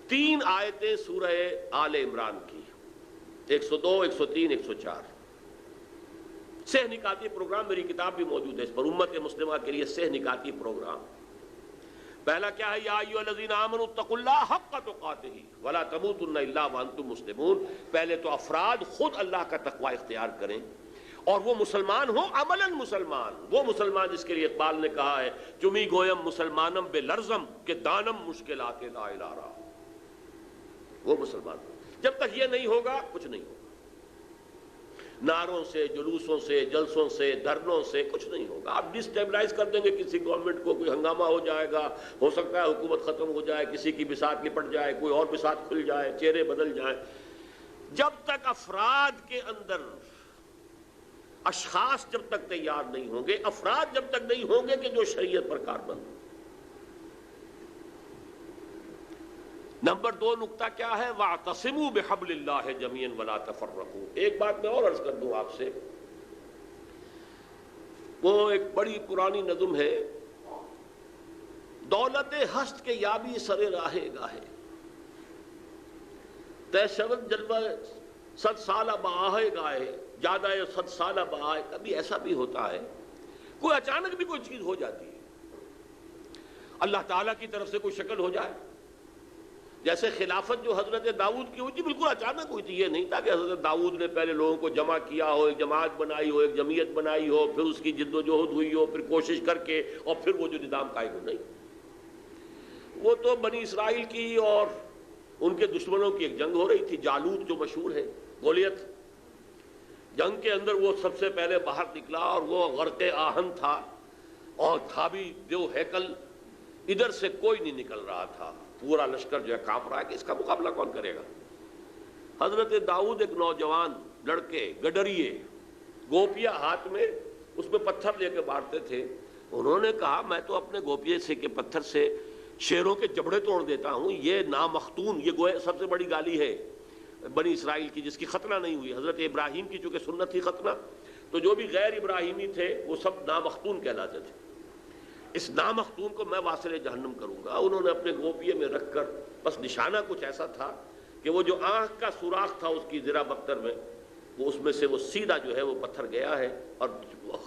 3 آیتیں سورہ آل عمران کی، 102، 103، 104۔ سہ نکاتی پروگرام، میری کتاب بھی موجود ہے اس پر، امت مسلمہ کے لیے سہ نکاتی پروگرام۔ پہلا کیا ہے؟ یا ایھا الذین آمنوا اتقوا اللہ حق تقاتہ ولا تموتن الا وانتم مسلمون۔ پہلے تو افراد خود اللہ کا تقوی اختیار کریں، اور وہ مسلمان ہوں، عملاً مسلمان، وہ مسلمان جس کے لیے اقبال نے کہا ہے چمی گویم مسلمانم بے لرزم کہ دانم مشکلات لا الارا۔ وہ مسلمان ہوں۔ جب تک یہ نہیں ہوگا کچھ نہیں ہوگا، نعروں سے، جلوسوں سے، جلسوں سے، دھرنوں سے کچھ نہیں ہوگا۔ آپ ڈسٹیبلائز کر دیں گے کسی گورنمنٹ کو، کوئی ہنگامہ ہو جائے گا، ہو سکتا ہے حکومت ختم ہو جائے، کسی کی بساط لپٹ جائے، کوئی اور بساط کھل جائے، چہرے بدل جائیں۔ جب تک افراد کے اندر، اشخاص جب تک تیار نہیں ہوں گے، افراد جب تک نہیں ہوں گے کہ جو شریعت پر کاربند ہوں۔ نمبر 2 نقطہ کیا ہے؟ وَاعْتَصِمُوا بِحَبْلِ اللَّهِ جَمِيعًا وَلَا تَفَرَّقُوا۔ ایک بات میں اور عرض کر دوں آپ سے، وہ ایک بڑی پرانی نظم ہے، دولت ہست کے یابی سر راہ گاہے، تے شود جلوہ 100 سالہ بآہ گاہے، زیادہ 100 سالہ بآہ۔ کبھی ایسا بھی ہوتا ہے، کوئی اچانک بھی کوئی چیز ہو جاتی ہے، اللہ تعالیٰ کی طرف سے کوئی شکل ہو جائے۔ جیسے خلافت جو حضرت داؤد کی ہوئی تھی، بالکل اچانک ہوئی تھی، یہ نہیں تھا کہ حضرت داؤد نے پہلے لوگوں کو جمع کیا ہو، ایک جماعت بنائی ہو، ایک جمعیت بنائی ہو، پھر اس کی جد و جہد ہوئی ہو، پھر کوشش کر کے، اور پھر وہ جو نظام قائم ہو۔ نہیں، وہ تو بنی اسرائیل کی اور ان کے دشمنوں کی ایک جنگ ہو رہی تھی، جالوت جو مشہور ہے، گولیت۔ جنگ کے اندر وہ سب سے پہلے باہر نکلا، اور وہ غرق آہن تھا، اور تھا بھی جو ہیکل، ادھر سے کوئی نہیں نکل رہا تھا، پورا لشکر جو ہے کانپ رہا ہے کہ اس کا مقابلہ کون کرے گا۔ حضرت داؤد ایک نوجوان لڑکے، گڈریے، گوپیا ہاتھ میں، اس میں پتھر لے کے مارتے تھے۔ انہوں نے کہا میں تو اپنے گوپیے سے کے پتھر سے شیروں کے جبڑے توڑ دیتا ہوں، یہ نامختون، یہ گویا سب سے بڑی گالی ہے بنی اسرائیل کی، جس کی ختنہ نہیں ہوئی۔ حضرت ابراہیم کی چونکہ سنت تھی ختنہ، تو جو بھی غیر ابراہیمی تھے وہ سب نامختون کہلاتے تھے۔ اس نامختون کو میں واصل جہنم کروں گا۔ انہوں نے اپنے گوپیے میں رکھ کر، بس نشانہ کچھ ایسا تھا کہ وہ جو آنکھ کا سوراخ تھا اس کی ذرا بختر میں، وہ اس میں سے وہ سیدھا جو ہے وہ پتھر گیا ہے، اور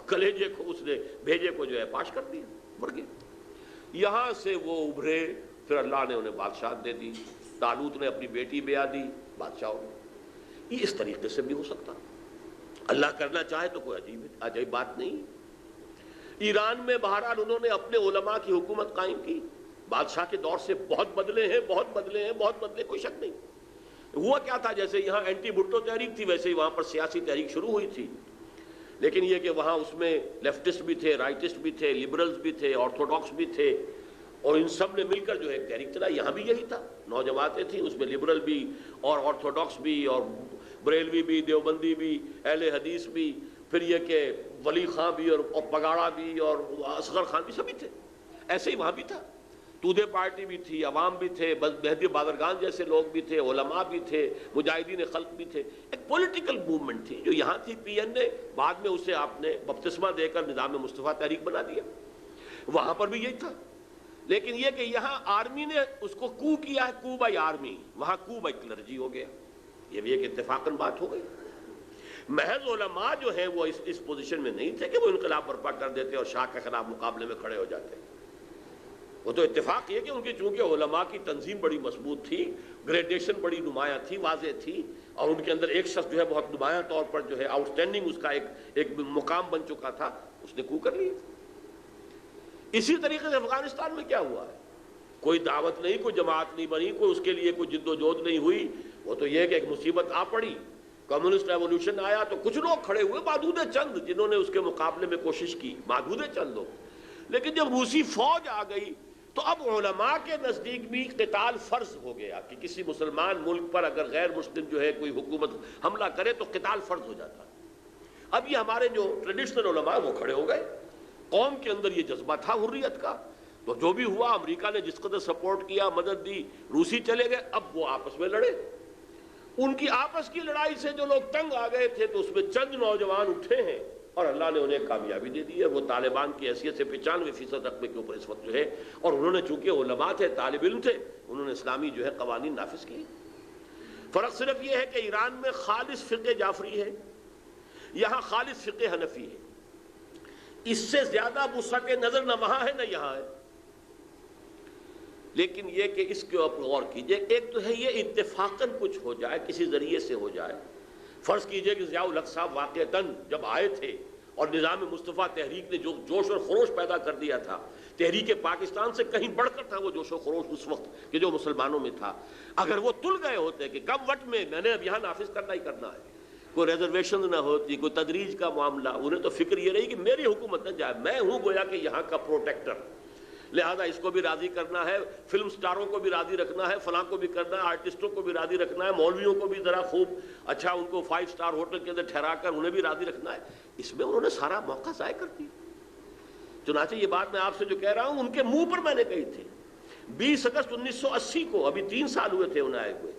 کلیجے کو اس نے، بھیجے کو جو ہے پاش کر دیا، مر گیا۔ یہاں سے وہ ابھرے، پھر اللہ نے انہیں بادشاہت دے دی، طالوت نے اپنی بیٹی بیاہ دی، بادشاہ ہو گئے۔ یہ اس طریقے سے بھی ہو سکتا، اللہ کرنا چاہے تو کوئی عجیب بات نہیں۔ ایران میں بہرحال انہوں نے اپنے علماء کی حکومت قائم کی، بادشاہ کے دور سے بہت بدلے ہیں، بہت بدلے ہیں، بہت بدلے، کوئی شک نہیں۔ ہوا کیا تھا، جیسے یہاں اینٹی بھٹو تحریک تھی، ویسے ہی وہاں پر سیاسی تحریک شروع ہوئی تھی، لیکن یہ کہ وہاں اس میں لیفٹسٹ بھی تھے، رائٹسٹ بھی تھے، لبرلز بھی تھے، آرتھوڈاکس بھی تھے، اور ان سب نے مل کر جو ہے ایک تحریک چلا۔ یہاں بھی یہی تھا، 9 جماعتیں تھیں، اس میں لبرل بھی اور آرتھوڈاکس بھی اور بریلوی بھی، دیوبندی بھی، اہل حدیث بھی، پھر یہ کہ ولی خان بھی اور پگاڑا بھی اور اصغر خان بھی، سبھی تھے۔ ایسے ہی وہاں بھی تھا، تودے پارٹی بھی تھی، عوام بھی تھے، مہدی بادرگان جیسے لوگ بھی تھے، علماء بھی تھے، مجاہدین خلق بھی تھے۔ ایک پولیٹیکل موومنٹ تھی جو یہاں تھی۔ پی این نے بعد میں اسے آپ نے بپتسمہ دے کر نظام مصطفیٰ تحریک بنا دیا، وہاں پر بھی یہی تھا۔ لیکن یہ کہ یہاں آرمی نے اس کو کو کیا ہے، کو بائی آرمی، وہاں کو بائی کلرجی ہو گیا۔ یہ بھی ایک اتفاقاً بات ہو گئی۔ محض علماء جو ہیں وہ اس پوزیشن میں نہیں تھے کہ وہ انقلاب برپا کر دیتے اور شاہ کے خلاف مقابلے میں کھڑے ہو جاتے۔ وہ تو اتفاق یہ کہ ان کی چونکہ علماء کی تنظیم بڑی مضبوط تھی، گریڈیشن بڑی نمایاں تھی، واضح تھی، اور ان کے اندر ایک شخص جو ہے بہت نمایاں طور پر جو ہے آؤٹ اسٹینڈنگ اس کا ایک مقام بن چکا تھا، اس نے کو کر لی۔ اسی طریقے سے افغانستان میں کیا ہوا ہے، کوئی دعوت نہیں، کوئی جماعت نہیں بنی، کوئی اس کے لیے کوئی جد و جہد نہیں ہوئی. وہ تو یہ کہ ایک مصیبت آ پڑی، کمیونسٹ ریولوشن آیا تو کچھ لوگ کھڑے ہوئے، معدود چند جنہوں نے اس کے مقابلے میں کوشش کی، معدود چند لوگ. لیکن جب روسی فوج آ گئی تو اب علماء کے نزدیک بھی قتال فرض ہو گیا کہ کسی مسلمان ملک پر اگر غیر مسلم جو ہے کوئی حکومت حملہ کرے تو قتال فرض ہو جاتا. اب یہ ہمارے جو ٹریڈیشنل علماء وہ کھڑے ہو گئے، قوم کے اندر یہ جذبہ تھا حریت کا. تو جو بھی ہوا، امریکہ نے جس قدر سپورٹ کیا، مدد دی، روسی چلے گئے، اب وہ آپس میں لڑے. ان کی آپس کی لڑائی سے جو لوگ تنگ آ گئے تھے تو اس میں چند نوجوان اٹھے ہیں اور اللہ نے انہیں کامیابی دے دی ہے. وہ طالبان کی حیثیت سے 95% رقبے کے اوپر اس وقت جو ہے، اور انہوں نے چونکہ علماء تھے، طالب علم تھے، انہوں نے اسلامی جو ہے قوانین نافذ کیے. فرق صرف یہ ہے کہ ایران میں خالص فقہ جعفری ہے، یہاں خالص فقہ حنفی ہے. اس سے زیادہ وسعت نظر نہ وہاں ہے نہ یہاں ہے. لیکن یہ کہ اس کے اوپر غور کیجئے، ایک تو ہے یہ اتفاقاً کچھ ہو جائے، کسی ذریعے سے ہو جائے. فرض کیجئے کہ ضیاء الحق صاحب واقعتاً جب آئے تھے اور نظام مصطفیٰ تحریک نے جو جوش اور خروش پیدا کر دیا تھا، تحریک پاکستان سے کہیں بڑھ کر تھا وہ جوش و خروش اس وقت کہ جو مسلمانوں میں تھا. اگر وہ تل گئے ہوتے کہ کم وقت میں نے اب یہاں نافذ کرنا ہی کرنا ہے، کوئی ریزرویشن نہ ہوتی، کوئی تدریج کا معاملہ، انہیں تو فکر یہ رہی کہ میری حکومت نہ جائے، میں ہوں گویا کہ یہاں کا پروٹیکٹر، لہذا اس کو بھی راضی کرنا ہے، فلم سٹاروں کو بھی راضی رکھنا ہے، فلاں کو بھی کرنا ہے، آرٹسٹوں کو بھی راضی رکھنا ہے، مولویوں کو بھی ذرا خوب اچھا ان کو 5 اسٹار ہوٹل کے اندر ٹھہرا کر انہیں بھی راضی رکھنا ہے. اس میں انہوں نے سارا موقع ضائع کر دیا. چنانچہ یہ بات میں آپ سے جو کہہ رہا ہوں ان کے منہ پر میں نے کہی تھی. 20 اگست 1980 کو، ابھی 3 سال ہوئے تھے انہیں آئے ہوئے،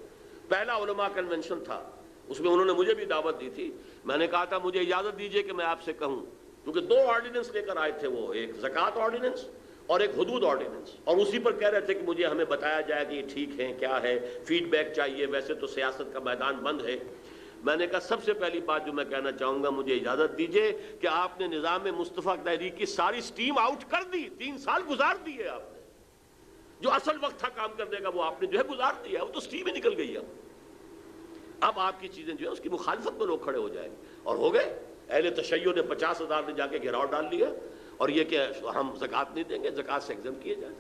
پہلا علماء کنونشن تھا، اس میں انہوں نے مجھے بھی دعوت دی تھی. میں نے کہا تھا مجھے اجازت دیجئے کہ میں آپ سے کہوں، کیونکہ 2 آرڈیننس لے کر آئے تھے وہ، ایک زکوٰۃ آرڈیننس اور ایک حدود آرڈیننس، اور اسی پر کہہ رہے تھے کہ مجھے ہمیں بتایا جائے کہ یہ ٹھیک ہے کیا ہے، فیڈ بیک چاہیے، ویسے تو سیاست کا میدان بند ہے. میں نے کہا سب سے پہلی بات جو میں کہنا چاہوں گا، مجھے اجازت دیجئے کہ آپ نے نظام مصطفیٰ تحریک کی ساری سٹیم آؤٹ کر دی. 3 سال گزار دیے آپ نے، جو اصل وقت تھا کام کرنے کا وہ آپ نے جو ہے گزار دیا، وہ تو سٹیم ہی نکل گئی. اب آپ کی چیزیں جو ہے اس کی مخالفت میں لوگ کھڑے ہو جائیں گے، اور ہو گئے. اہل تشیع نے 50,000 نے جا کے گھیراؤ ڈال لیا، اور یہ کہ ہم زکوٰۃ نہیں دیں گے، زکوٰۃ سے ایگزم کیے جائیں.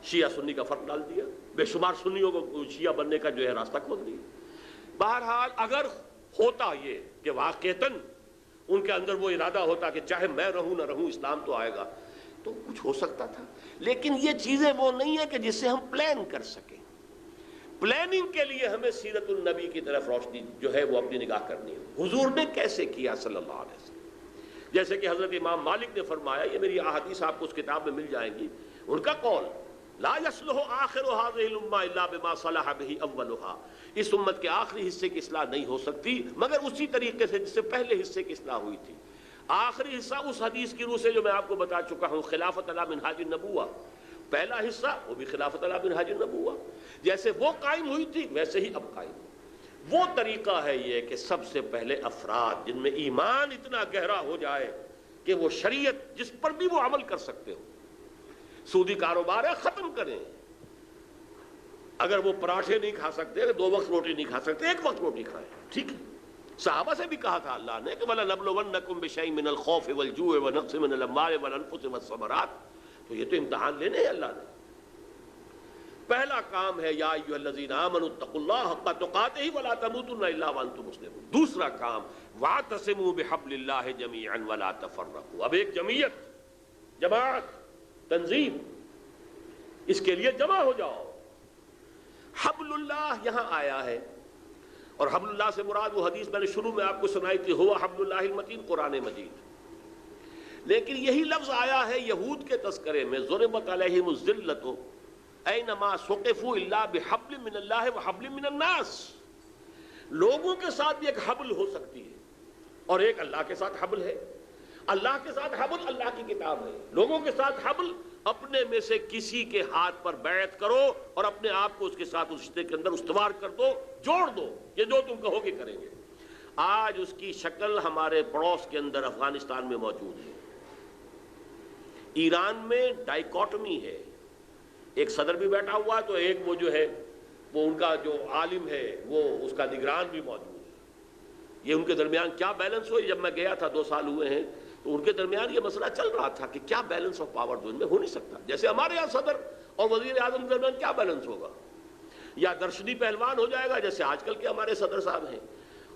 شیعہ سنی کا فرق ڈال دیا، بے شمار سنیوں کو شیعہ بننے کا جو ہے راستہ کھول دیا. بہرحال اگر ہوتا یہ کہ واقعتاً ان کے اندر وہ ارادہ ہوتا کہ چاہے میں رہوں نہ رہوں اسلام تو آئے گا، تو کچھ ہو سکتا تھا. لیکن یہ چیزیں وہ نہیں ہیں کہ جس سے ہم پلان کر سکیں. پلاننگ کے لیے ہمیں سیرت النبی کی طرف روشنی جو ہے وہ اپنی نگاہ کرنی ہے. حضور نے کیسے کیا صلی اللہ علیہ وسلم، جیسے کہ حضرت امام مالک نے فرمایا، یہ میری احادیث آپ کو اس کتاب میں مل جائیں گی. ان کا قول، لا يصلح آخر هذه الامه الا بما صلح به اولها، اس امت کے آخری حصے کی اصلاح نہیں ہو سکتی مگر اسی طریقے سے جس سے پہلے حصے کی اصلاح ہوئی تھی. آخری حصہ اس حدیث کی روح سے جو میں آپ کو بتا چکا ہوں، خلافت علی منہاج النبوہ. پہلا حصہ وہ بھی خلافت علی منہاج النبوہ، جیسے وہ قائم ہوئی تھی ویسے ہی اب قائم. وہ طریقہ ہے یہ کہ سب سے پہلے افراد جن میں ایمان اتنا گہرا ہو جائے کہ وہ شریعت جس پر بھی وہ عمل کر سکتے ہو. سودی کاروبار ہے، ختم کریں. اگر وہ پراٹھے نہیں کھا سکتے، 2 وقت روٹی نہیں کھا سکتے، 1 وقت روٹی کھائیں، ٹھیک ہے. صحابہ سے بھی کہا تھا اللہ نے کہ وَلَنَبْلُوَنَّكُمْ بِشَيْءٍ مِّنَ الْخَوْفِ وَالْجُوعِ وَنَقْصٍ مِّنَ الْأَمْوَالِ وَالْأَنفُسِ وَالثَّمَرَاتِ. تو یہ تو امتحان لینے ہیں اللہ نے. پہلا کام ہے یا ایھا الذین آمنوا اتقوا اللہ حق تقاتہ ولا تموتن الا وانتم مسلمون. دوسرا کام واعتصموا بحبل اللہ جميعا ولا تفرقوا. اب ایک جمعیت، جماعت، تنظیم، اس کے لیے جمع ہو جاؤ. حبل اللہ یہاں آیا ہے، اور حبل اللہ سے مراد وہ حدیث میں نے شروع میں آپ کو سنائی تھی، ہوا حبل اللہ المتین، قرآن مجید. لیکن یہی لفظ آیا ہے یہود کے تذکرے میں، ضربت علیہم الذلۃ اینما ثقفوا الا بحبل من اللہ وحبل من الناس. لوگوں کے ساتھ بھی ایک حبل ہو سکتی ہے اور ایک اللہ کے ساتھ حبل ہے. اللہ کے ساتھ حبل اللہ کی کتاب ہے، لوگوں کے ساتھ حبل اپنے میں سے کسی کے ہاتھ پر بیعت کرو اور اپنے آپ کو اس کے ساتھ اس رشتے کے اندر استوار کر دو، جوڑ دو، یہ جو تم کہو گے کریں گے. آج اس کی شکل ہمارے پڑوس کے اندر افغانستان میں موجود ہے. ایران میں ڈائیکاٹمی ہے، ایک صدر بھی بیٹھا ہوا ہے تو ایک وہ جو ہے وہ ان کا جو عالم ہے وہ اس کا نگران بھی موجود ہے. یہ ان کے درمیان کیا بیلنس ہو، جب میں گیا تھا 2 سال ہوئے ہیں تو ان کے درمیان یہ مسئلہ چل رہا تھا کہ کیا بیلنس آف پاور تو ان میں ہو نہیں سکتا. جیسے ہمارے یہاں صدر اور وزیر اعظم کے درمیان کیا بیلنس ہوگا؟ یا درشنی پہلوان ہو جائے گا جیسے آج کل کے ہمارے صدر صاحب ہیں،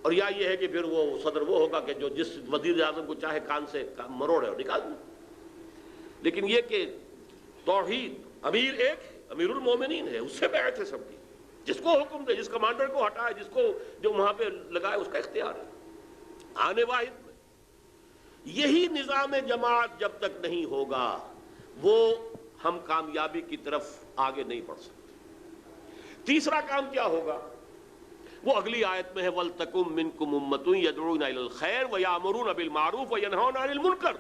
اور یا یہ ہے کہ پھر وہ صدر وہ ہوگا کہ جو جس وزیر اعظم کو چاہے کان سے مروڑے اور نکال دیں۔ لیکن یہ کہ توحید امیر ایک ہے، امیر المومنین ہے، اس سے بیعت ہے سب کی، جس کو حکم دے، جس کمانڈر کو ہٹائے، جس کو جو وہاں پہ لگائے، اس کا اختیار ہے آنے واحد میں۔ یہی نظام جماعت جب تک نہیں ہوگا وہ ہم کامیابی کی طرف آگے نہیں بڑھ سکتے۔ تیسرا کام کیا ہوگا وہ اگلی آیت میں ہے، وَلْتَكُمْ مِنْكُمْ أُمَّةٌ يَدْعُونَ إِلَى الْخَيْرِ وَيَأْمُرُونَ بِالْمَعْرُوفِ وَيَنْهَوْنَ عَنِ الْمُنكَرِ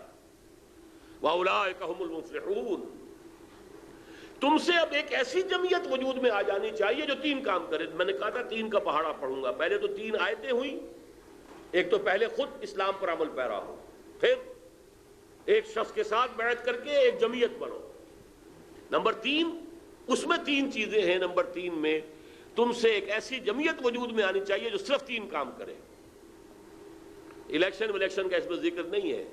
وَأُولَٰئِكَ هُمُ الْمُفْلِحُونَ۔ تم سے اب ایک ایسی جمعیت وجود میں آ جانی چاہیے جو تین کام کرے۔ میں نے کہا تھا تین کا پہاڑا پڑھوں گا، پہلے تو تین آیتیں ہوئیں، ایک تو پہلے خود اسلام پر عمل پیرا ہو، پھر ایک شخص کے ساتھ بیعت کر کے ایک جمعیت بنو۔ نمبر تین، اس میں تین چیزیں ہیں۔ نمبر تین میں تم سے ایک ایسی جمعیت وجود میں آنی چاہیے جو صرف تین کام کرے۔ الیکشن کا اس میں ذکر نہیں ہے،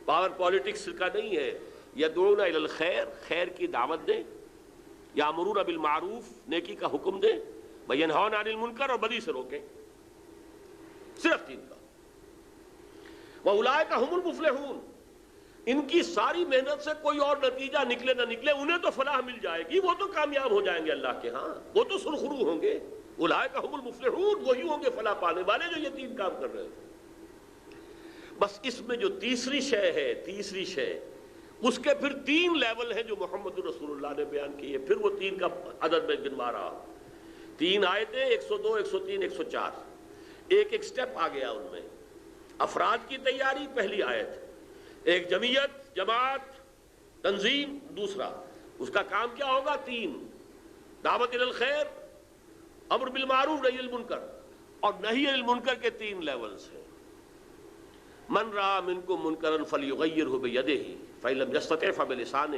پاور پالیٹکس کا نہیں ہے۔ یدعون الی الخیر، خیر کی دعوت دیں، یامرون بالمعروف، نیکی کا حکم دیں، وینہون عن المنکر، اور بدی سے روکیں، صرف تین کا۔ وَأُولَٰئِكَ هُمُ الْمُفْلِحُونَ، ان کی ساری محنت سے کوئی اور نتیجہ نکلے نہ نکلے، انہیں تو فلاح مل جائے گی، وہ تو کامیاب ہو جائیں گے اللہ کے ہاں، وہ تو سرخرو ہوں گے۔ اولئک هم المفلحون، وہی ہوں گے فلاح پانے والے جو یہ تین کام کر رہے ہیں۔ بس اس میں جو تیسری شے ہے، تیسری شے، اس کے پھر تین لیول ہیں جو محمد رسول اللہ نے بیان کیے، پھر وہ تین کا عدد میں گنوا رہا۔ تین آیتیں، 102، 103، 104، ایک ایک سٹیپ آ گیا ان میں۔ افراد کی تیاری پہلی آیت، ایک جمعیت، جماعت، تنظیم دوسرا، اس کا کام کیا ہوگا؟ تین، دعوت الی الخیر، امر بالمعروف، نہی عن المنکر، اور نہی عن المنکر کے تین لیولز ہیں۔ من رأى منکم منکرا فلیغیرہ بیدہ فإن لم یستطع فبلسانہ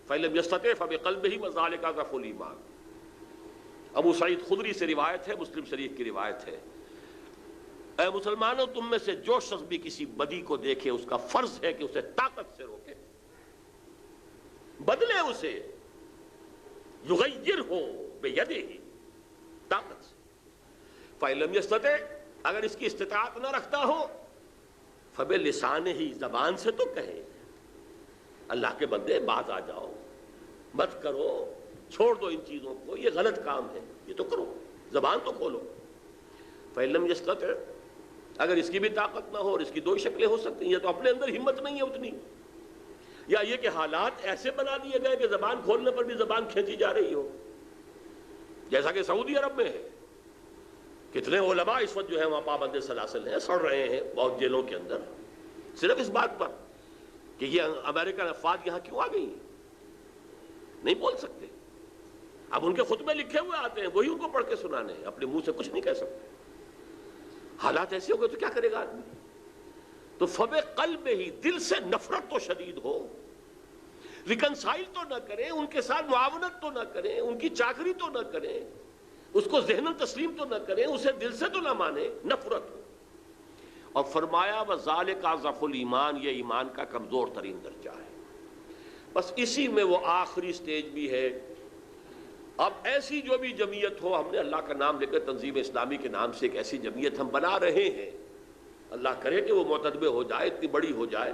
فإن لم یستطع فبقلبہ وذلک اضعف الایمان۔ ابو سعید خدری سے روایت ہے، مسلم شریف کی روایت ہے، اے مسلمانوں، تم میں سے جو شخص بھی کسی بدی کو دیکھے اس کا فرض ہے کہ اسے طاقت سے روکے، بدلے اسے، یغیرہ بیدہ، طاقت سے۔ فإن لم یستطع، اگر اس کی استطاعت نہ رکھتا ہو، فبلسانہ، زبان سے تو کہے، اللہ کے بندے باز آ جاؤ، مت کرو، چھوڑ دو ان چیزوں کو، یہ غلط کام ہے، یہ تو کرو، زبان تو کھولو۔ فإن لم یستطع، اگر اس کی بھی طاقت نہ ہو، اور اس کی دو شکلیں ہو سکتی ہیں، یا تو اپنے اندر ہمت نہیں ہے اتنی، یا یہ کہ حالات ایسے بنا دیے گئے کہ زبان کھولنے پر بھی زبان کھینچی جا رہی ہو، جیسا کہ سعودی عرب میں ہے۔ کتنے علماء اس وقت جو ہے وہاں پابند سلاسل ہیں، سڑ رہے ہیں بہت جیلوں کے اندر، صرف اس بات پر کہ یہ امریکن افواج یہاں کیوں آ گئی ہیں، نہیں بول سکتے۔ اب ان کے خطبے لکھے ہوئے آتے ہیں، وہی ان کو پڑھ کے سنانے ہیں، اپنے منہ سے کچھ نہیں کہہ سکتے۔ حالات ایسے ہو گئے تو کیا کرے گا آدمی؟ تو فبِ قلب ہی، دل سے نفرت تو شدید ہو، ریکنسائل تو نہ کریں، ان کے ساتھ معاونت تو نہ کریں، ان کی چاکری تو نہ کریں، اس کو ذہن تسلیم تو نہ کریں، اسے دل سے تو نہ مانیں، نفرت ہو۔ اور فرمایا وَذَلِكَ أَضْعَفُ الْإِيمَانِ، یہ ایمان کا کمزور ترین درجہ ہے۔ بس اسی میں وہ آخری سٹیج بھی ہے۔ اب ایسی جو بھی جمعیت ہو، ہم نے اللہ کا نام لے کر تنظیم اسلامی کے نام سے ایک ایسی جمعیت ہم بنا رہے ہیں، اللہ کرے کہ وہ معتدبے ہو جائے، اتنی بڑی ہو جائے۔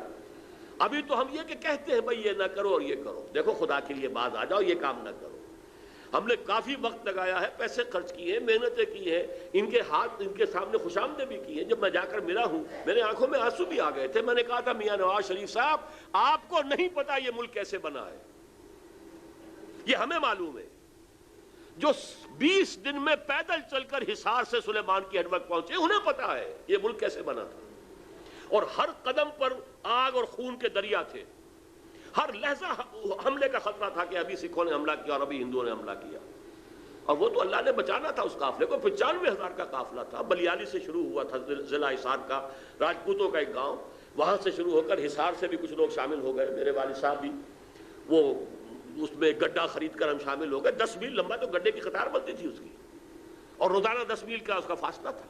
ابھی تو ہم یہ کہ کہتے ہیں بھائی یہ نہ کرو اور یہ کرو، دیکھو خدا کے لیے باز آ جاؤ، یہ کام نہ کرو۔ ہم نے کافی وقت لگایا ہے، پیسے خرچ کیے ہیں، محنتیں کی ہیں، ان کے ہاتھ ان کے سامنے خوش آمدیں بھی کی ہیں۔ جب میں جا کر ملا ہوں، میرے آنکھوں میں آنسو بھی آ گئے تھے۔ میں نے کہا تھا میاں نواز شریف صاحب، آپ کو نہیں پتا یہ ملک کیسے بنا ہے، یہ ہمیں معلوم ہے۔ جو 20 دن میں پیدل چل کر حصار سے سلیمان کی ہڈوک پہنچے، انہیں پتا ہے یہ ملک کیسے بنا تھا، اور ہر قدم پر آگ اور خون کے دریا تھے، ہر لحظہ حملے کا خطرہ تھا کہ ابھی سکھوں نے حملہ کیا اور ابھی ہندوؤں نے حملہ کیا، اور وہ تو اللہ نے بچانا تھا اس قافلے کو۔ 95,000 کا قافلہ تھا، بلیالی سے شروع ہوا تھا، ضلع حصار کا، راجپوتوں کا ایک گاؤں، وہاں سے شروع ہو کر حصار سے بھی کچھ لوگ شامل ہو گئے، میرے والد صاحب بھی، وہ اس میں گڈھا خرید کر ہم شامل ہو گئے۔ 10 میل لمبا تو گڈھے کی قطار بنتی تھی اس کی، اور روزانہ 10 میل کا اس کا فاصلہ تھا۔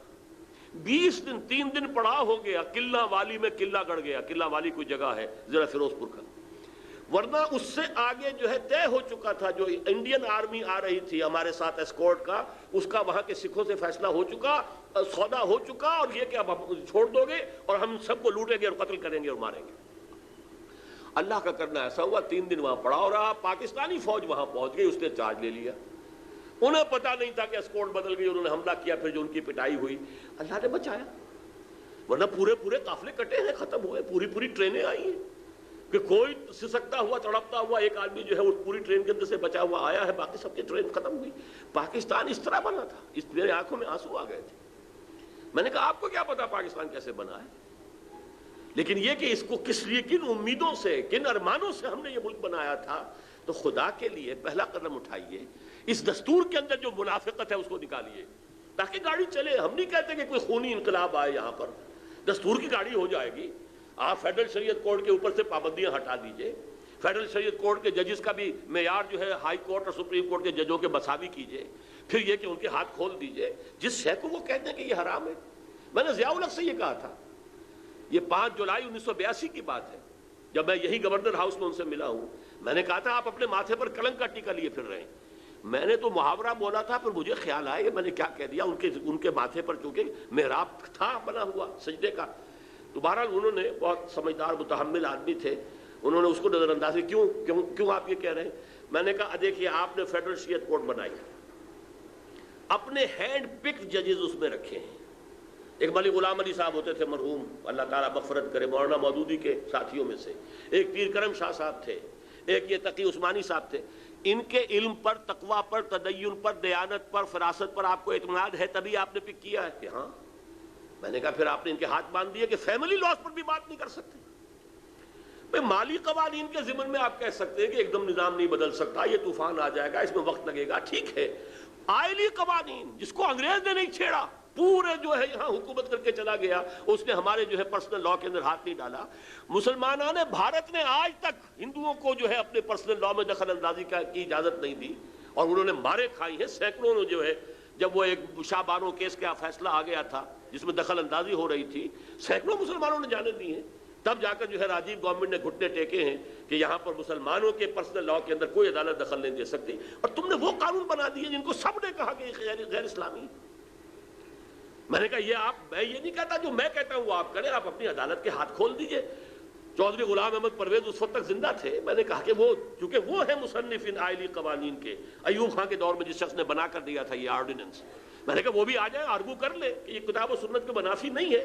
20 دن، 3 دن پڑاؤ ہو گیا، قلعہ والی میں قلعہ گڑ گیا۔ قلعہ والی کوئی جگہ ہے ضلع فیروز پور کا، ورنہ اس سے آگے جو ہے طے ہو چکا تھا، جو انڈین آرمی آ رہی تھی ہمارے ساتھ اسکورٹ کا، اس کا وہاں کے سکھوں سے فیصلہ ہو چکا، سودا ہو چکا، اور یہ کہ اب ہم چھوڑ دو گے اور ہم سب کو لوٹیں گے اور قتل کریں گے اور ماریں گے۔ اللہ کا کرنا ایسا ہوا 3 دن وہاں پڑا اور پاکستانی فوج وہاں پہنچ گئی، اس نے چارج لے لیا۔ انہیں پتا نہیں تھا کہ اسکورٹ بدل گئی، انہوں نے حملہ کیا، پھر جو ان کی پٹائی ہوئی اللہ نے بچایا، ورنہ پورے قافلے کٹے ہیں، ختم ہوئے، پوری ٹرینیں آئی ہیں کہ کوئی سسکتا ہوا تڑپتا ہوا ایک آدمی جو ہے اس پوری ٹرین کے اندر سے بچا ہوا آیا ہے، باقی سب کی ٹرین ختم ہوئی۔ پاکستان اس طرح بنا تھا، میرے آنکھوں میں آنسو آ گئے تھے۔ میں نے کہا آپ کو کیا پتا پاکستان کیسے بنا ہے، لیکن یہ کہ اس کو کس لیے، کن امیدوں سے، کن ارمانوں سے ہم نے یہ ملک بنایا تھا، تو خدا کے لیے پہلا قدم اٹھائیے، اس دستور کے اندر جو منافقت ہے اس کو نکالیے تاکہ گاڑی چلے۔ ہم نہیں کہتے کہ کوئی خونی انقلاب آئے، یہاں پر دستور کی گاڑی ہو جائے گی۔ آپ فیڈرل شریعت کورٹ کے اوپر سے پابندیاں ہٹا دیجئے، فیڈرل شریعت کورٹ کے ججز کا بھی معیار جو ہے ہائی کورٹ اور سپریم کورٹ کے ججوں کے مساوی کیجئے، پھر یہ کہ ان کے ہاتھ کھول دیجئے، جس شے کو وہ کہتے ہیں کہ یہ حرام ہے۔ میں نے ضیاء الحق سے یہ کہا تھا، یہ 5 جولائی 1982 کی بات ہے، جب میں یہی گورنر ہاؤس میں ان سے ملا ہوں، میں نے کہا تھا آپ اپنے ماتھے پر کلنک کا ٹیکا لیے پھر رہے ہیں۔ میں نے تو محاورہ بولا تھا، پھر مجھے خیال آیا کہ میں نے کیا کہہ دیا، ان کے ماتھے پر چونکہ محراب تھا بنا ہوا سجدے کا، تو بہرحال انہوں نے، بہت سمجھدار متحمل آدمی تھے، انہوں نے اس کو نظر انداز کیا، کیوں آپ یہ کہہ رہے ہیں؟ میں نے کہا دیکھیے آپ نے فیڈرل شریعت کورٹ بنائی، اپنے ہینڈ پکڈ ججز اس میں رکھے ہیں۔ ایک ملک غلام علی صاحب ہوتے تھے مرحوم، اللہ تعالیٰ مغفرت کرے، مولانا مودودی کے ساتھیوں میں سے، ایک پیر کرم شاہ صاحب تھے، ایک یہ تقی عثمانی صاحب تھے۔ ان کے علم پر، تقوی پر، تدین پر، دیانت پر، فراست پر آپ کو اعتماد ہے، تبھی آپ نے پک کیا ہے کہ ہاں۔ میں نے کہا پھر آپ نے ان کے ہاتھ باندھ دیے کہ فیملی لاس پر بھی بات نہیں کر سکتے۔ بھئی مالی قوانین کے ضمن میں آپ کہہ سکتے ہیں کہ ایک دم نظام نہیں بدل سکتا، یہ طوفان آ جائے گا، اس میں وقت لگے گا، ٹھیک ہے۔ آئلی قوانین جس کو انگریز نے نہیں چھیڑا، پورے جو ہے یہاں حکومت کر کے چلا گیا، اس نے ہمارے جو ہے پرسنل لا کے اندر ہاتھ نہیں ڈالا۔ مسلمانان بھارت نے آج تک ہندوؤں کو جو ہے اپنے پرسنل لا میں دخل اندازی کی اجازت نہیں دی، اور انہوں نے مارے کھائی ہیں سینکڑوں نے جو ہے، جب وہ ایک شاہ بانو کیس کا فیصلہ آ گیا تھا جس میں دخل اندازی ہو رہی تھی، سینکڑوں مسلمانوں نے جانے دی ہیں، تب جا کر جو ہے راجیو گورنمنٹ نے گھٹنے ٹیکے ہیں کہ یہاں پر مسلمانوں کے پرسنل لا کے اندر کوئی عدالت دخل نہیں دے سکتی، اور تم نے وہ قانون بنا دیے جن کو سب نے کہا کہ یہ غیر اسلامی۔ میں نے کہا یہ میں یہ نہیں کہتا، جو میں کہتا ہوں وہ آپ کریں، آپ اپنی عدالت کے ہاتھ کھول دیجئے۔ چودھری غلام احمد پرویز اس وقت تک زندہ تھے، میں نے کہا کہ وہ چونکہ وہ ہیں مصنف ان آئلی قوانین کے، ایوب خان کے دور میں جس شخص نے بنا کر دیا تھا یہ آرڈیننس، میں نے کہا وہ بھی آ جائیں، آرگو کر لے کہ یہ کتاب و سنت کے منافی نہیں ہے،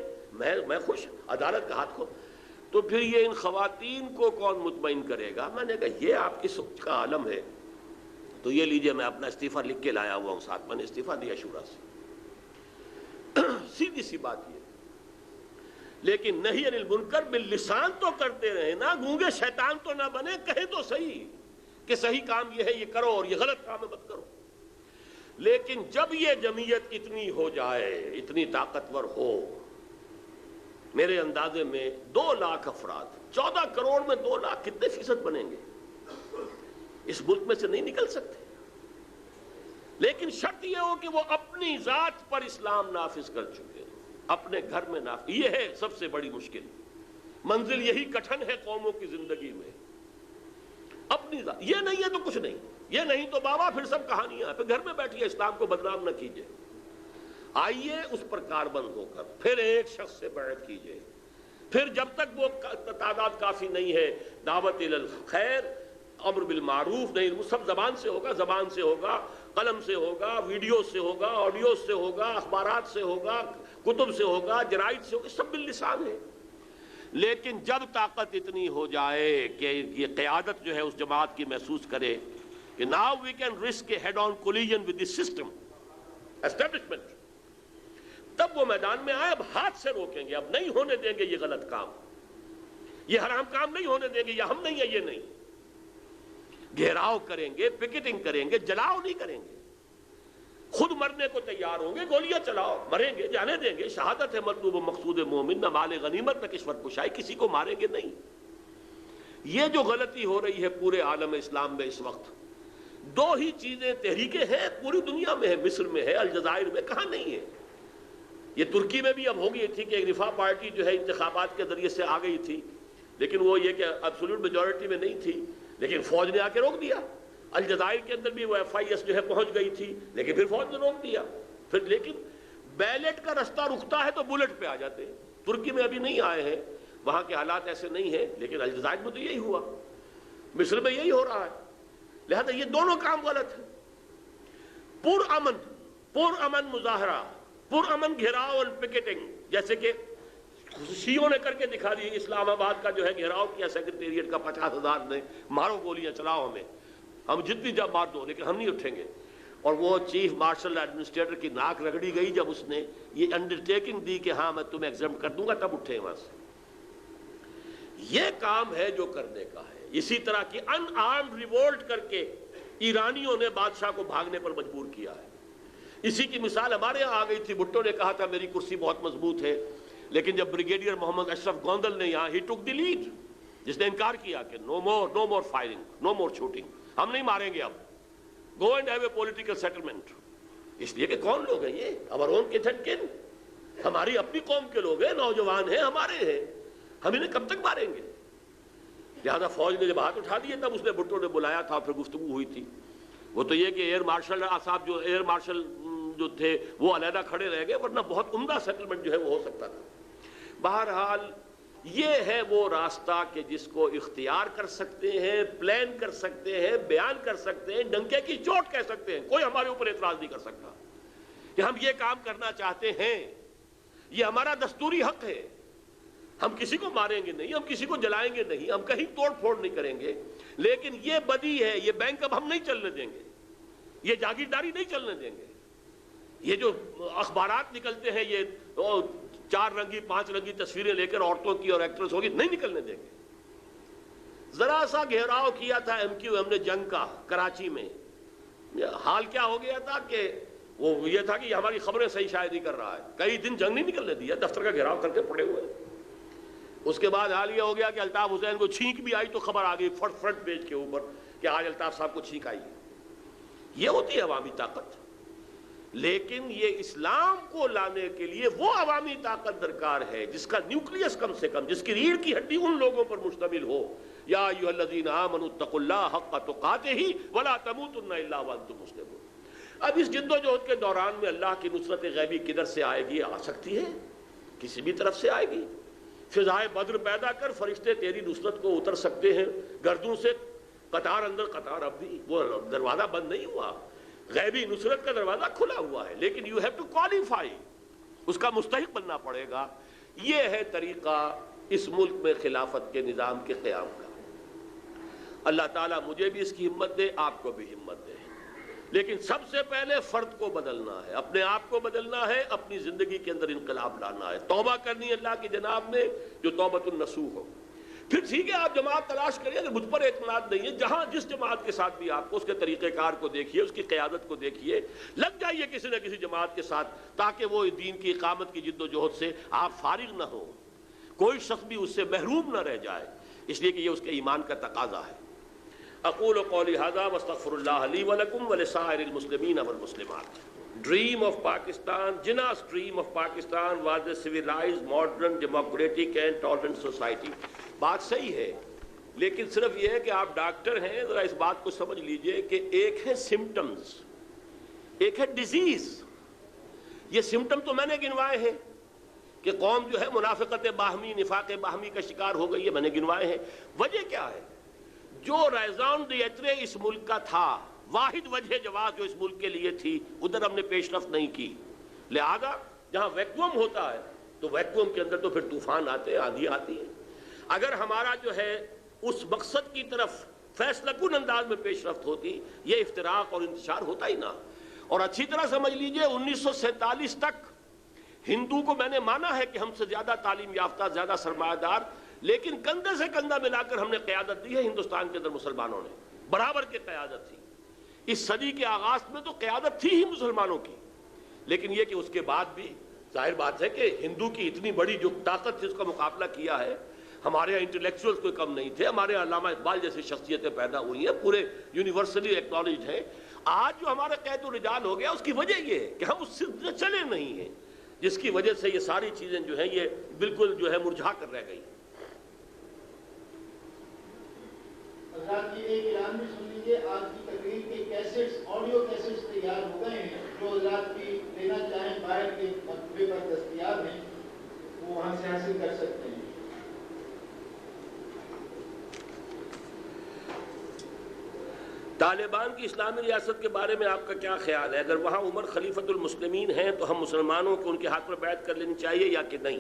میں خوش، عدالت کا ہاتھ کھول۔ تو پھر یہ ان خواتین کو کون مطمئن کرے گا؟ میں نے کہا یہ آپ کی سوچ کا عالم ہے، تو یہ لیجئے میں اپنا استعفیٰ لکھ کے لایا ہوا ہوں ساتھ، میں نے استعفیٰ دیا شورا سے۔ سیدھی سی بات یہ، لیکن نہی عن المنکر باللسان تو کرتے رہے نا، گونگے شیطان تو نہ بنے، کہے تو صحیح کہ صحیح کام یہ ہے یہ کرو اور یہ غلط کام ہے مت کرو۔ لیکن جب یہ جمعیت اتنی ہو جائے، اتنی طاقتور ہو، میرے اندازے میں 2 لاکھ افراد، 14 کروڑ میں 2 لاکھ کتنے فیصد بنیں گے؟ اس ملک میں سے نہیں نکل سکتے، لیکن شرط یہ ہو کہ وہ اپنی ذات پر اسلام نافذ کر چکے، اپنے گھر میں نافذ۔ یہ ہے سب سے بڑی مشکل منزل، یہی کٹھن ہے قوموں کی زندگی میں، اپنی ذات۔ یہ نہیں ہے تو کچھ نہیں، یہ نہیں تو بابا پھر سب کہانیاں، پھر گھر میں بیٹھیے، اسلام کو بدنام نہ کیجئے، آئیے اس پر کاربند ہو کر پھر ایک شخص سے بیعت کیجئے، پھر جب تک وہ تعداد کافی نہیں ہے، دعوت الی الخیر، امر بالمعروف، نہیں وہ سب زبان سے ہوگا، قلم سے ہوگا، ویڈیو سے ہوگا، آڈیو سے ہوگا، اخبارات سے ہوگا، کتب سے ہوگا، جرائد سے ہوگا، سب باللسان ہے۔ لیکن جب طاقت اتنی ہو جائے کہ یہ قیادت جو ہے اس جماعت کی محسوس کرے کہ now we can risk a head on collision with the system establishment، تب وہ میدان میں آئے، اب ہاتھ سے روکیں گے، اب نہیں ہونے دیں گے یہ غلط کام، یہ حرام کام نہیں ہونے دیں گے، یہ ہم نہیں ہے، یہ نہیں، گھیراؤ کریں گے، پکٹنگ کریں گے، جلاؤ نہیں کریں گے، خود مرنے کو تیار ہوں گے، گولیاں چلاؤ، مریں گے، جانے دیں گے، شہادت ہے مطلوب و مقصود مومن، نہ مال غنیمت نہ کشور کشائی، کسی کو ماریں گے نہیں۔ یہ جو غلطی ہو رہی ہے پورے عالم اسلام میں اس وقت، 2 ہی چیزیں تحریکیں ہیں پوری دنیا میں، ہے مصر میں ہے، الجزائر میں، کہاں نہیں ہے؟ یہ ترکی میں بھی اب ہو گئی تھی کہ ایک رفاہ پارٹی جو ہے انتخابات کے ذریعے سے آ گئی تھی، لیکن وہ یہ کہ ایبسولوٹ میجورٹی میں نہیں تھی، لیکن فوج نے آ کے روک دیا۔ الجزائر کے اندر بھی وہ FIS جو ہے پہنچ گئی تھی، لیکن پھر فوج نے روک دیا۔ پھر لیکن بیلٹ کا رستہ رکتا ہے تو بلٹ پہ آ جاتے ہیں۔ ترکی میں ابھی نہیں آئے ہیں، وہاں کے حالات ایسے نہیں ہیں، لیکن الجزائر میں تو یہی ہوا، مصر میں یہی ہو رہا ہے۔ لہذا یہ دونوں کام غلط ہیں۔ پر امن مظاہرہ، پر امن گھیراؤ اور پکیٹنگ، جیسے کہ شیعوں نے کر کے دکھا دی، اسلام آباد کا جو ہے گھیراؤ کیا سیکرٹیریٹ کا، 50,000 نے، مارو گولیاں چلاؤ ہم جتنی جب مار دو لیکن ہم نہیں اٹھیں گے۔ اور وہ چیف مارشل ایڈمنسٹریٹر کی ناک رگڑی گئی جب اس نے یہ انڈرٹیکنگ دی کہ ہاں میں تمہیں ایگزمپٹ کر دوں گا، تب اٹھے وہاں سے۔ یہ کام ہے جو کرنے کا ہے۔ اسی طرح کی ان آرمڈ ریوولٹ کر کے ایرانیوں نے بادشاہ کو بھاگنے پر مجبور کیا ہے۔ اسی کی مثال ہمارے یہاں آ گئی تھی، بھٹو نے کہا تھا میری کرسی بہت مضبوط ہے، لیکن جب بریگیڈیئر محمد اشرف گوندل نے یہاں ہی ٹک دی لیڈ، جس نے انکار کیا کہ نو مور فائرنگ، نو مور شوٹنگ، ہم نہیں ماریں گے اب، go and have a political settlement. اس لیے کہ کون لوگ ہیں یہ؟ our own kith and kin، ہماری اپنی قوم کے لوگ ہیں، نوجوان ہیں، ہمارے ہیں، ہم انہیں کب تک ماریں گے؟ لہذا فوج نے جب ہاتھ اٹھا دیے تب اس نے بھٹو نے بلایا تھا، پھر گفتگو ہوئی تھی۔ وہ تو یہ کہ ایئر مارشل صاحب جو ایئر مارشل جو تھے وہ علیحدہ کھڑے رہ گئے، ورنہ بہت عمدہ سیٹلمنٹ جو ہے وہ ہو سکتا تھا۔ بہرحال یہ ہے وہ راستہ کہ جس کو اختیار کر سکتے ہیں، پلان کر سکتے ہیں، بیان کر سکتے ہیں، ڈنکے کی چوٹ کہہ سکتے ہیں، کوئی ہمارے اوپر اعتراض نہیں کر سکتا کہ ہم یہ کام کرنا چاہتے ہیں، یہ ہمارا دستوری حق ہے، ہم کسی کو ماریں گے نہیں، ہم کسی کو جلائیں گے نہیں، ہم کہیں توڑ پھوڑ نہیں کریں گے، لیکن یہ بدی ہے، یہ بینک اب ہم نہیں چلنے دیں گے، یہ جاگیرداری نہیں چلنے دیں گے، یہ جو اخبارات نکلتے ہیں یہ 4 رنگی 5 رنگی تصویریں لے کر عورتوں کی اور ایکٹریس ہوگی، نہیں نکلنے دیں گے۔ ذرا سا گھیراؤ کیا تھا MQM نے جنگ کا کراچی میں، حال کیا ہو گیا تھا کہ وہ یہ تھا کہ ہماری خبریں صحیح شائع نہیں کر رہا ہے، کئی دن جنگ نہیں نکلنے دیا، دفتر کا گھیراؤ کر کے پڑے ہوئے۔ اس کے بعد حال یہ ہو گیا کہ الطاف حسین کو چھینک بھی آئی تو خبر آ گئی فرنٹ پیج کے اوپر کہ آج الطاف صاحب کو چھینک آئی ہے۔ یہ ہوتی ہے عوامی طاقت، لیکن یہ اسلام کو لانے کے لیے وہ عوامی طاقت درکار ہے جس کا نیوکلیس کم سے کم، جس کی ریڑھ کی ہڈی ان لوگوں پر مشتمل ہو۔ یا ایھا الذین آمنوا اتقوا اللہ حق تقاتہ ولا تموتن الا وانتم مسلمون۔ اب اس جد و جہد کے دوران میں اللہ کی نصرت غیبی کدھر سے آئے گی؟ آ سکتی ہے، کسی بھی طرف سے آئے گی۔ فضائے بدر پیدا کر فرشتے تیری نصرت کو اتر سکتے ہیں گردوں سے، قطار اندر قطار، اب بھی وہ دروازہ بند نہیں ہوا، غیبی نصرت کا دروازہ کھلا ہوا ہے، لیکن یو ہیو ٹو کوالیفائی، اس کا مستحق بننا پڑے گا۔ یہ ہے طریقہ اس ملک میں خلافت کے نظام کے قیام کا۔ اللہ تعالیٰ مجھے بھی اس کی ہمت دے، آپ کو بھی ہمت دے، لیکن سب سے پہلے فرد کو بدلنا ہے، اپنے آپ کو بدلنا ہے، اپنی زندگی کے اندر انقلاب لانا ہے، توبہ کرنی ہے اللہ کی جناب میں جو توبۃ النصوح ہو۔ پھر ٹھیک ہے آپ جماعت تلاش کریے، اگر مجھ پر اعتماد نہیں ہے، جہاں جس جماعت کے ساتھ بھی آپ کو، اس کے طریقہ کار کو دیکھیے، اس کی قیادت کو دیکھیے، لگ جائیے کسی نہ کسی جماعت کے ساتھ تاکہ وہ دین کی اقامت کی جد و جہد سے آپ فارغ نہ ہو، کوئی شخص بھی اس سے محروم نہ رہ جائے، اس لیے کہ یہ اس کے ایمان کا تقاضا ہے۔ اقول قولی ھذا واستغفر اللہ لی ولکم ولسائر المسلمین والمسلمات۔ Dream of Pakistan, Jinnah's dream of Pakistan was a civilized, modern, democratic and tolerant society۔ بات صحیح ہے، لیکن صرف یہ ہے کہ آپ ڈاکٹر ہیں، ذرا اس بات کو سمجھ لیجئے کہ ایک ہے سمٹمز، ایک ہے ڈیزیز۔ یہ سمٹم تو میں نے گنوائے ہیں کہ قوم جو ہے منافقت باہمی، نفاق باہمی کا شکار ہو گئی ہے، میں نے گنوائے ہیں۔ وجہ کیا ہے؟ جو ریزان دیترے اس ملک کا تھا، واحد وجہ جواز جو اس ملک کے لیے تھی، ادھر ہم نے پیش رفت نہیں کی۔ لہذا جہاں ویکوم ہوتا ہے تو ویکوم کے اندر تو پھر طوفان آتے ہیں، آندھی آتی ہے۔ اگر ہمارا جو ہے اس مقصد کی طرف فیصلہ کن انداز میں پیش رفت ہوتی، یہ افتراق اور انتشار ہوتا ہی نہ۔ اور اچھی طرح سمجھ لیجئے 1947 تک ہندو کو میں نے مانا ہے کہ ہم سے زیادہ تعلیم یافتہ، زیادہ سرمایہ دار، لیکن کندھے سے کندھا ملا کر ہم نے قیادت دی ہے ہندوستان کے اندر، مسلمانوں نے برابر کی قیادت تھی۔ اس صدی کے آغاز میں تو قیادت تھی ہی مسلمانوں کی، لیکن یہ کہ اس کے بعد بھی ظاہر بات ہے کہ ہندو کی اتنی بڑی جو طاقت تھی اس کا مقابلہ کیا ہے۔ ہمارے یہاں انٹلیکچوئلز کوئی کم نہیں تھے، ہمارے یہاں علامہ اقبال جیسی شخصیتیں پیدا ہوئی ہیں، پورے یونیورسلی ایکنالجڈ ہیں۔ آج جو ہمارا قید و رجال ہو گیا اس کی وجہ یہ ہے کہ ہم اس سے چلے نہیں ہیں، جس کی وجہ سے یہ ساری چیزیں جو ہیں یہ بالکل جو ہے مرجھا کر رہ گئی۔ حضرات کی ایک اعلان بھی سن لیجیے. آج کی تقریر کے کیسٹس، آڈیو کیسٹس تیار ہو گئے ہیں. جو حضرات بھی لینا چاہیں باہر کے مکتبے پر دستیاب ہیں، وہ وہاں سے حاصل کر سکتے ہیں. طالبان کی اسلامی ریاست کے بارے میں آپ کا کیا خیال ہے؟ اگر وہاں عمر خلیفۃ المسلمین ہیں تو ہم مسلمانوں کو ان کے ہاتھ پر بیعت کر لینی چاہیے یا کہ نہیں؟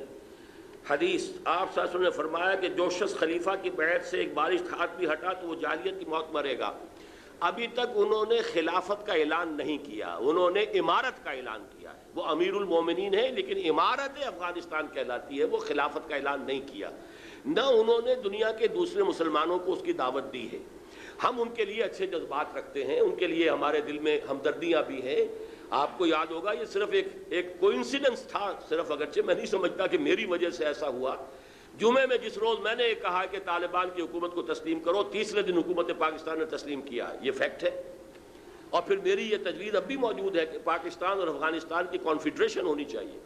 حدیث آپ صلی اللہ علیہ وسلم نے فرمایا کہ جو شخص خلیفہ کی بیعت سے ایک بارش ہاتھ بھی ہٹا تو وہ جاہلیت کی موت مرے گا. ابھی تک انہوں نے خلافت کا اعلان نہیں کیا، انہوں نے امارت کا اعلان کیا ہے. وہ امیر المومنین ہیں لیکن امارت افغانستان کہلاتی ہے، وہ خلافت کا اعلان نہیں کیا. نہ انہوں نے دنیا کے دوسرے مسلمانوں کو اس کی دعوت دی ہے. ہم ان کے لیے اچھے جذبات رکھتے ہیں، ان کے لیے ہمارے دل میں ہمدردیاں بھی ہیں. آپ کو یاد ہوگا یہ صرف ایک کوئنسیڈنس تھا، صرف اگرچہ میں نہیں سمجھتا کہ میری وجہ سے ایسا ہوا. جمعے میں جس روز میں نے کہا کہ طالبان کی حکومت کو تسلیم کرو، تیسرے دن حکومت پاکستان نے تسلیم کیا. یہ فیکٹ ہے. اور پھر میری یہ تجویز اب بھی موجود ہے کہ پاکستان اور افغانستان کی کانفیڈریشن ہونی چاہیے.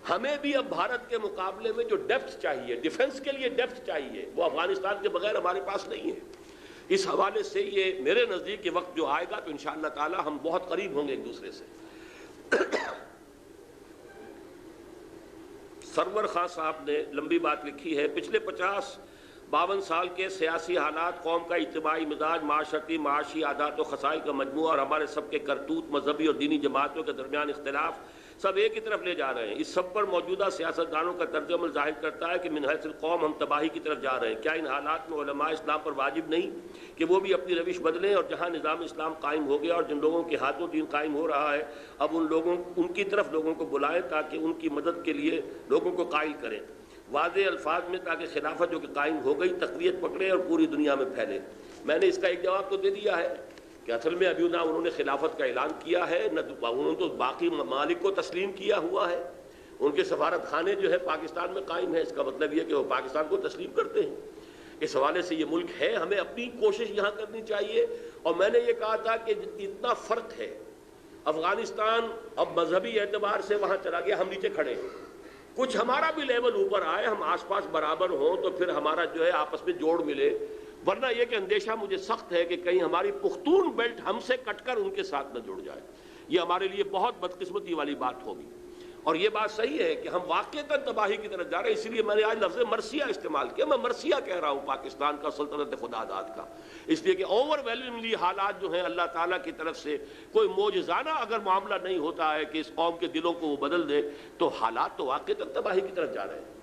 ہمیں بھی اب بھارت کے مقابلے میں جو ڈیپتھ چاہیے، ڈیفنس کے لیے ڈیپتھ چاہیے، وہ افغانستان کے بغیر ہمارے پاس نہیں ہے. اس حوالے سے یہ میرے نزدیک یہ وقت جو آئے گا تو انشاءاللہ تعالی ہم بہت قریب ہوں گے ایک دوسرے سے. سرور خان صاحب نے لمبی بات لکھی ہے. پچھلے 50-52 سال کے سیاسی حالات، قوم کا اجتماعی مزاج، معاشرتی معاشی عادات و خصائل کا مجموعہ اور ہمارے سب کے کرتوت، مذہبی اور دینی جماعتوں کے درمیان اختلاف سب ایک ہی طرف لے جا رہے ہیں. اس سب پر موجودہ سیاستدانوں کا طرز عمل ظاہر کرتا ہے کہ من حیث القوم ہم تباہی کی طرف جا رہے ہیں. کیا ان حالات میں علماء اسلام پر واجب نہیں کہ وہ بھی اپنی روش بدلیں؟ اور جہاں نظام اسلام قائم ہو گیا اور جن لوگوں کے ہاتھوں دین قائم ہو رہا ہے، اب ان کی طرف لوگوں کو بلائیں تاکہ ان کی مدد کے لیے لوگوں کو قائل کریں واضح الفاظ میں، تاکہ خلافت جو کہ قائم ہو گئی تقویت پکڑے اور پوری دنیا میں پھیلے. میں نے اس کا ایک جواب تو دے دیا ہے کہ اصل میں ابھی نہ انہوں نے خلافت کا اعلان کیا ہے، نہ انہوں نے تو باقی ممالک کو تسلیم کیا ہوا ہے. ان کے سفارت خانے جو ہے پاکستان میں قائم ہے. اس کا مطلب یہ کہ وہ پاکستان کو تسلیم کرتے ہیں. اس حوالے سے یہ ملک ہے، ہمیں اپنی کوشش یہاں کرنی چاہیے. اور میں نے یہ کہا تھا کہ اتنا فرق ہے، افغانستان اب مذہبی اعتبار سے وہاں چلا گیا، ہم نیچے کھڑے ہیں. کچھ ہمارا بھی لیول اوپر آئے، ہم آس پاس برابر ہوں تو پھر ہمارا جو ہے آپس میں جوڑ ملے. ورنہ یہ کہ اندیشہ مجھے سخت ہے کہ کہیں ہماری پختون بیلٹ ہم سے کٹ کر ان کے ساتھ نہ جڑ جائے. یہ ہمارے لیے بہت بدقسمتی والی بات ہوگی. اور یہ بات صحیح ہے کہ ہم واقعتاً تباہی کی طرف جا رہے ہیں. اسی لیے میں نے آج لفظ مرثیہ استعمال کیا. میں مرثیہ کہہ رہا ہوں پاکستان کا، سلطنت خدا داد کا، اس لیے کہ اوور ویلملی حالات جو ہیں اللہ تعالیٰ کی طرف سے کوئی معجزانہ اگر معاملہ نہیں ہوتا ہے کہ اس قوم کے دلوں کو وہ بدل دے، تو حالات تو واقعتاً تباہی کی طرف جا رہے ہیں.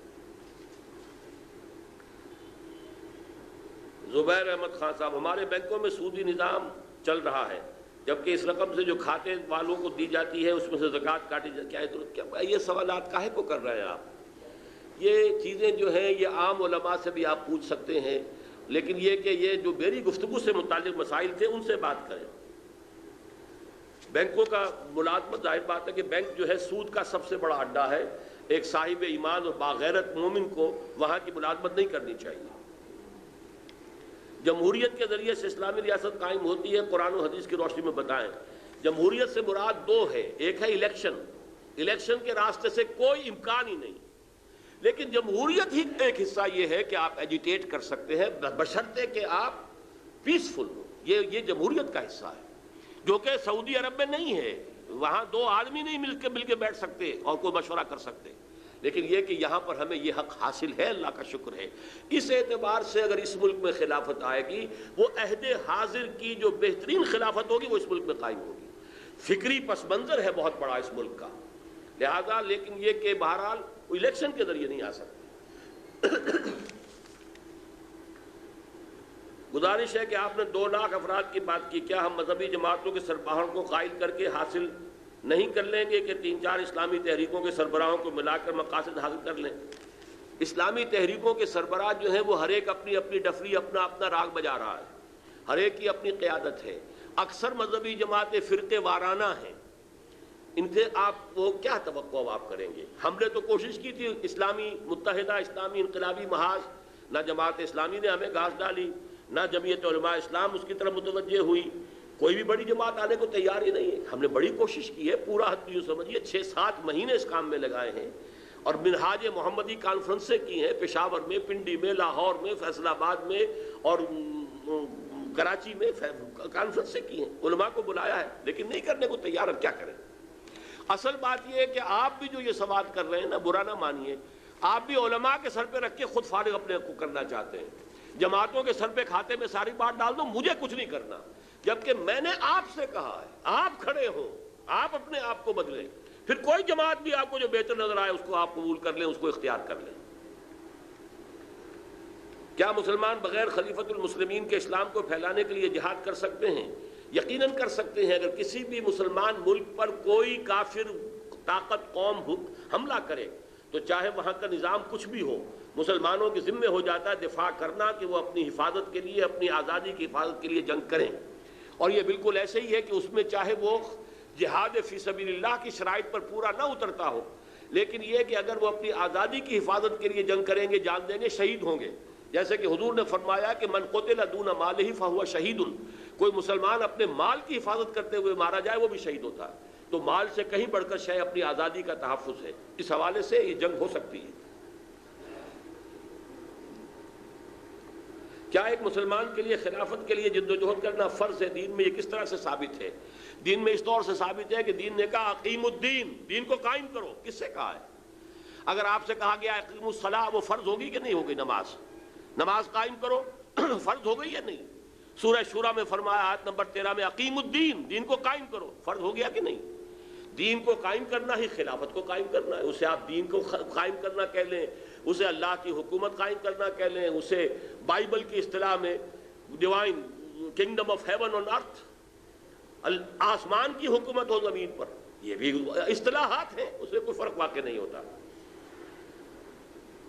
زبیر احمد خان صاحب، ہمارے بینکوں میں سودی نظام چل رہا ہے، جبکہ اس رقم سے جو کھاتے والوں کو دی جاتی ہے اس میں سے زکوٰۃ کاٹی جاتی ہے. کیا یہ سوالات کاہے کو کر رہے ہیں آپ؟ یہ چیزیں جو ہیں یہ عام علماء سے بھی آپ پوچھ سکتے ہیں، لیکن یہ کہ یہ جو میری گفتگو سے متعلق مسائل تھے ان سے بات کریں. بینکوں کا ملازمت، ظاہر بات ہے کہ بینک جو ہے سود کا سب سے بڑا اڈا ہے. ایک صاحب ایمان اور باغیرت مومن کو وہاں کی ملازمت نہیں کرنی چاہیے. جمہوریت کے ذریعے سے اسلامی ریاست قائم ہوتی ہے، قرآن و حدیث کی روشنی میں بتائیں. جمہوریت سے مراد دو ہے، ایک ہے الیکشن کے راستے سے کوئی امکان ہی نہیں. لیکن جمہوریت ہی ایک حصہ یہ ہے کہ آپ ایجیٹیٹ کر سکتے ہیں بشرطے کہ آپ پیسفل ہو. یہ جمہوریت کا حصہ ہے، جو کہ سعودی عرب میں نہیں ہے. وہاں دو آدمی نہیں مل کے بیٹھ سکتے اور کوئی مشورہ کر سکتے. لیکن یہ کہ یہاں پر ہمیں یہ حق حاصل ہے، اللہ کا شکر ہے. اس اعتبار سے اگر اس ملک میں خلافت آئے گی، وہ عہد حاضر کی جو بہترین خلافت ہوگی وہ اس ملک میں قائم ہوگی. فکری پس منظر ہے بہت بڑا اس ملک کا، لہذا لیکن یہ کہ بہرحال الیکشن کے ذریعے نہیں آ سکتے. گزارش ہے کہ آپ نے 2 لاکھ افراد کی بات کی. کیا ہم مذہبی جماعتوں کے سربراہوں کو قائل کر کے حاصل نہیں کر لیں گے کہ 3-4 اسلامی تحریکوں کے سربراہوں کو ملا کر مقاصد حاصل کر لیں؟ اسلامی تحریکوں کے سربراہ جو ہیں وہ ہر ایک اپنی اپنی ڈفری، اپنا اپنا راگ بجا رہا ہے، ہر ایک کی اپنی قیادت ہے. اکثر مذہبی جماعتیں فرقے وارانہ ہیں. ان سے آپ وہ کیا توقع آپ کریں گے؟ ہم نے تو کوشش کی تھی اسلامی متحدہ اسلامی انقلابی محاذ، نہ جماعت اسلامی نے ہمیں گھاس ڈالی، نہ جمعیت علماء اسلام اس کی طرف متوجہ ہوئی. کوئی بھی بڑی جماعت آنے کو تیار ہی نہیں ہے. ہم نے بڑی کوشش کی ہے، پورا یوں سمجھیے 6-7 مہینے اس کام میں لگائے ہیں، اور منہاج محمدی کانفرنسیں کی ہیں پشاور میں، پنڈی میں، لاہور میں، فیصل آباد میں اور کراچی میں کانفرنس سے کی ہیں، علماء کو بلایا ہے، لیکن نہیں کرنے کو تیار، اب کیا کریں؟ اصل بات یہ ہے کہ آپ بھی جو یہ سوال کر رہے ہیں نا، برا نہ مانیے، آپ بھی علماء کے سر پہ رکھ کے خود فارغ اپنے کو کرنا چاہتے ہیں، جماعتوں کے سر پہ کھاتے میں ساری بات ڈال دو، مجھے کچھ نہیں کرنا، جبکہ میں نے آپ سے کہا ہے آپ کھڑے ہوں، آپ اپنے آپ کو بدلیں، پھر کوئی جماعت بھی آپ کو جو بہتر نظر آئے اس کو آپ قبول کر لیں، اس کو اختیار کر لیں۔ کیا مسلمان بغیر خلیفۃ المسلمین کے اسلام کو پھیلانے کے لیے جہاد کر سکتے ہیں؟ یقیناً کر سکتے ہیں۔ اگر کسی بھی مسلمان ملک پر کوئی کافر طاقت قوم حملہ کرے تو چاہے وہاں کا نظام کچھ بھی ہو، مسلمانوں کے ذمہ ہو جاتا ہے دفاع کرنا، کہ وہ اپنی حفاظت کے لیے، اپنی آزادی کی حفاظت کے لیے جنگ کریں، اور یہ بالکل ایسے ہی ہے کہ اس میں چاہے وہ جہاد فی سبیل اللہ کی شرائط پر پورا نہ اترتا ہو، لیکن یہ کہ اگر وہ اپنی آزادی کی حفاظت کے لیے جنگ کریں گے، جان دیں گے، شہید ہوں گے، جیسے کہ حضور نے فرمایا کہ من قتل دون مالہ فہو شہید، کوئی مسلمان اپنے مال کی حفاظت کرتے ہوئے مارا جائے وہ بھی شہید ہوتا ہے۔ تو مال سے کہیں بڑھ کر شے اپنی آزادی کا تحفظ ہے، اس حوالے سے یہ جنگ ہو سکتی ہے۔ کیا ایک مسلمان کے لیے خلافت کے لیے جدوجہد کرنا فرض ہے؟ دین میں یہ کس طرح سے ثابت ہے؟ دین میں اس طور سے ثابت ہے کہ دین نے کہا اقیم الدین، دین کو قائم کرو۔ کس سے کہا ہے؟ اگر آپ سے کہا گیا اقیم الصلاۃ، وہ فرض ہوگی کہ نہیں ہوگی؟ نماز قائم کرو، فرض ہو گئی یا نہیں؟ سورہ شورى میں فرمایا آیت نمبر 13 میں اقیم الدین، دین کو قائم کرو، فرض ہو گیا کہ نہیں؟ دین کو قائم کرنا ہی خلافت کو قائم کرنا ہے، اسے آپ دین کو قائم کرنا کہہ لیں، اسے اللہ کی حکومت قائم کرنا کہہ لیں، اسے بائبل کی اصطلاح میں ڈیوائن کنگڈم آف ہیون آن ارتھ، آسمان کی حکومت ہو زمین پر، یہ بھی اصطلاحات ہیں، اس میں کوئی فرق واقع نہیں ہوتا۔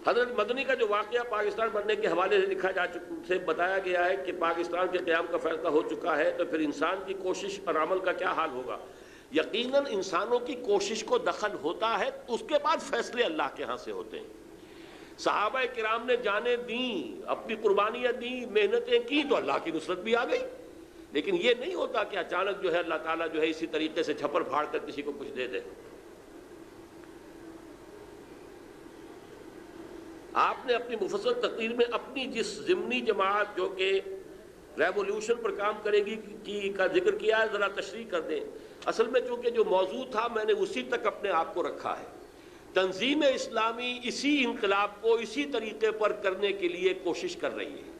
حضرت مدنی کا جو واقعہ پاکستان بننے کے حوالے سے لکھا جا سے بتایا گیا ہے کہ پاکستان کے قیام کا فیصلہ ہو چکا ہے، تو پھر انسان کی کوشش اور عمل کا کیا حال ہوگا؟ یقیناً انسانوں کی کوشش کو دخل ہوتا ہے، اس کے بعد فیصلے اللہ کے ہاں سے ہوتے ہیں۔ صحابہ کرام نے جانیں دیں، اپنی قربانیاں دیں، محنتیں کی، تو اللہ کی نصرت بھی آ گئی، لیکن یہ نہیں ہوتا کہ اچانک جو ہے اللہ تعالیٰ جو ہے اسی طریقے سے چھپر پھاڑ کر کسی کو کچھ دے دے۔ آپ نے اپنی مفصل تقریر میں اپنی جس ضمنی جماعت جو کہ ریولیوشن پر کام کرے گی کا ذکر کیا ہے، ذرا تشریح کر دیں۔ اصل میں چونکہ جو موضوع تھا میں نے اسی تک اپنے آپ کو رکھا ہے۔ تنظیم اسلامی اسی انقلاب کو اسی طریقے پر کرنے کے لیے کوشش کر رہی ہے۔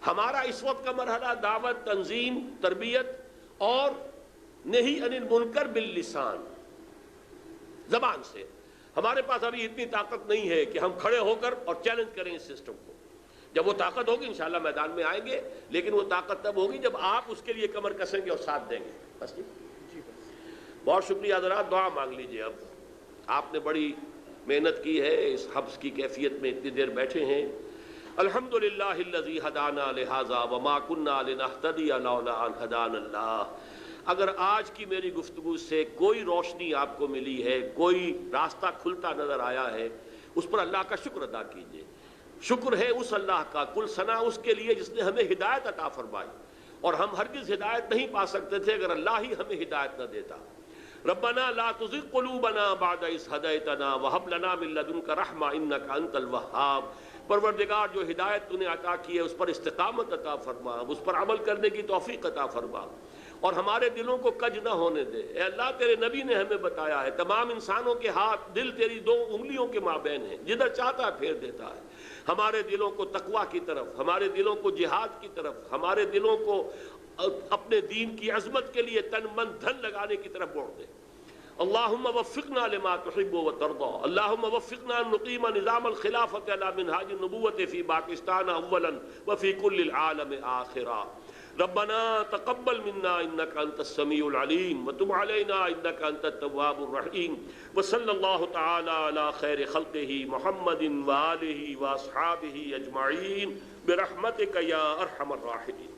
ہمارا اس وقت کا مرحلہ دعوت، تنظیم، تربیت اور نہی عن المنکر باللسان، زبان سے۔ ہمارے پاس ابھی اتنی طاقت نہیں ہے کہ ہم کھڑے ہو کر اور چیلنج کریں اس سسٹم کو۔ جب وہ طاقت ہوگی انشاءاللہ میدان میں آئیں گے، لیکن وہ طاقت تب ہوگی جب آپ اس کے لیے کمر کسیں گے اور ساتھ دیں گے۔ بس جی، بہت شکریہ حضرات، دعا مانگ لیجئے۔ اب آپ نے بڑی محنت کی ہے، اس حبس کی کیفیت میں اتنی دیر بیٹھے ہیں۔ الحمدللہ الذی ہدانا لہذا وما کنا لنہتدی لولا ان ہدانا اللہ۔ اگر آج کی میری گفتگو سے کوئی روشنی آپ کو ملی ہے، کوئی راستہ کھلتا نظر آیا ہے، اس پر اللہ کا شکر ادا کیجئے۔ شکر ہے اس اللہ کا، کل ثنا اس کے لیے جس نے ہمیں ہدایت عطا فرمائی، اور ہم ہرگز ہدایت نہیں پا سکتے تھے اگر اللہ ہی ہمیں ہدایت نہ دیتا۔ ربنا لا تزغ قلوبنا بعد اذ ہدیتنا وہب لنا من لدنک رحمہ انک انت الوہاب۔ پروردگار، جو ہدایت تو نے عطا کی ہے اس پر استقامت عطا فرما، اس پر عمل کرنے کی توفیق عطا فرما، اور ہمارے دلوں کو کج نہ ہونے دے۔ اے اللہ، تیرے نبی نے ہمیں بتایا ہے تمام انسانوں کے ہاتھ دل تیری دو انگلیوں کے مابین ہیں، جدھر چاہتا ہے پھیر دیتا ہے۔ ہمارے دلوں کو تقویٰ کی طرف، ہمارے دلوں کو جہاد کی طرف، ہمارے دلوں کو اپنے دین کی عظمت کے لیے تن من دھن لگانے کی طرف موڑ دے۔ اللہم وفقنا لما تحب وترضى، اللہم وفقنا ان نقیم نظام الخلافت علی منہاج النبوت فی پاکستان اولا وفی کل العالم آخرا۔ ربنا تقبل منا انك انت السميع العليم وتب علينا انك انت التواب الرحيم، وصلى الله تعالى على خير خلقه محمد وآله واصحابه اجمعين برحمتك يا ارحم الراحمين۔